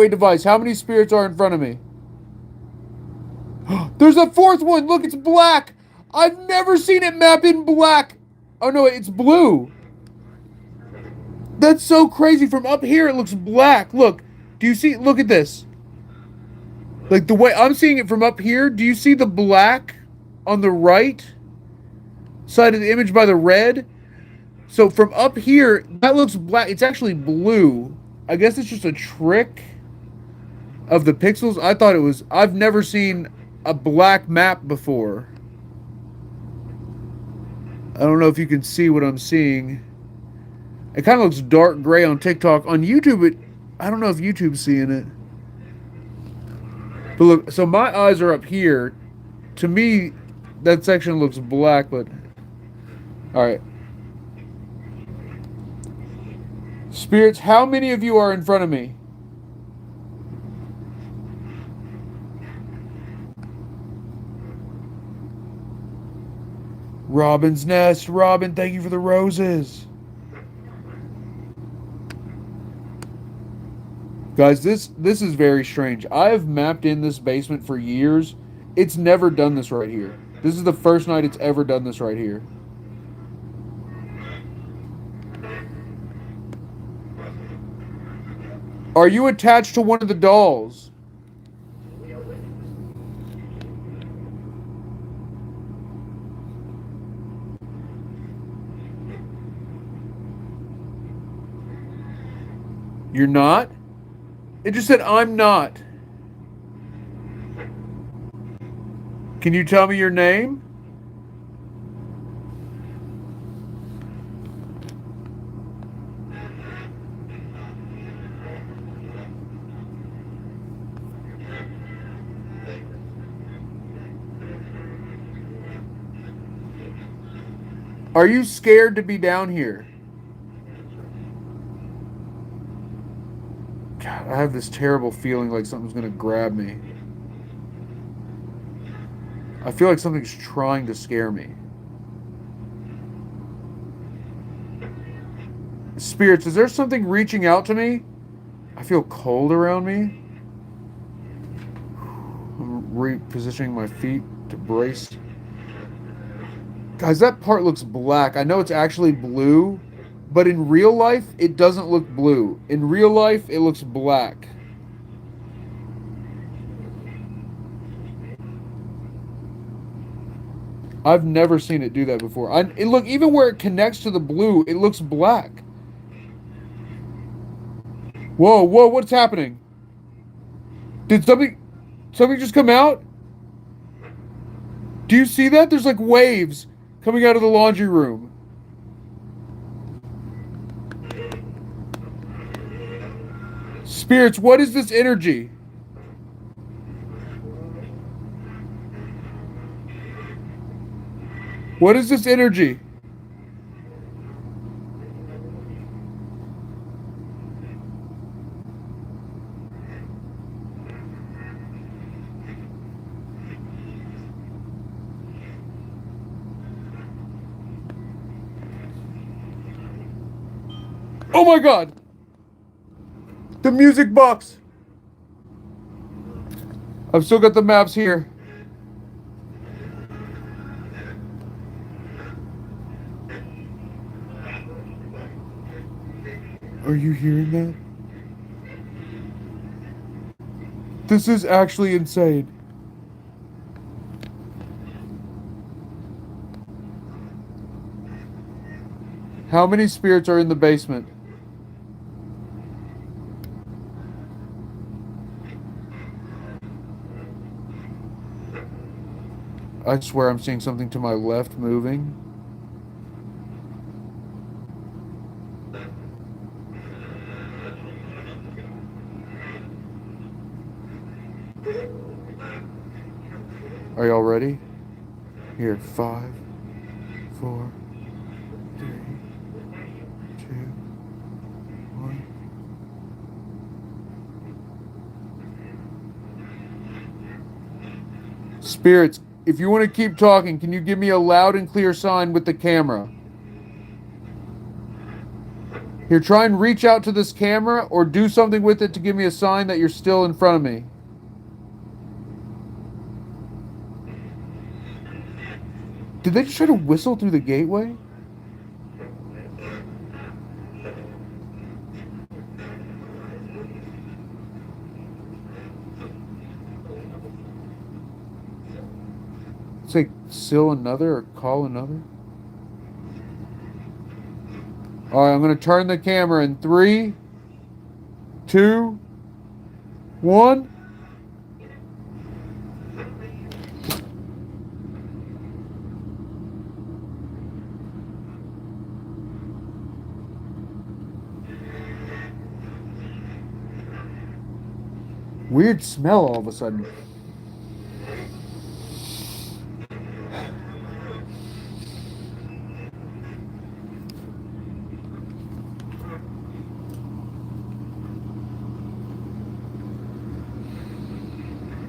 S1: device, how many spirits are in front of me? There's a 4th one. Look, it's black. I've never seen it map in black. Oh no, it's blue. That's so crazy. From up here, it looks black. Look, do you see? Look at this. Like the way I'm seeing it from up here, do you see the black on the right side of the image by the red? So from up here, that looks black. It's actually blue. I guess it's just a trick of the pixels. I thought it was. I've never seen a black map before. I don't know if you can see what I'm seeing. It kind of looks dark gray on TikTok. On YouTube, I don't know if YouTube's seeing it. But look, so my eyes are up here. To me, that section looks black, but... Alright. Spirits, how many of you are in front of me? Robin's Nest. Robin, thank you for the roses. Guys, this is very strange. I have mapped in this basement for years. It's never done this right here. This is the first night it's ever done this right here. Are you attached to one of the dolls? You're not? It just said, I'm not. Can you tell me your name? Are you scared to be down here? God, I have this terrible feeling like something's going to grab me. I feel like something's trying to scare me. Spirits, is there something reaching out to me? I feel cold around me. I'm repositioning my feet to brace. Guys, that part looks black. I know it's actually blue, but in real life, it doesn't look blue. In real life, it looks black. I've never seen it do that before. Look, even where it connects to the blue, it looks black. Whoa, whoa, what's happening? Did something just come out? Do you see that? There's like waves coming out of the laundry room. Spirits, what is this energy? What is this energy? Oh my God! The music box! I've still got the maps here. Are you hearing that? This is actually insane. How many spirits are in the basement? I swear I'm seeing something to my left moving. Are y'all ready? Here, 5, 4, 3, 2, 1. Spirits, if you want to keep talking, can you give me a loud and clear sign with the camera? Here, try and reach out to this camera or do something with it to give me a sign that you're still in front of me. Did they just try to whistle through the gateway? Say, seal another or call another? Alright, I'm going to turn the camera in 3, 2, 1. Weird smell all of a sudden.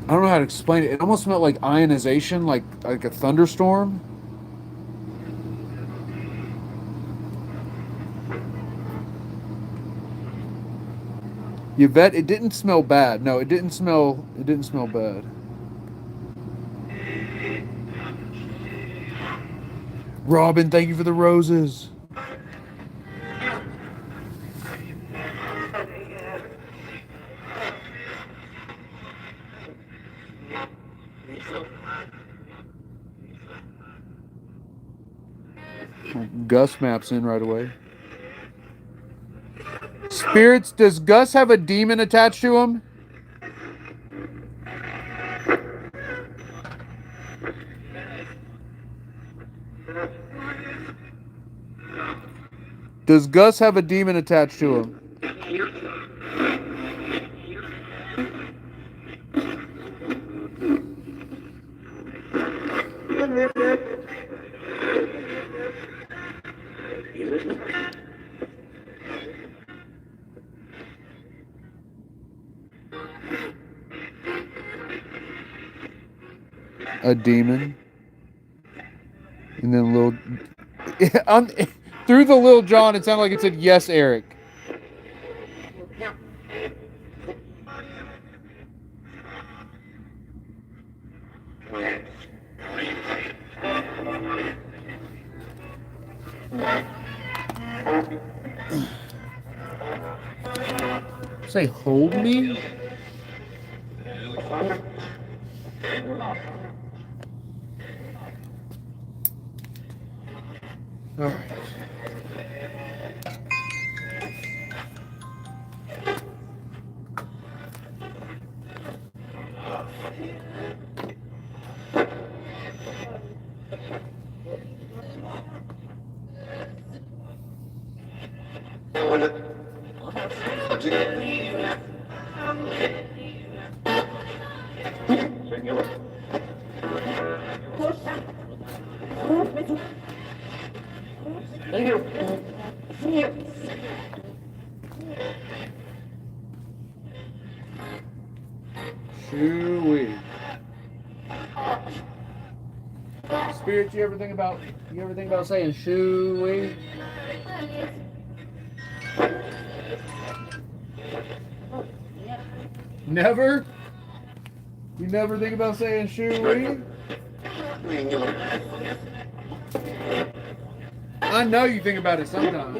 S1: I don't know how to explain it. It almost smelled like ionization, like a thunderstorm. Yvette, it didn't smell bad. No, it didn't smell bad. Robin, thank you for the roses. Gus maps in right away. Spirits, does Gus have a demon attached to him? Does Gus have a demon attached to him? A demon. And then little... through the Lil John, it sounded like it said, yes, Eric. Say, hold me? All right. Shoo-wee. Spirit, you ever think about saying shoo-wee? Never? You never think about saying shoo-wee? I know you think about it sometimes.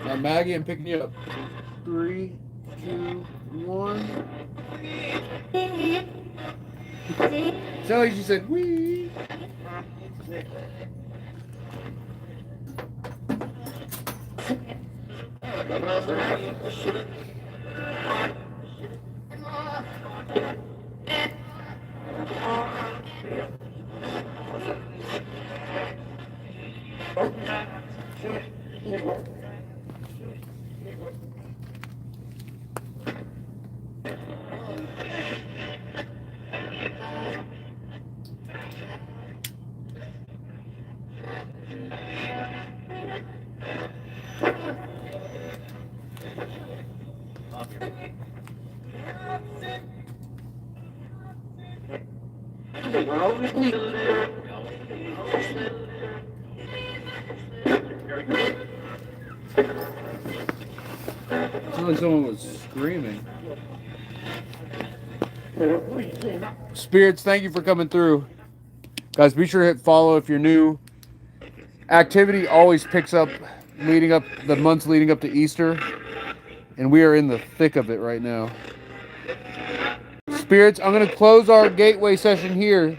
S1: Now, Maggie, I'm picking you up. 3, 2, 1. Tell you she said, wee. Sounded like someone was screaming. Spirits, thank you for coming through. Guys, be sure to hit follow if you're new. Activity always picks up the months leading up to Easter, and we are in the thick of it right now. Spirits, I'm going to close our gateway session here.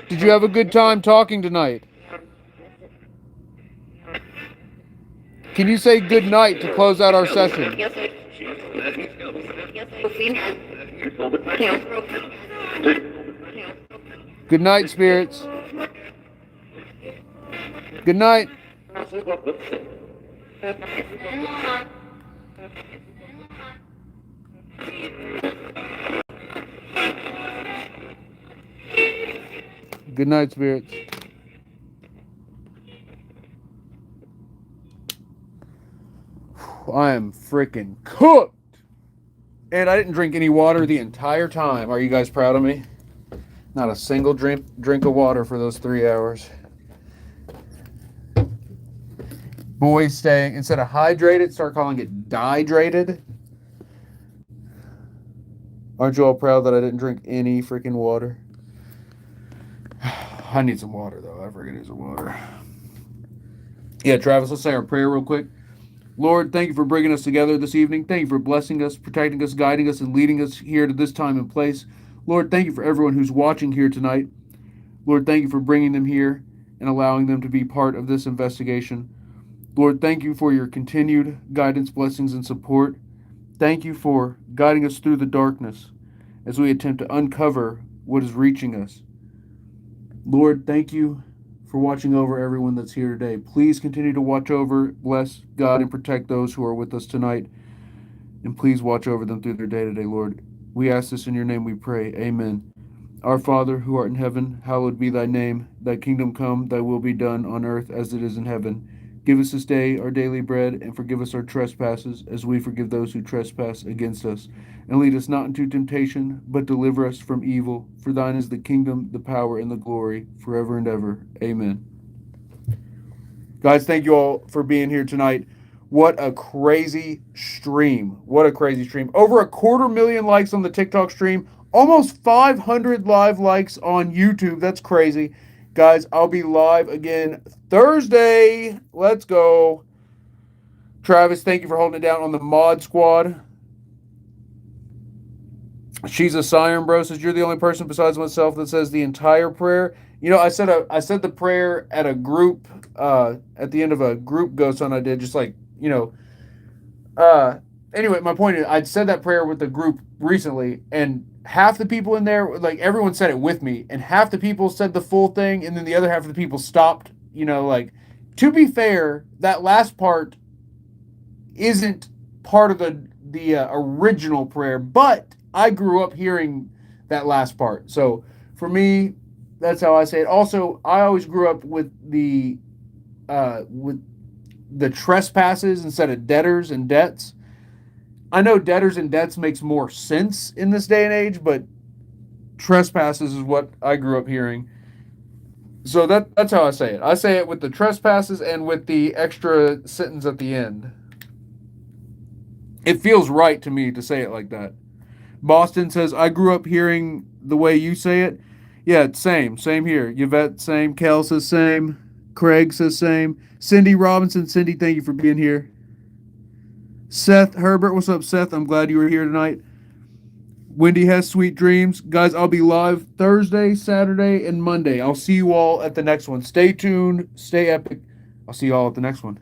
S1: Did you have a good time talking tonight? Can you say good night to close out our session? Good night, spirits. Good night. Good night, spirits. I am freaking cooked. And I didn't drink any water the entire time. Are you guys proud of me? Not a single drink of water for those 3 hours. Boys staying, instead of hydrated, start calling it dehydrated. Aren't you all proud that I didn't drink any freaking water? I need some water, though. I freaking need some water. Yeah, Travis, let's say our prayer real quick. Lord, thank you for bringing us together this evening. Thank you for blessing us, protecting us, guiding us, and leading us here to this time and place. Lord, thank you for everyone who's watching here tonight. Lord, thank you for bringing them here and allowing them to be part of this investigation. Lord, thank you for your continued guidance, blessings, and support. Thank you for guiding us through the darkness as we attempt to uncover what is reaching us. Lord, thank you for watching over everyone that's here today. Please continue to watch over, bless, God, and protect those who are with us tonight. And please watch over them through their day-to-day, Lord. We ask this in your name we pray. Amen. Our Father, who art in heaven, hallowed be thy name. Thy kingdom come, thy will be done on earth as it is in heaven. Give us this day our daily bread, and forgive us our trespasses, as we forgive those who trespass against us. And lead us not into temptation, but deliver us from evil. For thine is the kingdom, the power, and the glory, forever and ever. Amen. Guys, thank you all for being here tonight. What a crazy stream. What a crazy stream. Over 250,000 likes on the TikTok stream. Almost 500 live likes on YouTube. That's crazy. Guys, I'll be live again Thursday. Let's go. Travis, thank you for holding it down on the mod squad. She's a siren, bro. Says you're the only person besides myself that says the entire prayer. You know, I said the prayer at a group, at the end of a group ghost hunt I did, just like, you know. Anyway, my point is, I'd said that prayer with the group recently, and half the people in there, like, everyone said it with me, and half the people said the full thing, and then the other half of the people stopped. You know, like, to be fair, that last part isn't part of the original prayer, but I grew up hearing that last part. So for me, that's how I say it. Also, I always grew up with the trespasses instead of debtors and debts. I know debtors and debts makes more sense in this day and age, but trespasses is what I grew up hearing. So that's how I say it. I say it with the trespasses and with the extra sentence at the end. It feels right to me to say it like that. Boston says, I grew up hearing the way you say it. Yeah, same here. Yvette, same. Kel says same. Craig says same. Cindy Robinson, Cindy, thank you for being here. Seth Herbert, what's up, Seth? I'm glad you were here tonight. Wendy has sweet dreams. Guys, I'll be live Thursday, Saturday, and Monday. I'll see you all at the next one. Stay tuned. Stay epic. I'll see you all at the next one.